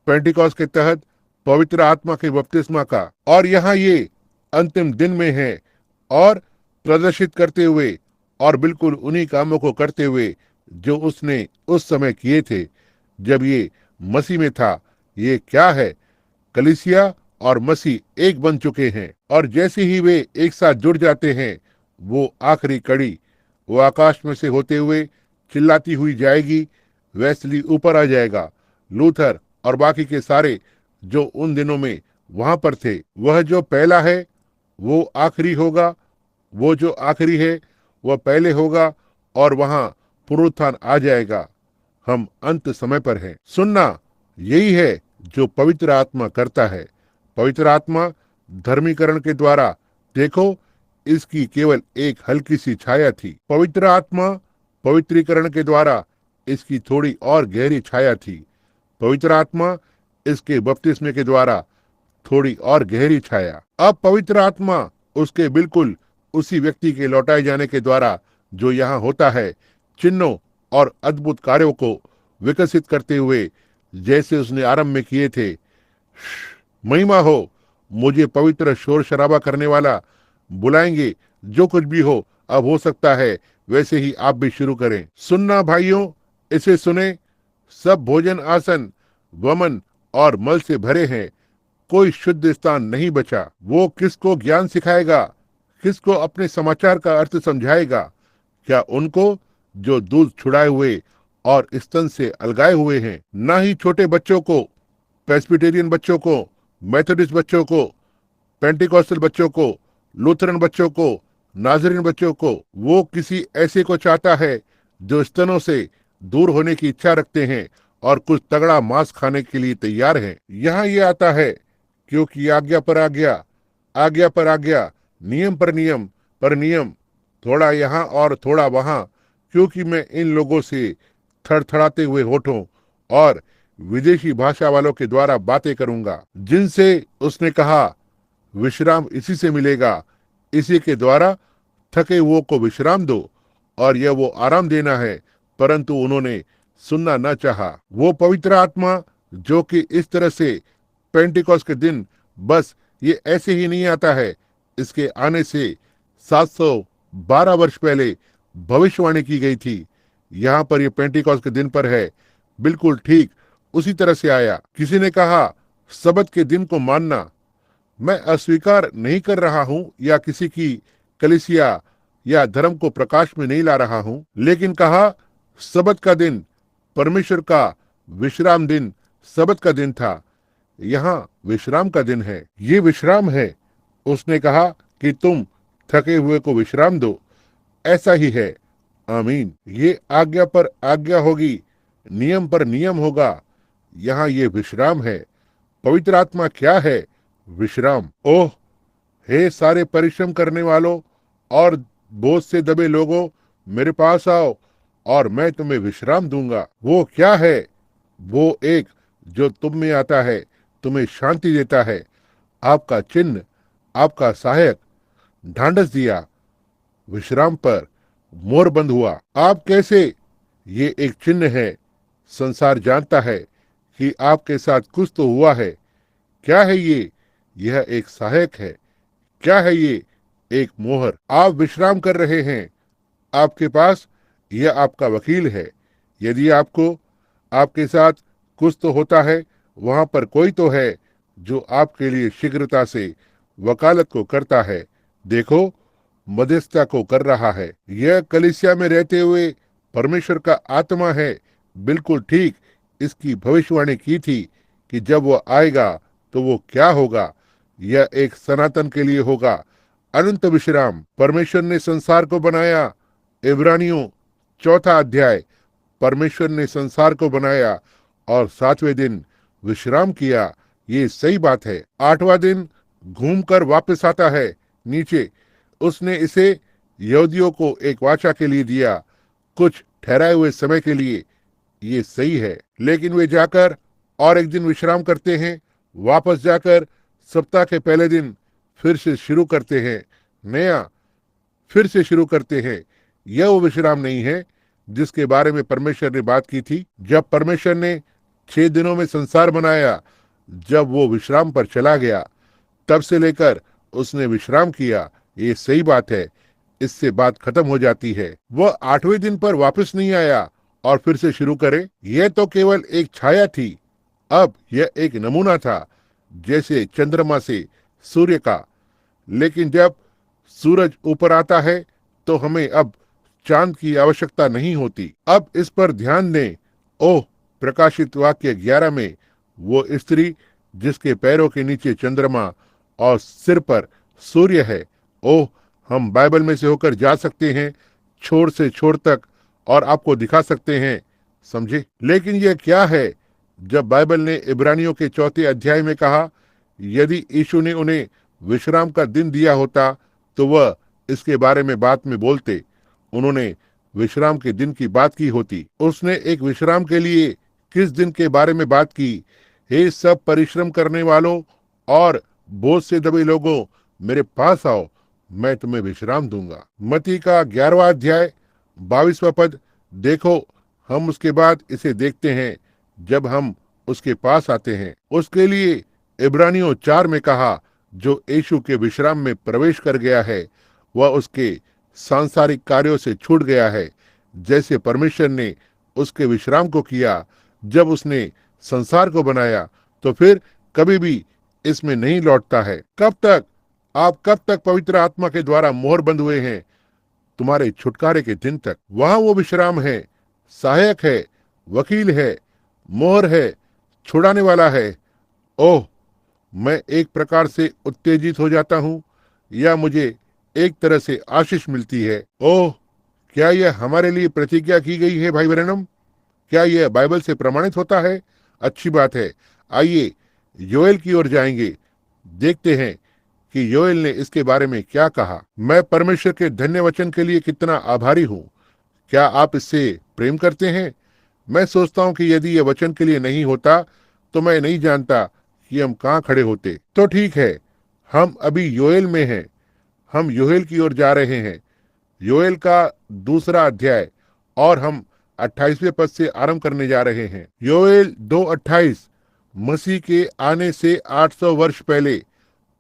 S1: पेंटिकॉस्ट के तहत पवित्र आत्मा के बपतिस्मा का, और यहाँ ये अंतिम दिन में है, और प्रदर्शित करते हुए और बिल्कुल उन्हीं कामों को करते हुए जो उसने उस समय किए थे जब ये मसीह में था। ये क्या है? कलीसिया और मसीह एक बन चुके हैं, और जैसे ही वे एक साथ जुड़ जाते हैं, वो आखिरी कड़ी, वो आकाश में से होते हुए चिल्लाती हुई जाएगी। वेस्ली ऊपर आ जाएगा। लूथर और बाकी के सारे जो उन दिनों में वहां पर थे, वह जो पहला है वो आखिरी होगा, वो जो आखिरी है वह पहले होगा, और वहां पुनरुत्थान आ जाएगा। हम अंत समय पर हैं। सुनना यही है जो पवित्र आत्मा करता है। पवित्र आत्मा धर्मीकरण के द्वारा, देखो, इसकी केवल एक हल्की सी छाया थी। पवित्र आत्मा पवित्रीकरण के द्वारा इसकी थोड़ी और गहरी छाया थी। पवित्र आत्मा इसके बपतिस्मे के द्वारा थोड़ी और गहरी छाया। अब पवित्र आत्मा उसके बिल्कुल उसी व्यक्ति के लौटाए जाने के द्वारा, जो यहाँ होता है, चिन्हों और अद्भुत कार्यों को विकसित करते हुए जैसे उसने आरंभ में किए थे। महिमा हो, मुझे पवित्र शोर शराबा करने वाला बुलाएंगे। जो कुछ भी हो, अब हो सकता है वैसे ही आप भी शुरू करें। सुनना भाइयों, इसे सुने। सब भोजन आसन वमन और मल से भरे हैं, कोई शुद्ध स्थान नहीं बचा। वो किसको ज्ञान सिखाएगा? किसको अपने समाचार का अर्थ समझाएगा? क्या उनको जो दूध छुड़ाए हुए और स्तन से अलगाए हुए हैं? ना ही छोटे बच्चों को, प्रेस्बिटेरियन बच्चों को, मेथोडिस्ट बच्चों को, पेंटिकॉस्टल बच्चों को, लूथरन बच्चों को, नाजरीन बच्चों को। वो किसी ऐसे को चाहता है जो स्तनों से दूर होने की इच्छा रखते हैं और कुछ तगड़ा मांस खाने के लिए तैयार हैं। यहाँ ये आता है क्योंकि आज्ञा पर आज्ञा, आज्ञा पर आज्ञा, नियम पर नियम पर नियम, थोड़ा यहाँ और थोड़ा वहां, क्योंकि मैं इन लोगों से थड़थड़ाते हुए होठों और विदेशी भाषा वालों के द्वारा बातें करूंगा, जिनसे उसने कहा विश्राम इसी से मिलेगा। इसी के द्वारा थके हुओं को विश्राम दो, और यह वो आराम देना है, परंतु उन्होंने सुनना न चाहा। वो पवित्र आत्मा जो कि इस तरह से पेंटिकॉस्ट के दिन बस ये ऐसे ही नहीं आता है, इसके आने से 712 वर्ष पहले भविष्यवाणी की गई थी। यहाँ पर ये पेंटिकॉस्ट के दिन पर है, बिल्कुल ठीक उसी तरह से आया। किसी ने कहा सबत के दिन को मानना। मैं अस्वीकार नहीं कर रहा हूँ या किसी की कलीसिया या धर्म को प्रकाश में नहीं ला रहा हूँ, लेकिन कहा सबत का दिन, परमेश्वर का विश्राम दिन सबत का दिन था। यहाँ विश्राम का दिन है, ये विश्राम है। उसने कहा कि तुम थके हुए को विश्राम दो। ऐसा ही है। आमीन। ये आज्ञा पर आज्ञा होगी, नियम पर नियम होगा। यहाँ ये विश्राम है। पवित्र आत्मा क्या है? विश्राम। ओह, हे सारे परिश्रम करने वालों और बोझ से दबे लोगों, मेरे पास आओ और मैं तुम्हें विश्राम दूंगा। वो क्या है? वो एक जो तुम में आता है, तुम्हें शांति देता है, आपका चिन्ह, आपका सहायक, ढांढस दिया। विश्राम पर मोर बंद हुआ। आप कैसे? ये एक चिन्ह है। संसार जानता है कि आपके साथ कुछ तो हुआ है। क्या है ये? यह एक सहायक है। क्या है ये? एक मोहर। आप विश्राम कर रहे हैं। आपके पास यह आपका वकील है। यदि आपको आपके साथ कुछ तो होता है, वहां पर कोई तो है जो आपके लिए शीघ्रता से वकालत को करता है। देखो, मध्यस्थता को कर रहा है। यह कलीसिया में रहते हुए परमेश्वर का आत्मा है। बिल्कुल ठीक इसकी भविष्यवाणी की थी कि जब वो आएगा तो वो क्या होगा। यह एक सनातन के लिए होगा, अनंत विश्राम। परमेश्वर ने संसार को बनाया। इब्रानियों 4 अध्याय। परमेश्वर ने संसार को बनाया और 7वें दिन विश्राम किया। ये सही बात है। 8वां दिन घूमकर वापस आता है नीचे। उसने इसे यहूदियों को एक वाचा के लिए दिया, कुछ ठहराए हुए समय के लिए। ये सही है। लेकिन वे जाकर और एक दिन विश्राम करते हैं। वापस जाकर सप्ताह के पहले दिन फिर से शुरू करते हैं। नया फिर से शुरू करते हैं। यह वो विश्राम नहीं है जिसके बारे में परमेश्वर ने बात की थी जब परमेश्वर ने 6 दिनों में संसार बनाया। जब वो विश्राम पर चला गया, तब से लेकर उसने विश्राम किया। ये सही बात है। इससे बात खत्म हो जाती है। वह 8वें दिन पर वापस नहीं आया और फिर से शुरू करे। यह तो केवल एक छाया थी। अब यह एक नमूना था, जैसे चंद्रमा से सूर्य का। लेकिन जब सूरज ऊपर आता है तो हमें अब चांद की आवश्यकता नहीं होती। अब इस पर ध्यान दें। ओह, प्रकाशित वाक्य 11 में वो स्त्री जिसके पैरों के नीचे चंद्रमा और सिर पर सूर्य है। ओह, हम बाइबल में से होकर जा सकते हैं छोर से छोर तक और आपको दिखा सकते हैं। समझे? लेकिन यह क्या है? जब बाइबल ने इब्रानियों के 4 अध्याय में कहा, यदि यीशु ने उन्हें विश्राम का दिन दिया होता तो वह इसके बारे में बात में बोलते। उन्होंने विश्राम के दिन की बात की होती। उसने एक विश्राम के लिए किस दिन के बारे में बात की? हे सब परिश्रम करने वालों और बोझ से दबे लोगों, मेरे पास आओ, मैं तुम्हें विश्राम दूंगा। मत्ती का 11वां अध्याय 22वां पद। देखो, हम उसके बाद इसे देखते हैं जब हम उसके पास आते हैं। उसके लिए इब्रानियों 4 में कहा, जो यीशु के विश्राम में प्रवेश कर गया है, वह उसके सांसारिक कार्यों से छूट गया है, जैसे परमेश्वर ने उसके विश्राम को किया जब उसने संसार को बनाया। तो फिर कभी भी इसमें नहीं लौटता है। कब तक? आप कब तक पवित्र आत्मा के द्वारा मोहर बंद हुए हैं? तुम्हारे छुटकारे के दिन तक। वहां वो विश्राम है, सहायक है, वकील है, मोहर है, छुड़ाने वाला है। ओह, मैं एक प्रकार से उत्तेजित हो जाता हूँ या मुझे एक तरह से आशीष मिलती है। ओह, क्या यह हमारे लिए प्रतिज्ञा की गई है भाई ब्रैनम? क्या यह बाइबल से प्रमाणित होता है? अच्छी बात है। आइए योएल की ओर जाएंगे। देखते हैं कि योएल ने इसके बारे में क्या कहा। मैं परमेश्वर के धन्य वचन के लिए कितना आभारी हूँ। क्या आप इससे प्रेम करते हैं? मैं सोचता हूँ कि यदि यह वचन के लिए नहीं होता तो मैं नहीं जानता कि हम कहाँ खड़े होते। तो ठीक है, हम अभी योएल में हैं। हम योएल की ओर जा रहे हैं। योएल का 2 अध्याय और हम 28वें पद से आरंभ करने जा रहे हैं। योएल 2:28। मसीह के आने से 800 वर्ष पहले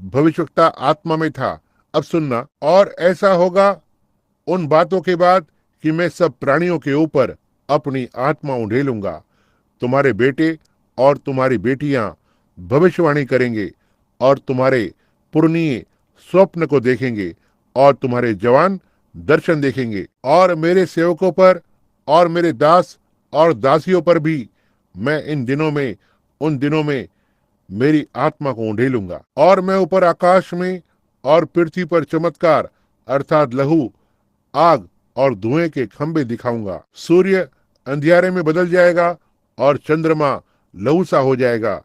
S1: भविष्यवक्ता आत्मा में था। अब सुनना, और ऐसा होगा उन बातों के बाद कि मैं सब प्राणियों के ऊपर अपनी आत्मा उंडेलूंगा। तुम्हारे बेटे और तुम्हारी बेटियां भविष्यवाणी करेंगे और तुम्हारे पुरनिये स्वप्न को देखेंगे और तुम्हारे जवान दर्शन देखेंगे। और मेरे सेवकों पर और मेरे दास और दासियों पर भी मैं उन दिनों में मेरी आत्मा को उंडेलूंगा। और मैं ऊपर आकाश में और पृथ्वी पर चमत्कार अर्थात लहू, आग और धुएं के खंभे दिखाऊंगा। सूर्य अंधियारे में बदल जाएगा और चंद्रमा लहू सा हो जाएगा,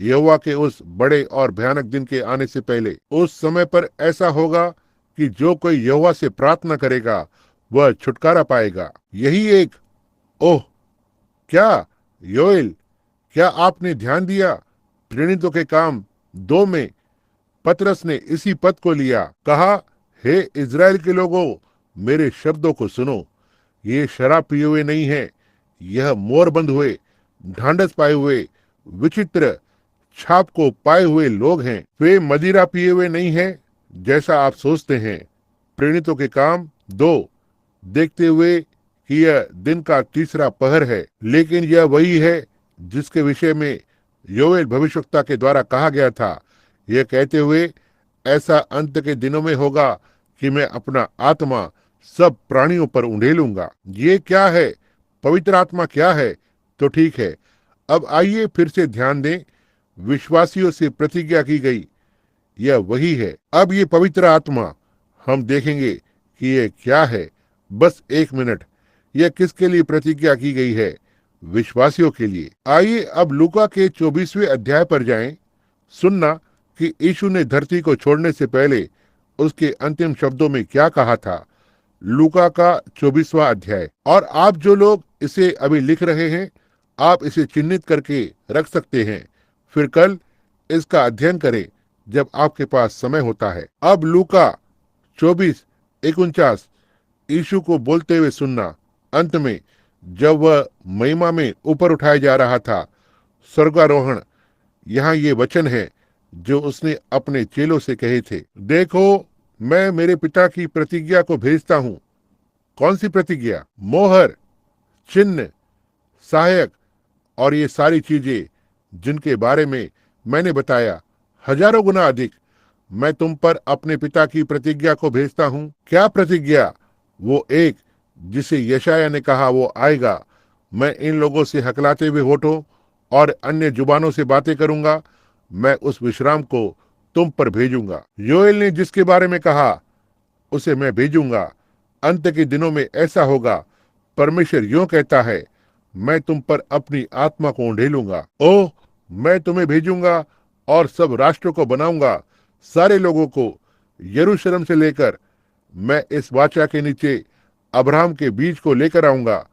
S1: यहोवा के उस बड़े और भयानक दिन के आने से पहले। उस समय पर ऐसा होगा कि जो कोई यहोवा से प्रार्थना करेगा वह छुटकारा पाएगा। यही एक ओह क्या योएल, क्या आपने ध्यान दिया? प्रेरितों के काम 2 में पतरस ने इसी पद को लिया। कहा, हे इज़राइल के लोगों, मेरे शब्दों को सुनो। ये शराब पिए हुए नहीं है, यह मोरबंद हुए, ढांढस पाए हुए, विचित्र छाप को पाए हुए लोग हैं। वे मदिरा पिए हुए नहीं है जैसा आप सोचते हैं। प्रेरितों के काम 2, देखते हुए कि यह दिन का तीसरा पहर है, लेकिन यह वही है जिसके विषय में योएल भविष्यवक्ता के द्वारा कहा गया था, यह कहते हुए, ऐसा अंत के दिनों में होगा कि मैं अपना आत्मा सब प्राणियों पर उंडेलूंगा। ये क्या है? पवित्र आत्मा क्या है? तो ठीक है, अब आइए फिर से ध्यान दें। विश्वासियों से प्रतिज्ञा की गई, यह वही है। अब ये पवित्र आत्मा हम देखेंगे कि यह क्या है। बस 1 मिनट, यह किसके लिए प्रतिज्ञा की गई है? विश्वासियों के लिए। आइए अब लूका के 24वें अध्याय पर जाएं। सुनना कि यीशु ने धरती को छोड़ने से पहले उसके अंतिम शब्दों में क्या कहा था। लूका का 24वां अध्याय। और आप जो लोग इसे अभी लिख रहे हैं, आप इसे चिन्हित करके रख सकते हैं, फिर कल इसका अध्ययन करें जब आपके पास समय होता है। अब लूका 24:49 यीशु को बोलते हुए सुनना। अंत में जब वह महिमा में ऊपर उठाया जा रहा था, स्वर्गारोहण, यहाँ ये वचन है जो उसने अपने चेलों से कहे थे। देखो, मैं मेरे पिता की प्रतिज्ञा को भेजता हूँ। कौन सी प्रतिज्ञा? मोहर, चिन्ह, सहायक और ये सारी चीजें जिनके बारे में मैंने बताया, हजारों गुना अधिक मैं तुम पर अपने पिता की प्रतिज्ञा को भेजता हूँ। क्या प्रतिज्ञा? वो एक जिसे यशायाह ने कहा वो आएगा। मैं इन लोगों से हकलाते हुए होठों और अन्य जुबानों से बातें करूंगा। मैं उस विश्राम को तुम पर भेजूंगा। योएल ने जिसके बारे में कहा उसे मैं भेजूंगा। अंत के दिनों में ऐसा होगा, परमेश्वर यूं कहता है, मैं तुम पर अपनी आत्मा को उंडेलूंगा। ओह, मैं तुम्हें भेजूंगा और सब राष्ट्रों को बनाऊंगा। सारे लोगों को यरूशलेम से लेकर मैं इस वाचा के नीचे अब्राहम के बीज को लेकर आऊंगा।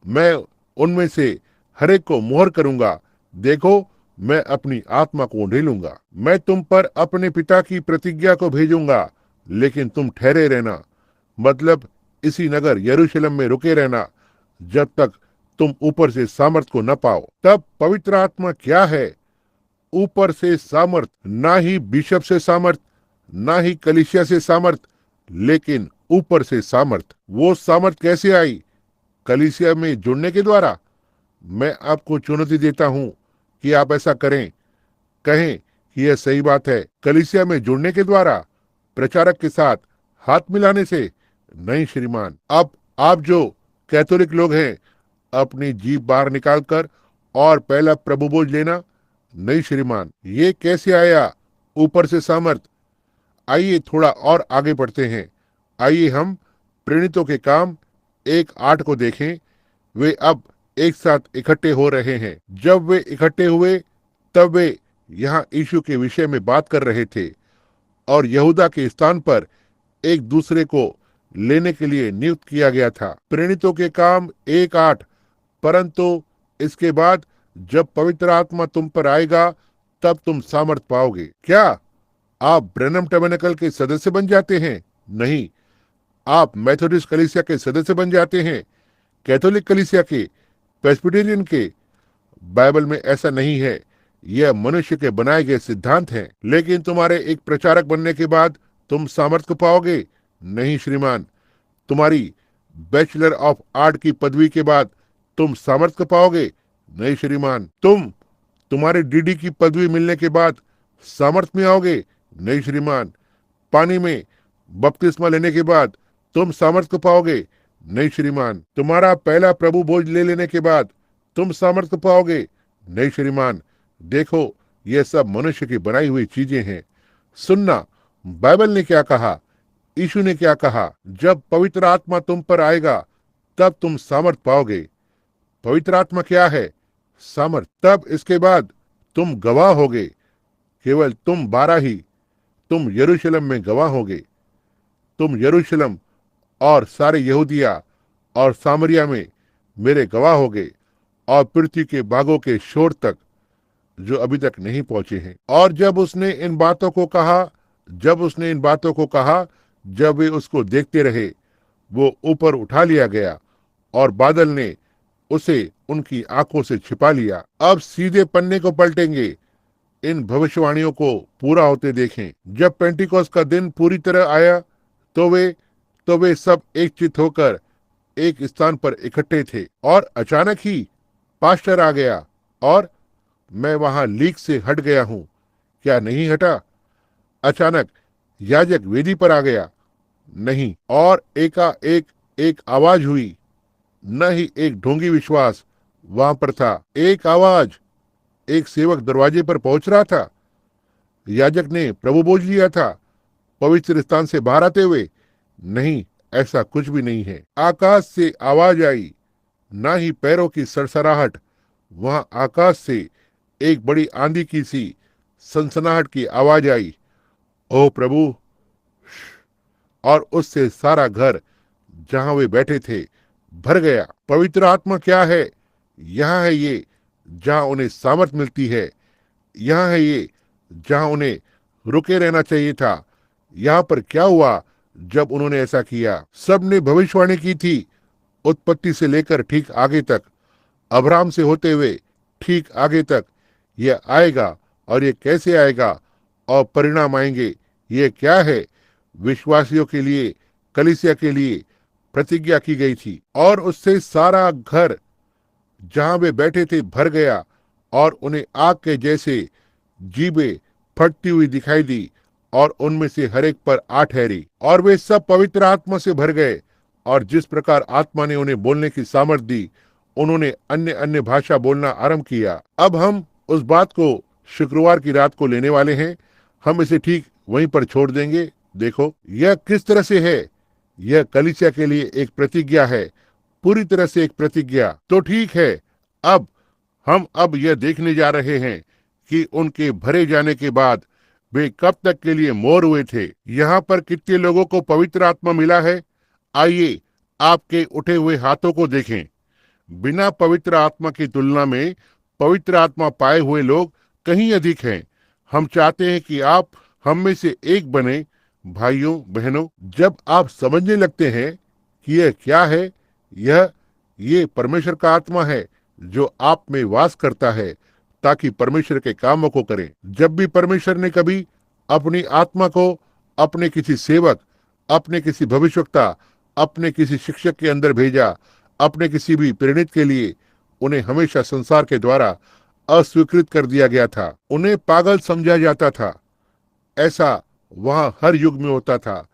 S1: मैं उनमें से हर एक को मोहर करूंगा। देखो, मैं अपनी आत्मा को उंडेलूंगा। मैं तुम पर अपने पिता की प्रतिज्ञा को भेजूंगा, लेकिन तुम ठहरे रहना, मतलब इसी नगर यरूशलेम में रुके रहना जब तक तुम ऊपर से सामर्थ को न पाओ। तब पवित्र आत्मा क्या है? ऊपर से सामर्थ, ना ही बिशप से सामर्थ, ना ही कलीसिया से सामर्थ, लेकिन ऊपर से सामर्थ। वो सामर्थ कैसे आई? कलीसिया में जुड़ने के द्वारा। मैं आपको चुनौती देता हूं कि आप ऐसा करें, कहें कि यह सही बात है। कलीसिया में जुड़ने के द्वारा, प्रचारक के साथ हाथ मिलाने से नहीं श्रीमान। अब आप जो कैथोलिक लोग हैं, अपनी जीभ बाहर निकालकर और पहला प्रभु बोझ लेना, नहीं श्रीमान। ये कैसे आया ऊपर से सामर्थ? आइए थोड़ा और आगे बढ़ते हैं। आइए हम प्रेरितों के काम 1:8 को देखें। वे अब एक साथ इकट्ठे हो रहे हैं। जब वे इकट्ठे हुए तब वे यहाँ यीशु के विषय में बात कर रहे थे और यहूदा के स्थान पर एक दूसरे को लेने के लिए नियुक्त किया गया था। प्रेरितों के काम 1:8। परंतु इसके बाद जब पवित्र आत्मा तुम पर आएगा तब तुम सामर्थ पाओगे। क्या आप ब्रैनम टैबरनेकल के सदस्य बन जाते हैं? नहीं, आप मेथोडिस्ट कलीसिया के सदस्य बन जाते हैं, कैथोलिक कलीसिया के, प्रेस्बिटेरियन के। बाइबल में ऐसा नहीं है, यह मनुष्य के बनाए गए सिद्धांत हैं। लेकिन तुम्हारे एक प्रचारक बनने के बाद तुम सामर्थ को पाओगे? नहीं श्रीमान। तुम्हारी बैचलर ऑफ आर्ट की पदवी के बाद तुम सामर्थ को पाओगे? नहीं श्रीमान। तुम्हारे डीडी की पदवी मिलने के बाद सामर्थ में आओगे? नहीं श्रीमान। पानी में बपतिस्मा लेने के बाद तुम सामर्थ को पाओगे? नहीं श्रीमान। तुम्हारा पहला प्रभु भोज ले लेने के बाद तुम सामर्थ को पाओगे? नहीं श्रीमान। देखो, यह सब मनुष्य की बनाई हुई चीजें हैं। सुनना, बाइबल ने क्या कहा, यीशु ने क्या कहा। जब पवित्र आत्मा तुम पर आएगा तब तुम सामर्थ पाओगे। पवित्र आत्मा क्या है? सामर्थ। तब इसके बाद तुम गवाह होगे। केवल तुम 12 ही, तुम यरूशलेम में गवाह होगे। तुम यरूशलेम और सारे यहूदिया और सामरिया में मेरे गवाह होगे, और पृथ्वी के भागों के शोर तक जो अभी तक नहीं पहुंचे हैं। और जब उसने इन बातों को कहा, जब वे उसको देखते रहे, वो ऊपर उठा लिया गया और बादल ने उसे उनकी आंखों से छिपा लिया। अब सीधे पन्ने को पलटेंगे, इन भविष्यवाणियों को पूरा होते देखें। जब पेंटिकोस का दिन पूरी तरह आया तो वे सब एक चित्त होकर एक स्थान पर इकट्ठे थे। और अचानक ही पास्टर आ गया और मैं वहां लीक से हट गया हूं। क्या नहीं हटा? अचानक याजक वेदी पर आ गया? नहीं। और एकाएक एक आवाज हुई, न ही एक ढोंगी विश्वास वहां पर था। एक आवाज, एक सेवक दरवाजे पर पहुंच रहा था। याजक ने प्रभु बोझ लिया था पवित्र स्थान से बाहर आते हुए? नहीं, ऐसा कुछ भी नहीं है। आकाश से आवाज आई, ना ही पैरों की सरसराहट। वहां आकाश से एक बड़ी आंधी की सी सनसनाहट की आवाज आई, ओ प्रभु। और उससे सारा घर जहां वे बैठे थे भर गया। पवित्र आत्मा क्या है? यहाँ है ये जहां उन्हें सामर्थ मिलती है। यहाँ है ये जहां उन्हें रुके रहना चाहिए था। यहाँ पर क्या हुआ जब उन्होंने ऐसा किया? सब ने भविष्यवाणी की थी, उत्पत्ति से लेकर ठीक आगे तक, अब्राहम से होते हुए ठीक आगे तक। यह आएगा, और ये कैसे आएगा, और परिणाम आएंगे। ये क्या है? विश्वासियों के लिए, कलीसिया के लिए प्रतिज्ञा की गई थी। और उससे सारा घर जहां वे बैठे थे भर गया, और उन्हें आग के जैसे जीभें फटती हुई दिखाई दी, और उनमें से हर एक पर आ ठहरी। और वे सब पवित्र आत्मा से भर गए, और जिस प्रकार आत्मा ने उन्हें बोलने की सामर्थ दी, उन्होंने अन्य अन्य भाषा बोलना आरंभ किया। अब हम उस बात को शुक्रवार की रात को लेने वाले हैं। हम इसे ठीक वहीं पर छोड़ देंगे। देखो यह किस तरह से है। यह कलीसिया के लिए एक प्रतिज्ञा है, पूरी तरह से एक प्रतिज्ञा। तो ठीक है, हम यह देखने जा रहे हैं कि उनके भरे जाने के बाद वे कब तक के लिए मोर हुए थे। यहाँ पर कितने लोगों को पवित्र आत्मा मिला है? आइए आपके उठे हुए हाथों को देखें। बिना पवित्र आत्मा की तुलना में पवित्र आत्मा पाए हुए लोग कहीं अधिक हैं। हम चाहते हैं कि आप हम में से एक बने। भाइयों बहनों, जब आप समझने लगते हैं कि यह क्या है, ये परमेश्वर का आत्मा है जो आप में वास करता है ताकि परमेश्वर के कामों को करें। जब भी परमेश्वर ने कभी अपनी आत्मा को अपने किसी सेवक, अपने किसी भविष्यवक्ता, अपने किसी शिक्षक के अंदर भेजा, अपने किसी भी प्रेरित के लिए, उन्हें हमेशा संसार के द्वारा अस्वीकृत कर दिया गया था। उन्हें पागल समझा जाता था। ऐसा वहां हर युग में होता था।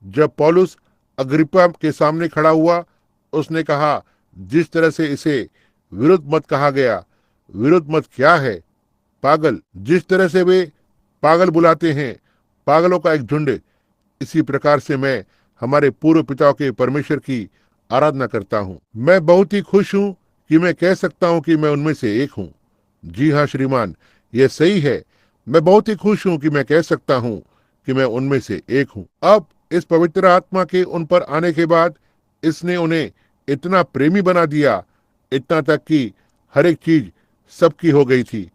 S1: जब पौलुस अग्रिप्पा के सामने खड़ा हुआ, उसने कहा, जिस तरह से इसे विरुद्ध मत कहा गया। विरुद्ध मत क्या है? पागल। जिस तरह से वे पागल बुलाते हैं, पागलों का एक झुंड, इसी प्रकार से मैं हमारे पूर्व पिताओं के परमेश्वर की आराधना करता हूँ। मैं बहुत ही खुश हूँ कि मैं कह सकता हूँ कि मैं उनमें से एक हूँ। जी हाँ श्रीमान, यह सही है। मैं बहुत ही खुश हूँ कि मैं कह सकता हूँ कि मैं उनमें से एक हूँ। अब इस पवित्र आत्मा के उन पर आने के बाद इसने उन्हें इतना प्रेमी बना दिया, इतना तक कि हर एक चीज सबकी हो गई थी।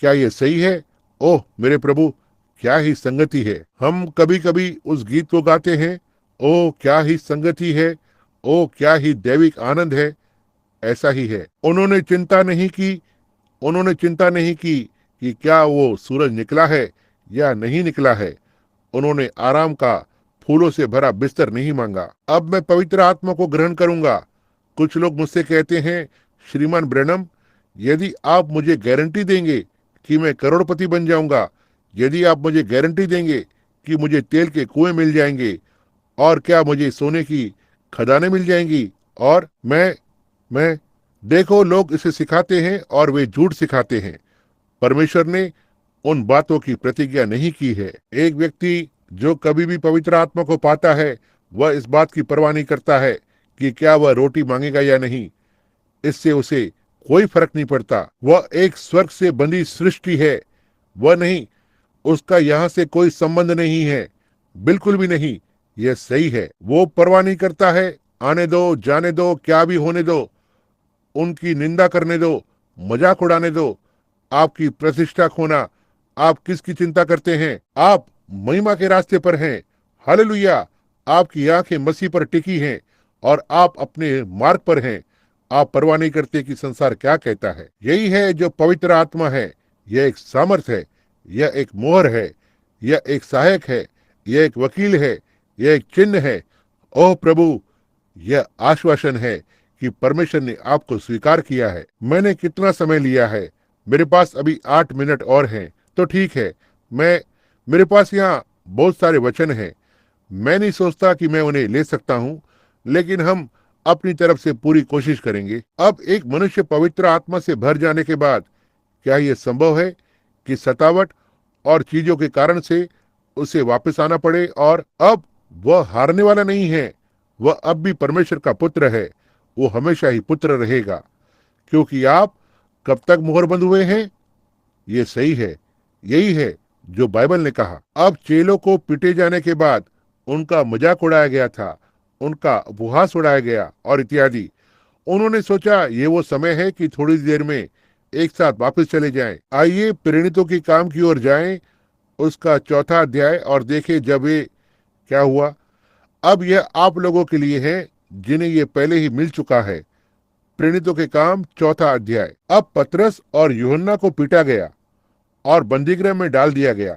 S1: क्या यह सही है? ओह मेरे प्रभु, क्या ही संगति है। हम कभी कभी उस गीत को गाते हैं, ओह क्या ही संगति है, ओह क्या ही दैविक आनंद है। ऐसा ही है। उन्होंने चिंता नहीं की कि क्या वो सूरज निकला है या नहीं निकला है। उन्होंने आराम का फूलों से भरा बिस्तर नहीं मांगा। अब मैं पवित्र आत्मा को ग्रहण करूंगा। कुछ लोग मुझसे कहते हैं, श्रीमान ब्रैनम, यदि आप मुझे गारंटी देंगे कि मैं करोड़पति बन जाऊंगा, यदि आप मुझे गारंटी देंगे कि मुझे तेल के कुएं मिल जाएंगे, और क्या मुझे सोने की खदानें मिल जाएंगी, और देखो लोग इसे सिखाते हैं और वे झूठ सिखाते हैं। परमेश्वर ने उन बातों की प्रतिज्ञा नहीं की है। एक व्यक्ति जो कभी भी पवित्र आत्मा को पाता है, वह इस बात की परवाह नहीं करता है कि क्या वह रोटी मांगेगा या नहीं। इससे उसे कोई फर्क नहीं पड़ता। वह एक स्वर्ग से बंधी सृष्टि है। वह नहीं, उसका यहाँ से कोई संबंध नहीं है, बिल्कुल भी नहीं। यह सही है। वो परवाह नहीं करता है, आने दो, जाने दो, क्या भी होने दो, उनकी निंदा करने दो, मजाक उड़ाने दो, आपकी प्रतिष्ठा खोना। आप किसकी चिंता करते हैं? आप महिमा के रास्ते पर हैं। हालेलुया! आपकी आंखें मसीह पर टिकी हैं और आप अपने मार्ग पर हैं। आप परवाह नहीं करते कि संसार क्या कहता है। यही है जो पवित्र आत्मा है। यह एक सामर्थ है, यह एक मोहर है, यह एक सहायक है, यह एक वकील है, यह एक चिन्ह है। ओह प्रभु, यह आश्वासन है कि परमेश्वर ने आपको स्वीकार किया है। मैंने कितना समय लिया है? मेरे पास अभी 8 मिनट और हैं, तो ठीक है। मेरे पास यहाँ बहुत सारे वचन हैं। मैं नहीं सोचता कि मैं उन्हें ले सकता हूँ, लेकिन हम अपनी तरफ से पूरी कोशिश करेंगे। अब एक मनुष्य पवित्र आत्मा से भर जाने के बाद क्या यह संभव है कि सतावट और चीजों के कारण से उसे वापस आना पड़े? और अब वह हारने वाला नहीं है। वह अब भी परमेश्वर का पुत्र है। वो हमेशा ही पुत्र रहेगा, क्योंकि आप कब तक मोहरबंद हुए हैं। ये सही है, यही है जो बाइबल ने कहा। अब चेलों को पीटे जाने के बाद उनका मजाक उड़ाया गया था, उनका उपहास उड़ाया गया और इत्यादि। उन्होंने सोचा ये वो समय है कि थोड़ी देर में एक साथ वापस चले जाएं। आइए प्रेरितों के काम की ओर जाएं, उसका 4था अध्याय, और देखें जब ये क्या हुआ। अब यह आप लोगों के लिए है जिन्हें ये पहले ही मिल चुका है। प्रेरितों के काम 4था अध्याय। अब पतरस और यूहन्ना को पीटा गया और बंदीगृह में डाल दिया गया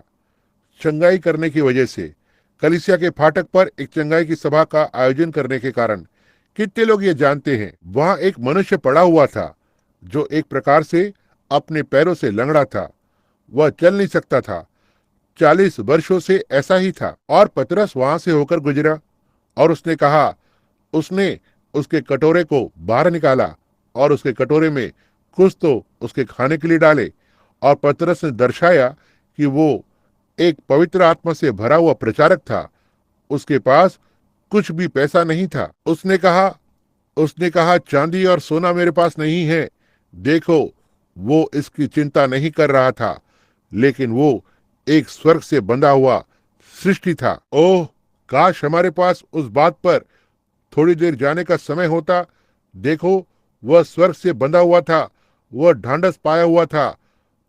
S1: चंगाई करने की वजह से। कलीसिया के फाटक पर एक चंगाई की सभा का आयोजन करने के कारण। कितने लोग ये जानते हैं, वहां एक मनुष्य पड़ा हुआ था जो एक प्रकार से अपने पैरों से लंगड़ा था। वह चल नहीं सकता था। 40 वर्षों से ऐसा ही था। और पतरस वहां से होकर गुजरा और उसने उसके कटोरे को बाहर निकाला और उसके कटोरे में कुछ तो उसके खाने के लिए डाले। और पतरस ने दर्शाया कि वो एक पवित्र आत्मा से भरा हुआ प्रचारक था। उसके पास कुछ भी पैसा नहीं था। उसने कहा चांदी और सोना मेरे पास नहीं है। देखो, वो इसकी चिंता नहीं कर रहा था, लेकिन वो एक स्वर्ग से बंधा हुआ सृष्टि था। ओह, काश हमारे पास उस बात पर थोड़ी देर जाने का समय होता। देखो, वह स्वर्ग से बंधा हुआ था, वह ढांढस पाया हुआ था,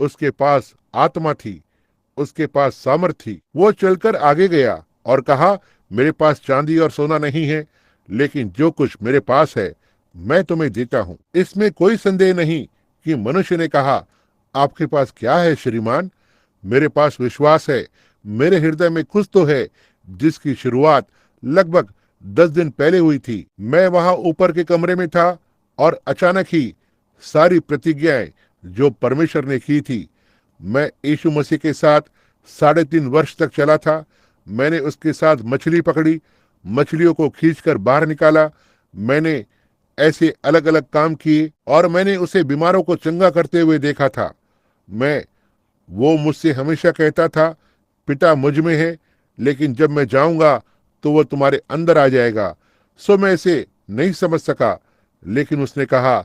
S1: उसके पास आत्मा थी, उसके पास सामर्थ थी। वो चलकर आगे गया और कहा, मेरे पास चांदी और सोना नहीं है, लेकिन जो कुछ मेरे पास है मैं तुम्हें देता हूँ। इसमें कोई संदेह नहीं कि मनुष्य ने कहा, आपके पास क्या है श्रीमान? मेरे पास विश्वास है। मेरे हृदय में कुछ तो है जिसकी शुरुआत लगभग 10 दिन पहले हुई थी। मैं वहां ऊपर के कमरे में था और अचानक ही सारी प्रतिज्ञाएं जो परमेश्वर ने की थी। मैं यीशु मसीह के साथ 3.5 वर्ष तक चला था। मैंने उसके साथ मछली पकड़ी, मछलियों को खींचकर बाहर निकाला। मैंने ऐसे अलग अलग काम किए और मैंने उसे बीमारों को चंगा करते हुए देखा था। वो मुझसे हमेशा कहता था, पिता मुझ में है, लेकिन जब मैं जाऊंगा तो वह तुम्हारे अंदर आ जाएगा। सो मैं इसे नहीं समझ सका, लेकिन उसने कहा,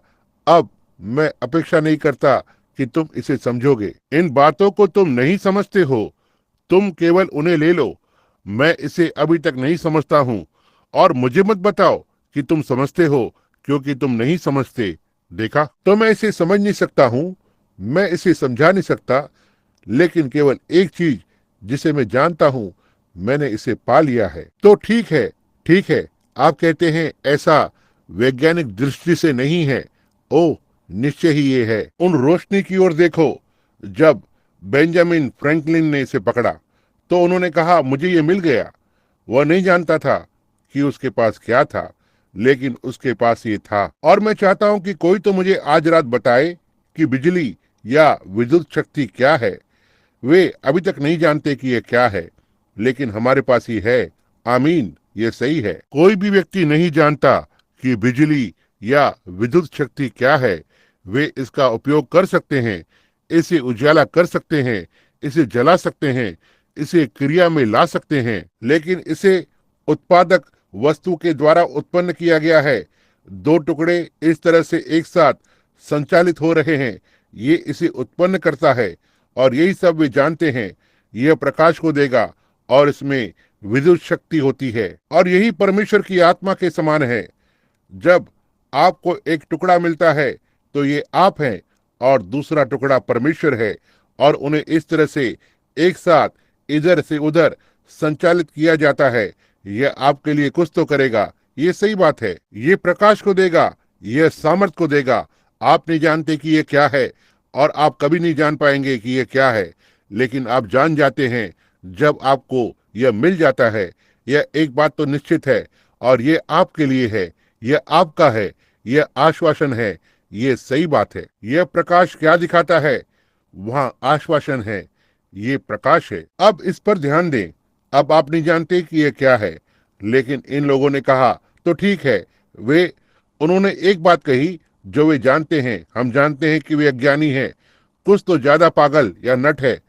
S1: अब मैं अपेक्षा नहीं करता कि तुम इसे समझोगे। इन बातों को तुम नहीं समझते हो, तुम केवल उन्हें ले लो। मैं इसे अभी तक नहीं समझता हूँ, और मुझे मत बताओ कि तुम समझते हो, क्योंकि तुम नहीं समझते। देखा, तो मैं इसे समझ नहीं सकता हूँ, मैं इसे समझा नहीं सकता, लेकिन केवल एक चीज जिसे मैं जानता हूँ, मैंने इसे पा लिया है। तो ठीक है, आप कहते हैं ऐसा वैज्ञानिक दृष्टि से नहीं है। ओह, निश्चय ही ये है। उन रोशनी की ओर देखो। जब बेंजामिन फ्रैंकलिन ने इसे पकड़ा तो उन्होंने कहा, मुझे ये मिल गया। वह नहीं जानता था कि उसके पास क्या था, लेकिन उसके पास ये था। और मैं चाहता हूं कि कोई तो मुझे आज रात बताए कि बिजली या विद्युत शक्ति क्या है। वे अभी तक नहीं जानते कि यह क्या है, लेकिन हमारे पास ही है। आमीन, ये सही है। कोई भी व्यक्ति नहीं जानता कि बिजली या विद्युत शक्ति क्या है। वे इसका उपयोग कर सकते हैं, इसे उजाला कर सकते हैं, इसे जला सकते हैं, इसे क्रिया में ला सकते हैं, लेकिन इसे उत्पादक वस्तु के द्वारा उत्पन्न किया गया है। दो टुकड़े इस तरह से एक साथ संचालित हो रहे हैं, ये इसे उत्पन्न करता है और यही सब वे जानते हैं। यह प्रकाश को देगा और इसमें विद्युत शक्ति होती है और यही परमेश्वर की आत्मा के समान है। जब आपको एक टुकड़ा मिलता है तो ये आप हैं और दूसरा टुकड़ा परमेश्वर है और उन्हें इस तरह से एक साथ इधर से उधर संचालित किया जाता है। यह आपके लिए कुछ तो करेगा, ये सही बात है। ये प्रकाश को देगा, यह सामर्थ को देगा। आप नहीं जानते कि यह क्या है और आप कभी नहीं जान पाएंगे कि यह क्या है, लेकिन आप जान जाते हैं जब आपको यह मिल जाता है। यह एक बात तो निश्चित है और यह आपके लिए है, यह आपका है, यह आश्वासन है, ये सही बात है। यह प्रकाश क्या दिखाता है? वहां आश्वासन है, ये प्रकाश है। अब इस पर ध्यान दें। अब आप नहीं जानते कि यह क्या है, लेकिन इन लोगों ने कहा तो ठीक है। उन्होंने एक बात कही जो वे जानते हैं। हम जानते हैं कि वे अज्ञानी हैं, कुछ तो ज्यादा पागल या नट है।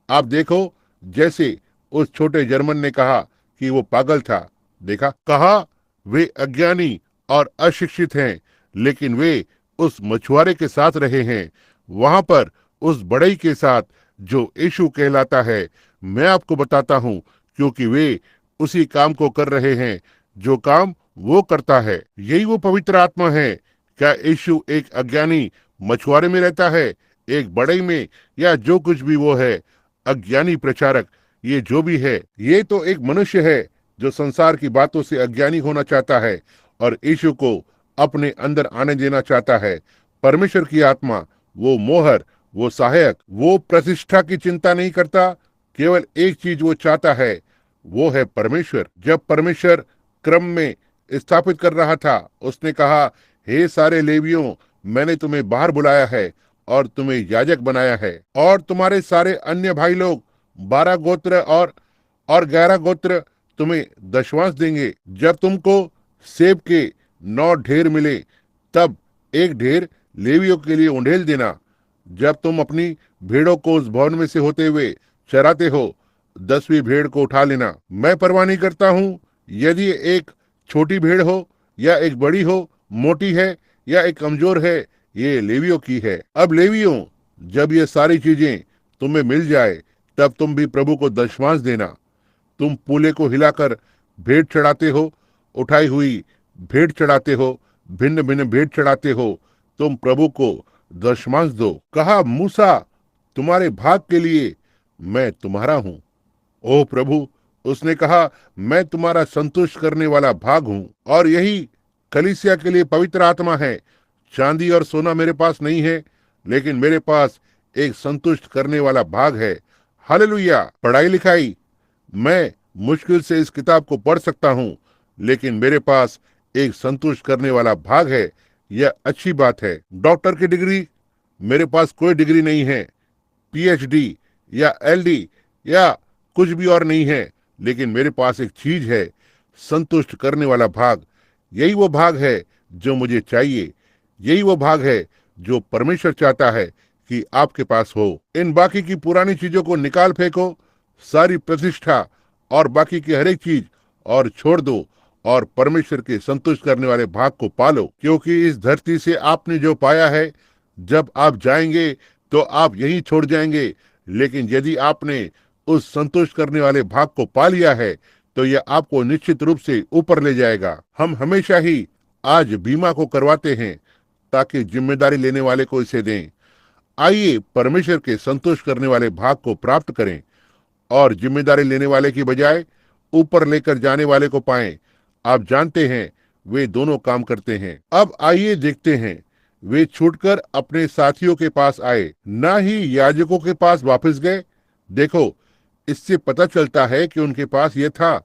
S1: आप देखो, जैसे उस छोटे जर्मन ने कहा कि वो पागल था। देखा, कहा वे अज्ञानी और अशिक्षित हैं, लेकिन वे उस मछुआरे के साथ रहे हैं, वहां पर उस बढ़ई के साथ जो यीशु कहलाता है। मैं आपको बताता हूं, क्योंकि वे उसी काम को कर रहे हैं जो काम वो करता है। यही वो पवित्र आत्मा है। क्या यीशु एक अज्ञानी मछुआरे में रहता है, एक बढ़ई में, या जो कुछ भी वो है, अज्ञानी प्रचारक, ये जो भी है, ये तो एक मनुष्य है जो संसार की बातों से अज्ञानी होना चाहता है और यीशु को अपने अंदर आने देना चाहता है। परमेश्वर की आत्मा, वो मोहर, वो सहायक, वो प्रतिष्ठा की चिंता नहीं करता। केवल एक चीज वो चाहता है, वो है परमेश्वर। जब परमेश्वर क्रम में स्थापित कर रहा था, उसने कहा, हे सारे लेवियों, मैंने तुम्हें बाहर बुलाया है और तुम्हें याजक बनाया है, और तुम्हारे सारे अन्य भाई लोग 12 गोत्र और 11 गोत्र तुम्हें दशवांश देंगे। जब तुमको सेब के 9 ढेर मिले, तब एक ढेर लेवियों के लिए उंडेल देना। जब तुम अपनी भेड़ों को उस भवन में से होते हुए चराते हो, 10वीं भेड़ को उठा लेना। मैं परवाह नहीं करता हूँ यदि एक छोटी भेड़ हो या एक बड़ी हो, मोटी है या एक कमजोर है, ये लेवियों की है। अब लेवियों, जब ये सारी चीजें तुम्हें मिल जाए, तब तुम भी प्रभु को दशवांश देना। तुम पूले को हिलाकर भेंट चढ़ाते हो, उठाई हुई भेंट चढ़ाते हो, भिन्न भिन्न भेंट चढ़ाते हो, तुम प्रभु को दशमांश दो। कहा, मूसा, तुम्हारे भाग के लिए मैं तुम्हारा हूँ। ओ प्रभु, उसने कहा, मैं तुम्हारा संतुष्ट करने वाला भाग हूँ। और यही कलीसिया के लिए पवित्र आत्मा है। चांदी और सोना मेरे पास नहीं है, लेकिन मेरे पास एक संतुष्ट करने वाला भाग है। हालेलुया। पढ़ाई लिखाई, मैं मुश्किल से इस किताब को पढ़ सकता हूँ, लेकिन मेरे पास एक संतुष्ट करने वाला भाग है। यह अच्छी बात है। डॉक्टर की डिग्री, मेरे पास कोई डिग्री नहीं है, पीएचडी या एलडी या कुछ भी और नहीं है, लेकिन मेरे पास एक चीज है, संतुष्ट करने वाला भाग। यही वो भाग है जो मुझे चाहिए। यही वो भाग है जो परमेश्वर चाहता है कि आपके पास हो। इन बाकी की पुरानी चीजों को निकाल फेंको, सारी प्रतिष्ठा और बाकी की हर एक चीज और छोड़ दो, और परमेश्वर के संतुष्ट करने वाले भाग को पालो। क्योंकि इस धरती से आपने जो पाया है, जब आप जाएंगे तो आप यही छोड़ जाएंगे, लेकिन यदि आपने उस संतुष्ट करने वाले भाग को पा लिया है, तो यह आपको निश्चित रूप से ऊपर ले जाएगा। हम हमेशा ही आज बीमा को करवाते हैं ताकि जिम्मेदारी लेने वाले को इसे दें। आइए परमेश्वर के संतुष्ट करने वाले भाग को प्राप्त करें और जिम्मेदारी लेने वाले की बजाय ऊपर लेकर जाने वाले को पाएं। आप जानते हैं, वे दोनों काम करते हैं। अब आइए देखते हैं। वे छूटकर अपने साथियों के पास आए, ना ही याजकों के पास वापस गए। देखो, इससे पता चलता है कि उनके पास यह था।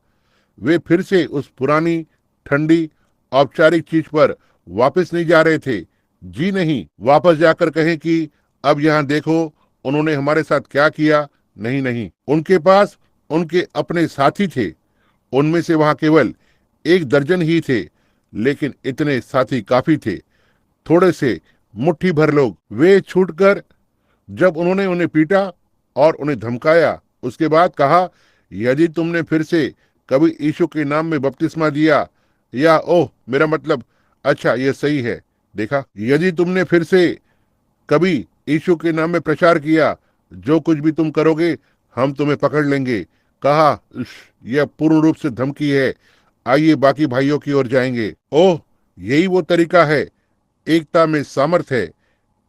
S1: वे फिर से उस पुरानी, ठंडी, औपचारिक चीज पर वापस नहीं जा रहे थे। जी नहीं, वापस जाकर कहें कि अब यहाँ देखो उन्होंने हमारे साथ क्या किया। नहीं नहीं, उनके पास उनके अपने साथी थे। उनमें से वहां केवल 1 दर्जन ही थे, लेकिन इतने साथी काफी थे। थोड़े से मुट्ठी भर लोग। वे छूटकर जब उन्होंने उन्हें पीटा और उन्हें धमकाया। उसके बाद कहा, यदि तुमने फिर से कभी यीशु के नाम में बपतिस्मा दिया या ओह मेरा मतलब, अच्छा ये सही है, देखा, यदि तुमने फिर से कभी यीशु के नाम में प्रचार किया, जो कुछ भी तुम करोगे हम तुम्हें पकड़ लेंगे। कहा, "उश, यह पूर्ण रूप से धमकी है, आइए बाकी भाइयों की ओर जाएंगे। ओह यही वो तरीका है, एकता में सामर्थ है,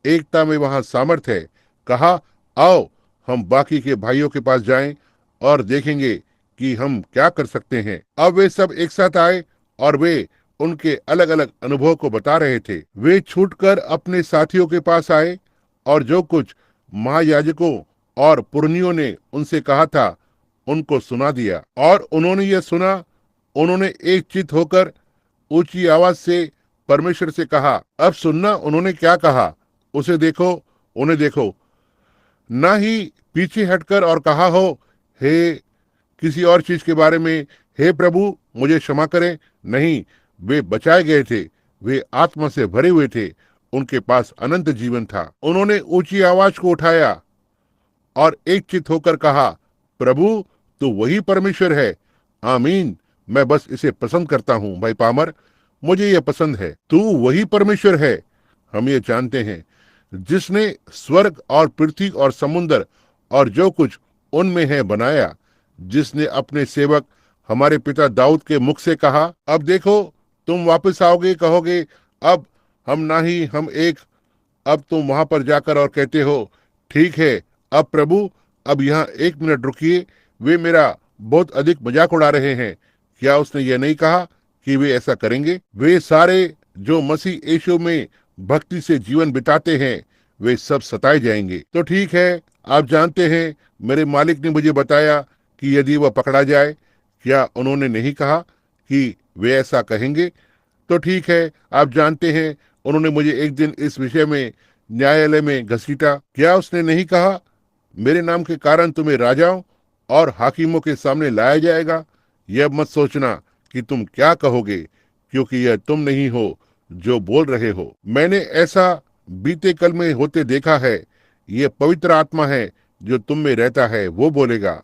S1: एकता में वहां सामर्थ है। कहा, आओ हम बाकी के भाइयों के पास जाएं और देखेंगे कि हम क्या कर सकते हैं। अब वे सब एक साथ आए और वे उनके अलग अलग अनुभव को बता रहे थे। वे छूटकर अपने साथियों के पास आए और जो कुछ महायाजकों और पुरनियों ने उनसे कहा था उनको सुना दिया। और उन्होंने यह सुना, उन्होंने एक चित होकर ऊंची आवाज से परमेश्वर से कहा। अब सुनना उन्होंने क्या कहा, उसे देखो, उन्हें देखो। ना ही पीछे हटकर और कहा हो, हे किसी और चीज के बारे में, हे प्रभु मुझे क्षमा करें। नहीं, वे बचाए गए थे, वे आत्मा से भरे हुए थे, उनके पास अनंत जीवन था। उन्होंने ऊंची आवाज को उठाया और एक चित होकर कहा, प्रभु तू वही परमेश्वर है। आमीन, मैं बस इसे पसंद करता हूँ भाई पामर, मुझे यह पसंद है। तू वही परमेश्वर है, हम ये जानते हैं, जिसने स्वर्ग और पृथ्वी और समुद्र और जो कुछ उनमें है बनाया, जिसने अपने सेवक हमारे पिता दाऊद के मुख से कहा, अब देखो तुम वापस आओगे, कहोगे अब हम ना ही हम एक। अब तुम वहां पर जाकर और कहते हो, ठीक है अब प्रभु, अब यहाँ एक मिनट रुकिए, वे मेरा बहुत अधिक मजाक उड़ा रहे हैं। क्या उसने ये नहीं कहा कि वे ऐसा करेंगे? वे सारे जो मसीह यीशु में भक्ति से जीवन बिताते हैं, वे सब सताए जाएंगे। तो ठीक है, आप जानते हैं मेरे मालिक ने मुझे बताया कि यदि वह पकड़ा जाए, क्या उन्होंने नहीं कहा कि वे ऐसा कहेंगे? तो ठीक है, आप जानते हैं उन्होंने मुझे एक दिन इस विषय में न्यायालय में घसीटा। क्या उसने नहीं कहा, मेरे नाम के कारण तुम्हें राजाओं और हाकिमों के सामने लाया जाएगा? यह मत सोचना कि तुम क्या कहोगे, क्योंकि यह तुम नहीं हो जो बोल रहे हो। मैंने ऐसा बीते कल में होते देखा है। ये पवित्र आत्मा है जो तुम में रहता है, वो बोलेगा।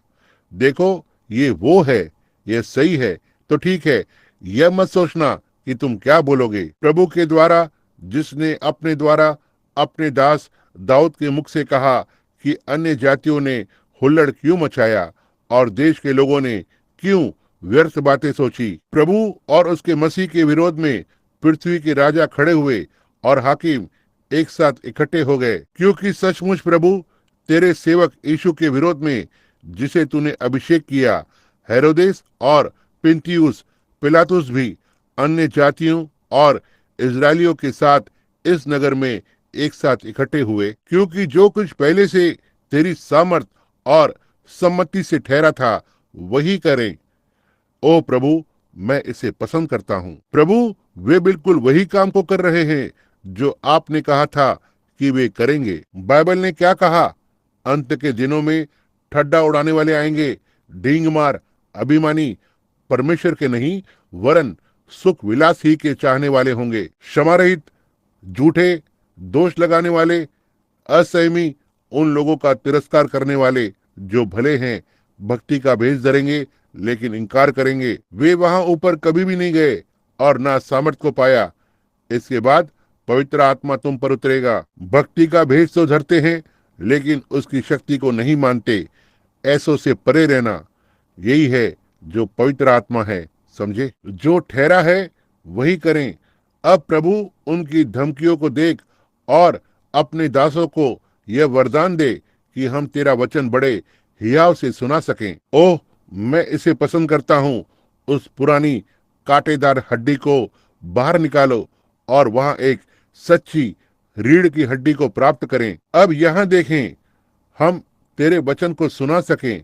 S1: देखो ये वो है, ये सही है। तो ठीक है, यह मत सोचना कि तुम क्या बोलोगे। प्रभु के द्वारा, जिसने अपने द्वारा अपने दास दाऊद के मुख से कहा कि अन्य जातियों ने हुल्लड़ क्यों मचाया और देश के लोगों ने क्यों व्यर्थ बातें सोची। प्रभु और उसके मसीह के विरोध में पृथ्वी के राजा खड़े हुए और हाकिम एक साथ इकट्ठे हो गए, क्योंकि सचमुच प्रभु तेरे सेवक यीशु के विरोध में, जिसे तूने अभिषेक किया, हेरोदेस और पिन्तियुस पिलातुस भी अन्य जातियों और इजरायलियों के साथ इस नगर में एक साथ इकट्ठे हुए, क्योंकि जो कुछ पहले से तेरी सामर्थ और सम्मति से ठहरा था वही करें। ओ प्रभु, मैं इसे पसंद करता हूँ। प्रभु, वे बिल्कुल वही काम को कर रहे हैं जो आपने कहा था कि वे करेंगे। बाइबल ने क्या कहा? अंत के दिनों में ठड्डा उड़ाने वाले आएंगे, ढींग मार, अभिमानी, परमेश्वर के नहीं वरन सुख विलास ही के चाहने वाले होंगे, क्षमा रहित, झूठे, दोष लगाने वाले, असहमी, उन लोगों का तिरस्कार करने वाले जो भले हैं, भक्ति का भेष धरेंगे लेकिन इनकार करेंगे। वे वहां ऊपर कभी भी नहीं गए और ना सामर्थ को पाया। इसके बाद पवित्र आत्मा तुम पर उतरेगा। भक्ति का भेष तो धरते हैं लेकिन उसकी शक्ति को नहीं मानते। ऐसों से परे रहना, यही है जो पवित्र आत्मा है, समझे? जो ठहरा है वही करें। अब प्रभु उनकी धमकियों को देख और अपने दासों को यह वरदान दे कि हम तेरा वचन बड़े हियाव से सुना सकें। ओह, मैं इसे पसंद करता हूँ। उस पुरानी कांटेदार हड्डी को बाहर निकालो और वहां एक सच्ची रीढ़ की हड्डी को प्राप्त करें। अब यहाँ देखें, हम तेरे वचन को सुना सकें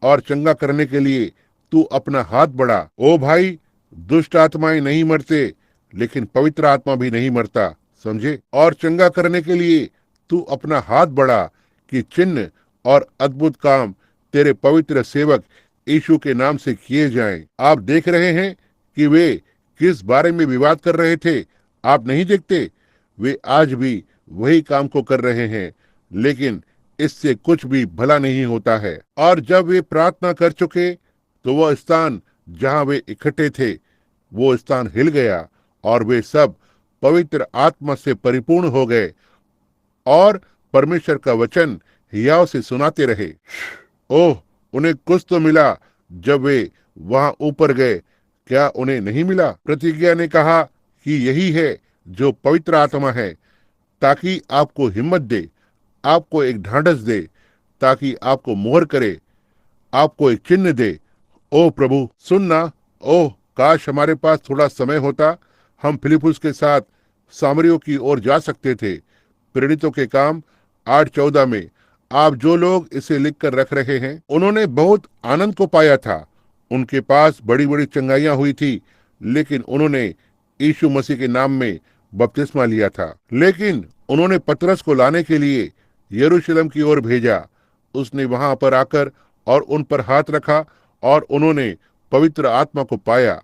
S1: और चंगा करने के लिए तू अपना हाथ बढ़ा। ओ भाई, दुष्ट आत्माएं नहीं मरते लेकिन पवित्र आत्मा भी नहीं मरता, समझे? और चंगा करने के लिए तू अपना हाथ बढ़ा कि चिन्ह और अद्भुत काम तेरे पवित्र सेवक यीशु के नाम से किए जाएं। आप देख रहे हैं कि वे किस बारे में विवाद कर रहे थे। आप नहीं देखते? वे आज भी वही काम को कर रहे हैं, लेकिन इससे कुछ भी भला नहीं होता है। और जब वे प्रार्थना कर चुके तो वह स्थान जहां वे इकट्ठे थे वो स्थान हिल गया और वे सब पवित्र आत्मा से परिपूर्ण हो गए और परमेश्वर का वचन हियाव से सुनाते रहे। ओह, उन्हें कुछ तो मिला जब वे वहां ऊपर गए, क्या उन्हें नहीं मिला? प्रतिज्ञा ने कहा कि यही है जो पवित्र आत्मा है, ताकि आपको हिम्मत दे, आपको एक ढांढस दे, ताकि आपको मोहर करे, आपको एक चिन्ह दे। ओह प्रभु, सुनना। ओह, काश हमारे पास थोड़ा समय होता, हम फिलिपुस के साथ सामरियों की ओर जा सकते थे। प्रेरितों के काम 8:14 में आप जो लोग इसे लिखकर रख रहे हैं, उन्होंने बहुत आनंद को पाया था। उनके पास बड़ी बड़ी चंगाइयां हुई थी, लेकिन उन्होंने यीशु मसीह के नाम में बपतिस्मा लिया था। लेकिन उन्होंने पतरस को लाने के लिए यरूशलेम की ओर भेजा। उसने वहां पर आकर और उन पर हाथ रखा और उन्होंने पवित्र आत्मा को पाया।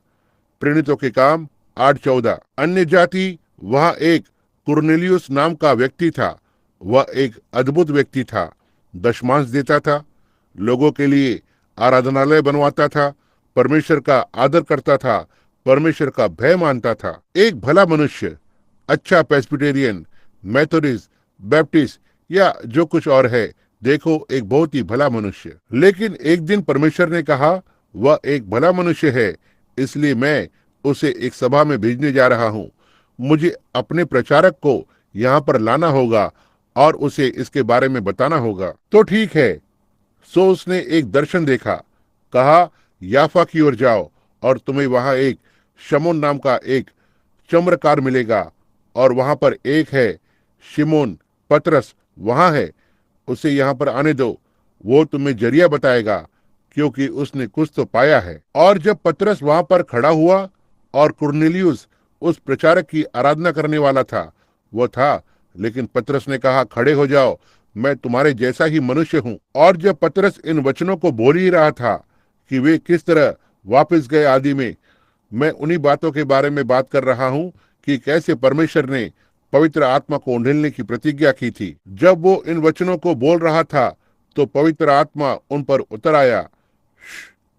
S1: प्रेरितों के काम 8:14। अन्य जाति वहां एक कुरनेलियुस नाम का व्यक्ति था। वह एक अद्भुत व्यक्ति था, दशमांश देता था, लोगों के लिए आराधनालय बनवाता था, परमेश्वर का आदर करता था, परमेश्वर का भय मानता था। एक भला मनुष्य, अच्छा प्रेस्बिटेरियन, मेथोडिस्ट, बैप्टिस्ट या जो कुछ और है, देखो एक बहुत ही भला मनुष्य। लेकिन एक दिन परमेश्वर ने कहा वह एक भला मनुष्य है, इसलिए मैं उसे एक सभा में भेजने जा रहा हूँ। मुझे अपने प्रचारक को यहाँ पर लाना होगा और उसे इसके बारे में बताना होगा। तो ठीक है। सो उसने एक दर्शन देखा, कहा याफा की ओर जाओ और तुम्हें वहां एक शमोन नाम का एक चम्रकार मिलेगा और वहां पर एक है शिमोन पतरस, वहां है, उसे यहाँ पर आने दो, वो तुम्हें जरिया बताएगा, क्योंकि उसने कुछ तो पाया है। और जब पतरस वहां पर खड़ा हुआ और कुरनेलियुस उस प्रचारक की आराधना करने वाला था, वो था, लेकिन पतरस ने कहा खड़े हो जाओ, मैं तुम्हारे जैसा ही मनुष्य हूँ। और जब पतरस इन वचनों को बोल ही रहा था कि वे किस तरह वापस गए आदि में, मैं उन्हीं बातों के बारे में बात कर रहा हूँ कि कैसे परमेश्वर ने पवित्र आत्मा को उंडेलने की प्रतिज्ञा की थी। जब वो इन वचनों को बोल रहा था तो पवित्र आत्मा उन पर उतर आया।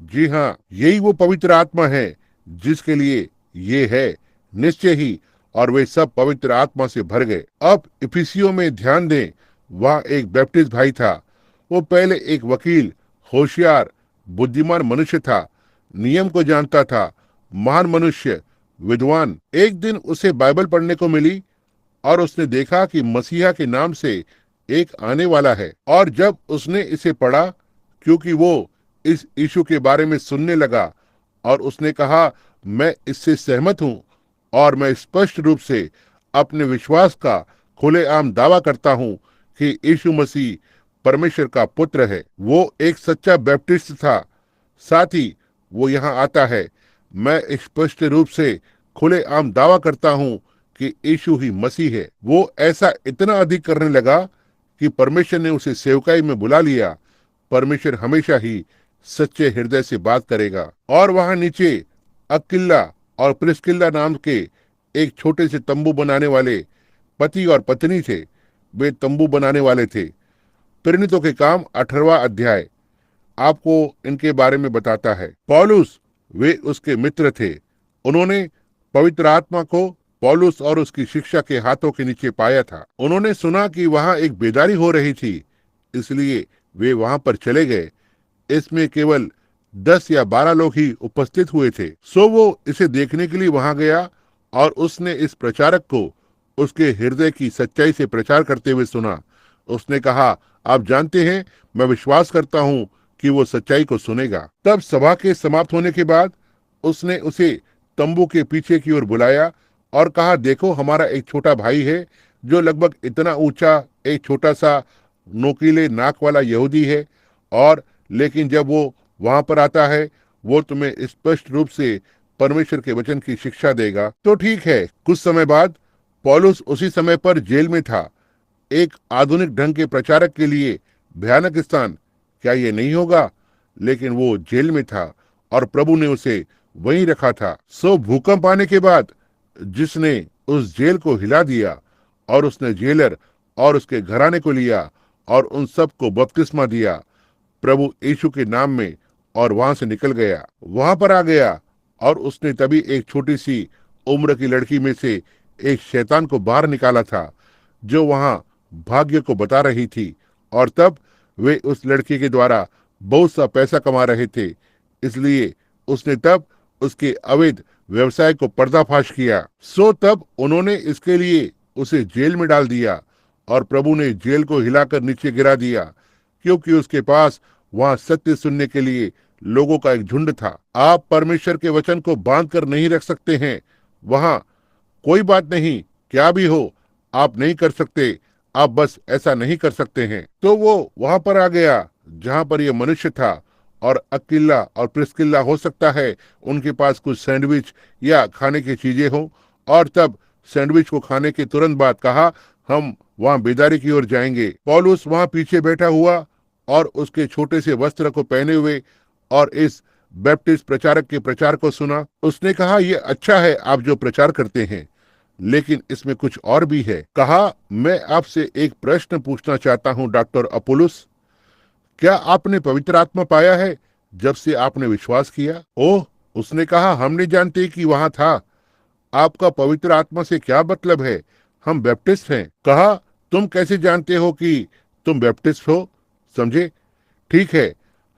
S1: जी हाँ, यही वो पवित्र आत्मा है जिसके लिए ये है, निश्चय ही। और वे सब पवित्र आत्मा से भर गए। अब इफिसियों में ध्यान दें, वहां एक बैप्टिस्ट भाई था। वो पहले एक वकील, होशियार, बुद्धिमान मनुष्य था, नियम को जानता था, महान मनुष्य, विद्वान। एक दिन उसे बाइबल पढ़ने को मिली और उसने देखा कि मसीहा के नाम से एक आने वाला है। और जब उसने इसे पढ़ा, क्योंकि वो इस यीशु के बारे में सुनने लगा, और उसने कहा मैं इससे सहमत हूँ और मैं स्पष्ट रूप से अपने विश्वास का खुलेआम दावा करता हूँ कि यीशु मसीह परमेश्वर का पुत्र है। वो एक सच्चा बैप्टिस्ट था, साथ ही वो यहाँ आता है। मैं स्पष्ट रूप से खुलेआम दावा करता हूँ कि यीशु ही मसीह है। वो ऐसा इतना अधिक करने लगा कि परमेश्वर ने उसे सेवकाई में बुला लिया। परमेश्वर हमेशा ही सच्चे हृदय से बात करेगा। और वहां नीचे अक्विला और प्रिस्किल्ला नाम के एक छोटे से तंबू बनाने वाले पति और पत्नी थे। वे तंबू बनाने वाले थे। प्रेरितों के काम 18वां अध्याय आपको इनके बारे में बताता है। पौलुस, वे उसके मित्र थे। उन्होंने पवित्र आत्मा को पौलुस और उसकी शिक्षा के हाथों के नीचे पाया था। उन्होंने सुना कि वहां एक बेदारी हो रही थी, इसलिए वे वहां पर चले गए। इसमें केवल 10 या 12 लोग ही उपस्थित हुए थे। सो वो इसे देखने के लिए वहां गया और उसने इस प्रचारक को उसके हृदय की सच्चाई से प्रचार करते हुए सुना। उसने कहा, आप जानते हैं, मैं विश्वास करता हूं कि वो सच्चाई को सुनेगा। तब सभा के समाप्त होने के बाद उसने उसे तंबू के पीछे की ओर बुलाया और कहा, देखो, हमारा एक छोटा भाई है जो लगभग इतना ऊंचा, एक छोटा सा नोकीले नाक वाला यहूदी है, और लेकिन जब वो वहां पर आता है वो तुम्हें स्पष्ट रूप से परमेश्वर के वचन की शिक्षा देगा। तो ठीक है। कुछ समय बाद पौलुस उसी समय पर जेल में था। एक आधुनिक ढंग के प्रचारक के लिए भयानक स्थान, क्या ये नहीं होगा? लेकिन वो जेल में था और प्रभु ने उसे वहीं रखा था। सो भूकंप आने के बाद जिसने उस जेल को हिला दिया, और उसने जेलर और उसके घराने को लिया और उन सबको बपतिस्मा दिया प्रभु यीशु के नाम में, और वहां से निकल गया। वहां पर आ गया और उसने तभी एक छोटी सी उम्र की लड़की में से एक शैतान को बाहर निकाला था, जो वहां भाग्य को बता रही थी, और तब वे उस लड़की के द्वारा बहुत सा पैसा कमा रहे थे। इसलिए उसने तब उसके अवैध व्यवसाय को पर्दाफाश किया। तब उन्होंने इसके लिए उसे जेल में डाल दिया, और प्रभु ने जेल को हिलाकर नीचे गिरा दिया, क्योंकि उसके पास वहां सत्य सुनने के लिए लोगों का एक झुंड था। आप परमेश्वर के वचन को बांध कर नहीं रख सकते हैं। वहां कोई बात नहीं, क्या भी हो आप नहीं कर सकते, आप बस ऐसा नहीं कर सकते हैं। तो वो वहां पर आ गया जहां पर यह मनुष्य था, और अक्विला और प्रिस्किल्ला हो सकता है उनके पास कुछ सैंडविच या खाने की चीजें हो, और तब सैंडविच को खाने के तुरंत बाद कहा, हम वहां बेदारी की ओर जाएंगे। पौलुस वहां पीछे बैठा हुआ और उसके छोटे से वस्त्र को पहने हुए और इस बैप्टिस्ट प्रचारक के प्रचार को सुना। उसने कहा, यह अच्छा है आप जो प्रचार करते हैं, लेकिन इसमें कुछ और भी है। कहा, मैं आपसे एक प्रश्न पूछना चाहता हूं डॉक्टर अपुलुस, क्या आपने पवित्र आत्मा पाया है जब से आपने विश्वास किया? ओह, उसने कहा, हम नहीं जानते कि वहां था। आपका पवित्र आत्मा से क्या मतलब है? हम बैप्टिस्ट हैं। कहा, तुम कैसे जानते हो कि तुम बैप्टिस्ट हो? समझे? ठीक है,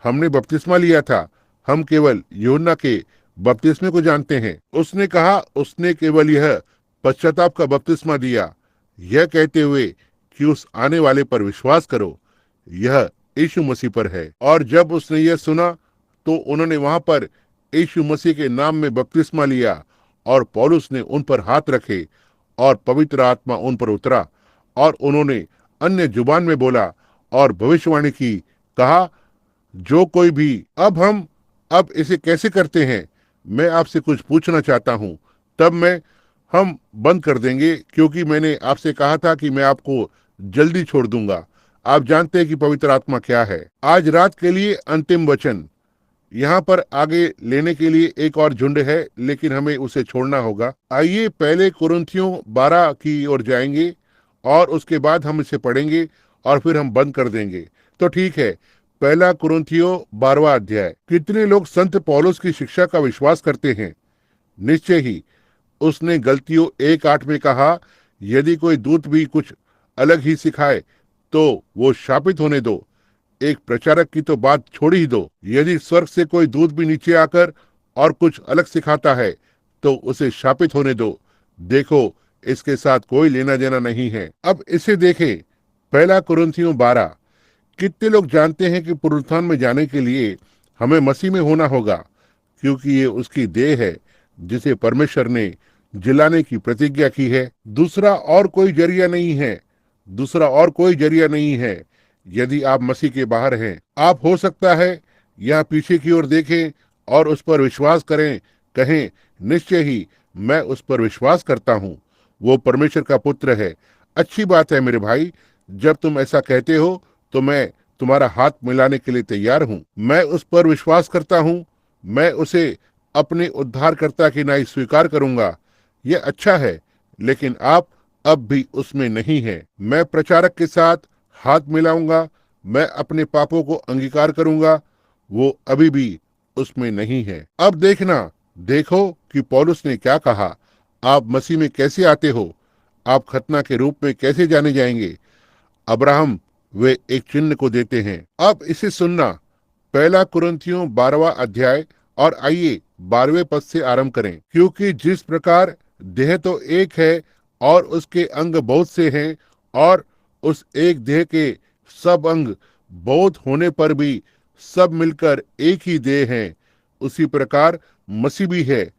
S1: हमने बपतिस्मा लिया था, हम केवल यूहन्ना के बपतिस्मे को जानते हैं। उसने कहा, उसने केवल यह पश्चाताप का बपतिस्मा दिया, यह कहते हुए कि उस आने वाले पर विश्वास करो, यह यीशु मसीह पर है। और जब उसने यह सुना तो उन्होंने वहां पर यीशु मसीह के नाम में बपतिस्मा लिया, और पौलुस ने उन पर हाथ रखे और पवित्र आत्मा उन पर उतरा, और उन्होंने अन्य जुबान में बोला और भविष्यवाणी की। कहा, जो कोई भी अब इसे कैसे करते हैं? मैं आपसे कुछ पूछना चाहता हूं, तब हम बंद कर देंगे, क्योंकि मैंने आपसे कहा था कि मैं आपको जल्दी छोड़ दूंगा। आप जानते हैं कि पवित्र आत्मा क्या है। आज रात के लिए अंतिम वचन यहाँ पर आगे लेने के लिए एक और झुंड है, लेकिन हमें उसे छोड़ना होगा। आइए पहले कुरिन्थियों 12 की ओर जाएंगे, और उसके बाद हम इसे पढ़ेंगे और फिर हम बंद कर देंगे। तो ठीक है, पहला कुरिन्थियों 12वां अध्याय। कितने लोग संत पौलुस की शिक्षा का विश्वास करते हैं? निश्चय ही उसने गलतियों 1:8 में कहा, यदि कोई दूत भी कुछ अलग ही सिखाए तो वो शापित होने दो। एक प्रचारक की तो बात छोड़ ही दो, यदि स्वर्ग से कोई दूत भी नीचे आकर और कुछ अलग सिखाता है तो उसे शापित होने दो। देखो, इसके साथ कोई लेना देना नहीं है। अब इसे देखें, पहला कुरिन्थियों 12। कितने लोग जानते हैं कि पुनरुत्थान में जाने के लिए हमें मसीह में होना होगा, क्योंकि ये उसकी देह है जिसे परमेश्वर ने जिलाने की प्रतिज्ञा की है। दूसरा और कोई जरिया नहीं है। यदि आप मसीह के बाहर हैं, आप हो सकता है यहाँ पीछे की ओर देखें और उस पर विश्वास करें, कहें, निश्चय ही मैं उस पर विश्वास करता हूँ, वो परमेश्वर का पुत्र है। अच्छी बात है मेरे भाई, जब तुम ऐसा कहते हो तो मैं तुम्हारा हाथ मिलाने के लिए तैयार हूँ। मैं उस पर विश्वास करता हूँ, मैं उसे अपने उद्धारकर्ता की नाई स्वीकार करूंगा। यह अच्छा है, लेकिन आप अब भी उसमें नहीं है। मैं प्रचारक के साथ हाथ मिलाऊंगा, मैं अपने पापों को अंगीकार करूंगा, वो अभी भी उसमें नहीं है। अब देखो कि पौलुस ने क्या कहा। आप मसीह में कैसे आते हो? आप खतना के रूप में कैसे जाने जाएंगे? अब्राहम वे एक चिन्ह को देते हैं। अब इसे सुनना, पहला कुरिन्थियों 12वां अध्याय, और आइए 12वें पद से आरंभ करें। क्योंकि जिस प्रकार देह तो एक है और उसके अंग बहुत से हैं, और उस एक देह के सब अंग बहुत होने पर भी सब मिलकर एक ही देह हैं, उसी प्रकार मसीह भी है,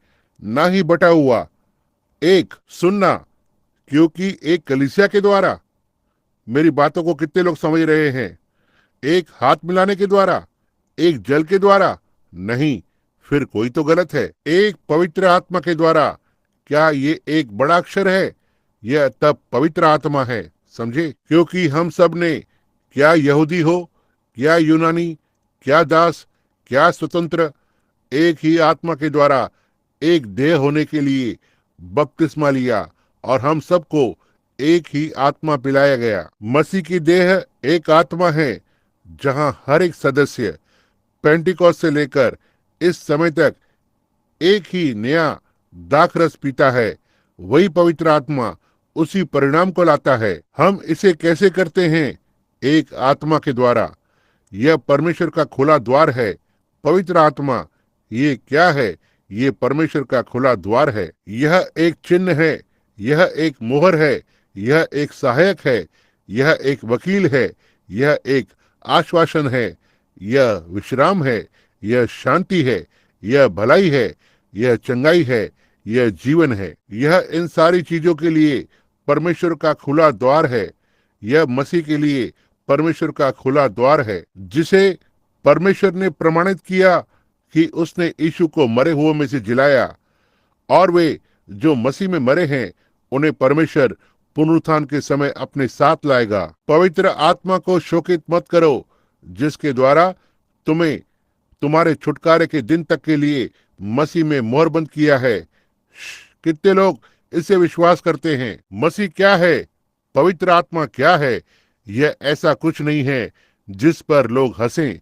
S1: ना ही बटा हुआ, एक। सुनना, क्योंकि एक कलीसिया के द्वारा, मेरी बातों को कितने लोग समझ रहे हैं? एक हाथ मिलाने के द्वारा, एक जल के द्वारा नहीं, फिर कोई तो गलत है। एक पवित्र आत्मा के द्वारा, क्या ये एक बड़ा अक्षर है? यह तब पवित्र आत्मा है, समझे? क्योंकि हम सब ने, क्या यहूदी हो, क्या यूनानी, क्या दास, क्या स्वतंत्र, एक ही आत्मा के द्वारा एक देह होने के लिए बपतिस्मा लिया, और हम सबको एक ही आत्मा पिलाया गया। मसीह की देह एक आत्मा है जहां हर एक सदस्य पेंटिकॉस्ट से लेकर इस समय तक एक ही नया दाखरस पीता है। वही पवित्र आत्मा उसी परिणाम को लाता है। हम इसे कैसे करते हैं? एक आत्मा के द्वारा। यह परमेश्वर का खुला द्वार है। पवित्र आत्मा ये क्या है? ये परमेश्वर का खुला द्वार है। यह एक चिन्ह है, यह एक मोहर है, यह एक सहायक है, यह एक वकील है, यह एक आश्वासन है, यह विश्राम है, यह शांति है, यह भलाई है, यह चंगाई है, यह जीवन है। यह इन सारी चीजों के लिए परमेश्वर का खुला द्वार है। यह मसीह के लिए परमेश्वर का खुला द्वार है, जिसे परमेश्वर ने प्रमाणित किया कि उसने यीशु को मरे हुओं में से जिलाया, और वे जो मसीह में मरे हैं उन्हें परमेश्वर पुनरुत्थान के समय अपने साथ लाएगा। पवित्र आत्मा को शोकित मत करो, जिसके द्वारा तुम्हें तुम्हारे छुटकारे के दिन तक के लिए मसीह में मोहरबंद किया है। कितने लोग इसे विश्वास करते हैं? मसीह क्या है? पवित्र आत्मा क्या है? यह ऐसा कुछ नहीं है जिस पर लोग हंसें।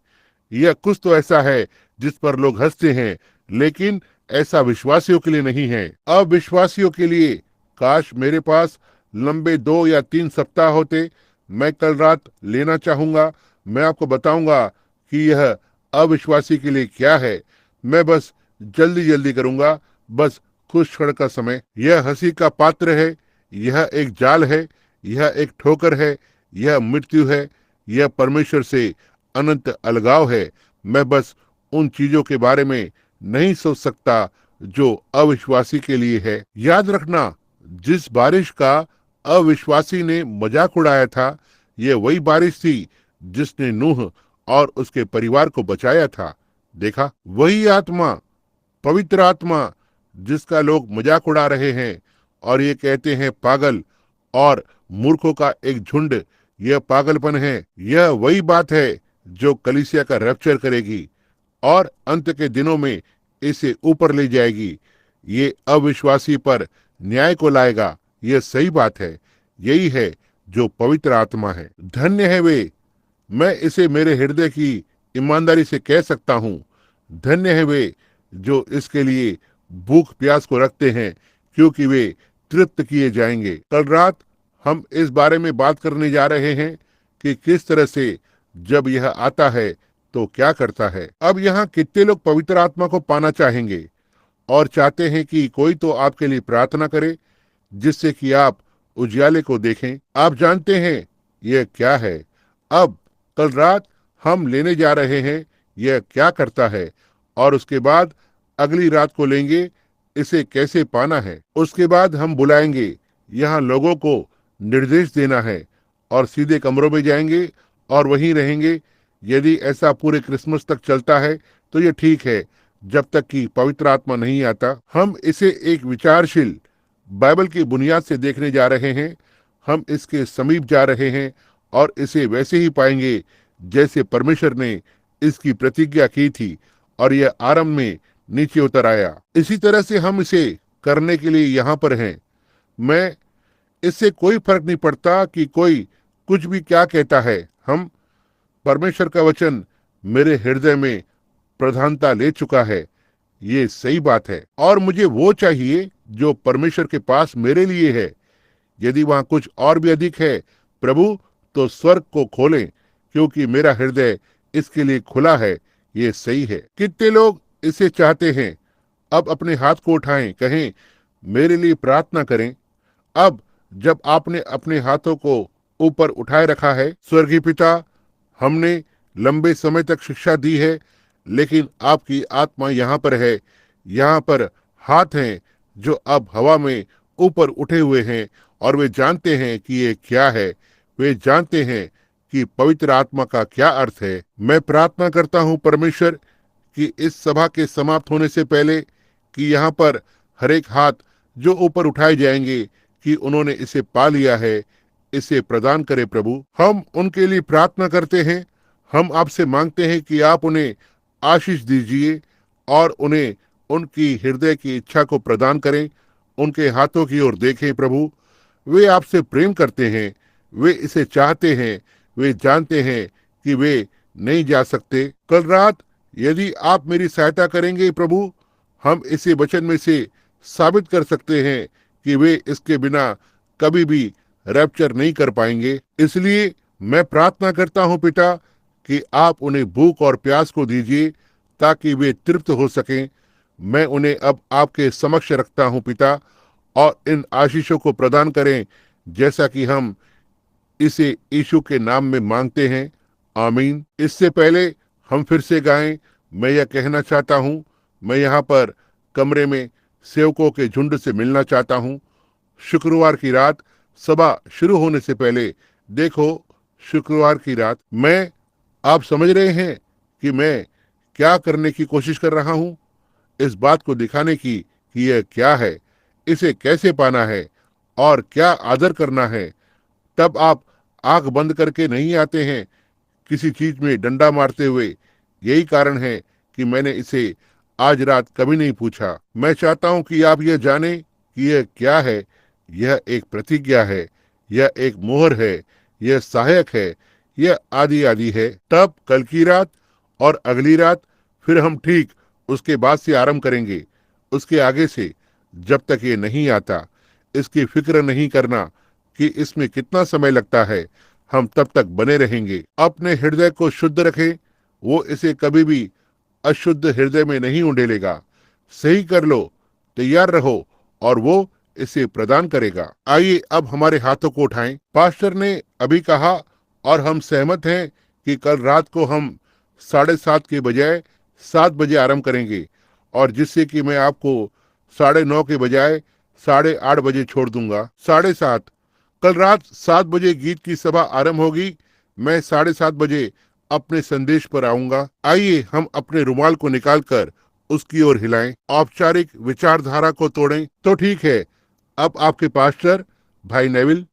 S1: यह कुछ तो ऐसा है जिस पर लोग हंसते हैं, लेकिन ऐसा विश्वासियों के लिए नहीं है। अविश्वासियों के लिए काश मेरे पास लंबे 2 या 3 सप्ताह होते। मैं कल रात लेना चाहूंगा। मैं आपको बताऊंगा कि यह अविश्वासी के लिए क्या है। मैं बस जल्दी जल्दी करूंगा, बस कुछ क्षण का समय। यह हंसी का पात्र है, यह एक जाल है, यह एक ठोकर है, यह मृत्यु है, यह परमेश्वर से अनंत अलगाव है। मैं बस उन चीजों के बारे में नहीं सोच सकता जो अविश्वासी के लिए है। याद रखना, जिस बारिश का अविश्वासी ने मजाक उड़ाया था, यह वही बारिश थी जिसने नूह और उसके परिवार को बचाया था। देखा, वही आत्मा, पवित्र आत्मा, जिसका लोग मजाक उड़ा रहे हैं और ये कहते हैं पागल और मूर्खों का एक झुंड, यह पागलपन है। यह वही बात है जो कलीसिया का रैप्चर करेगी और अंत के दिनों में इसे ऊपर ले जाएगी। ये अविश्वासी पर न्याय को लाएगा। यह सही बात है। यही है जो पवित्र आत्मा है। धन्य है वे, मैं इसे मेरे हृदय की ईमानदारी से कह सकता हूँ, धन्य है वे जो इसके लिए भूख प्यास को रखते हैं, क्योंकि वे तृप्त किए जाएंगे। कल रात हम इस बारे में बात करने जा रहे हैं कि किस तरह से जब यह आता है तो क्या करता है। अब यहाँ कितने लोग पवित्र आत्मा को पाना चाहेंगे और चाहते हैं कि कोई तो आपके लिए प्रार्थना करे, जिससे कि आप उजियाले को देखें। आप जानते हैं यह क्या है। अब कल रात हम लेने जा रहे हैं यह क्या करता है, और उसके बाद अगली रात को लेंगे इसे कैसे पाना है। उसके बाद हम बुलाएंगे, यहाँ लोगों को निर्देश देना है, और सीधे कमरों में जाएंगे और वहीं रहेंगे। यदि ऐसा पूरे क्रिसमस तक चलता है तो ये ठीक है, जब तक कि पवित्र आत्मा नहीं आता। हम इसे एक विचारशील बाइबल की बुनियाद से देखने जा रहे हैं। हम इसके समीप जा रहे हैं और इसे वैसे ही पाएंगे जैसे परमेश्वर ने इसकी प्रतिज्ञा की थी, और यह आरंभ में नीचे उतर आया। इसी तरह से हम इसे करने के लिए यहाँ पर हैं। मैं इससे कोई फर्क नहीं पड़ता कि कोई कुछ भी क्या कहता है। हम परमेश्वर का वचन मेरे हृदय में प्रधानता ले चुका है। ये सही बात है, और मुझे वो चाहिए जो परमेश्वर के पास मेरे लिए है। यदि वहां कुछ और भी अधिक है प्रभु, तो स्वर्ग को खोलें, क्योंकि मेरा हृदय इसके लिए खुला है। ये सही है। कितने लोग इसे चाहते हैं? अब अपने हाथ को उठाएं, कहें मेरे लिए प्रार्थना करें। अब जब आपने अपने हाथों को ऊपर उठाए रखा है, स्वर्गीय पिता, हमने लंबे समय तक शिक्षा दी है, लेकिन आपकी आत्मा यहाँ पर है। यहाँ पर हाथ हैं जो अब हवा में ऊपर उठे हुए हैं, और वे जानते हैं कि ये क्या है। वे जानते हैं कि पवित्र आत्मा का क्या अर्थ है। मैं प्रार्थना करता हूँ परमेश्वर कि इस सभा के समाप्त होने से पहले कि यहाँ पर हर एक हाथ जो ऊपर उठाए जाएंगे कि उन्होंने इसे पा लिया है, इसे प्रदान करे प्रभु। हम उनके लिए प्रार्थना करते हैं। हम आपसे मांगते हैं कि आप उन्हें आशीष दीजिए और उन्हें उनकी हृदय की इच्छा को प्रदान करें। उनके हाथों की ओर देखें प्रभु। वे आपसे प्रेम करते हैं, वे इसे चाहते हैं, वे जानते हैं कि वे नहीं जा सकते। कल रात यदि आप मेरी सहायता करेंगे प्रभु, हम इसी वचन में से साबित कर सकते हैं कि वे इसके बिना कभी भी रैप्चर नहीं कर पाएंगे। इसलिए मैं प्रार्थना करता हूं पिता कि आप उन्हें भूख और प्यास को दीजिए ताकि वे तृप्त हो सकें। मैं उन्हें अब आपके समक्ष रखता हूं पिता, और इन आशीषों को प्रदान करें जैसा कि हम इसे यीशु के नाम में मांगते हैं, आमीन। इससे पहले हम फिर से गाएं, मैं यह कहना चाहता हूं, मैं यहाँ पर कमरे में सेवकों के झुंड से मिलना चाहता हूं। शुक्रवार की रात सभा शुरू होने से पहले देखो, शुक्रवार की रात मैं, आप समझ रहे हैं कि मैं क्या करने की कोशिश कर रहा हूं, इस बात को दिखाने की कि यह क्या है, इसे कैसे पाना है और क्या आदर करना है। तब आप आंख बंद करके नहीं आते हैं किसी चीज में डंडा मारते हुए। यही कारण है कि मैंने इसे आज रात कभी नहीं पूछा। मैं चाहता हूं कि आप यह जाने कि यह क्या है। यह एक प्रतिज्ञा है, यह एक मोहर है, यह सहायक है, यह आदि आदि है। तब कल की रात और अगली रात फिर हम ठीक उसके बाद से आरंभ करेंगे। उसके आगे से जब तक ये नहीं आता, इसकी फिक्र नहीं करना कि इसमें कितना समय लगता है, हम तब तक बने रहेंगे। अपने हृदय को शुद्ध रखें, वो इसे कभी भी अशुद्ध हृदय में नहीं उंडेलेगा। सही कर लो, तैयार रहो, और वो इसे प्रदान करेगा। आइए अब हमारे हाथों को उठाएं। पास्टर ने अभी कहा और हम सहमत हैं कि कल रात को हम 7:30 के बजाय 7 बजे आरंभ करेंगे, और जिससे कि मैं आपको 9:30 के बजाय 8:30 बजे छोड़ दूंगा। 7:30 कल रात 7 बजे गीत की सभा आरंभ होगी। मैं 7:30 बजे अपने संदेश पर आऊंगा। आइए हम अपने रुमाल को निकालकर उसकी ओर हिलाएं, औपचारिक विचारधारा को तोड़ें। तो ठीक है, अब आपके पास्टर भाई नेविल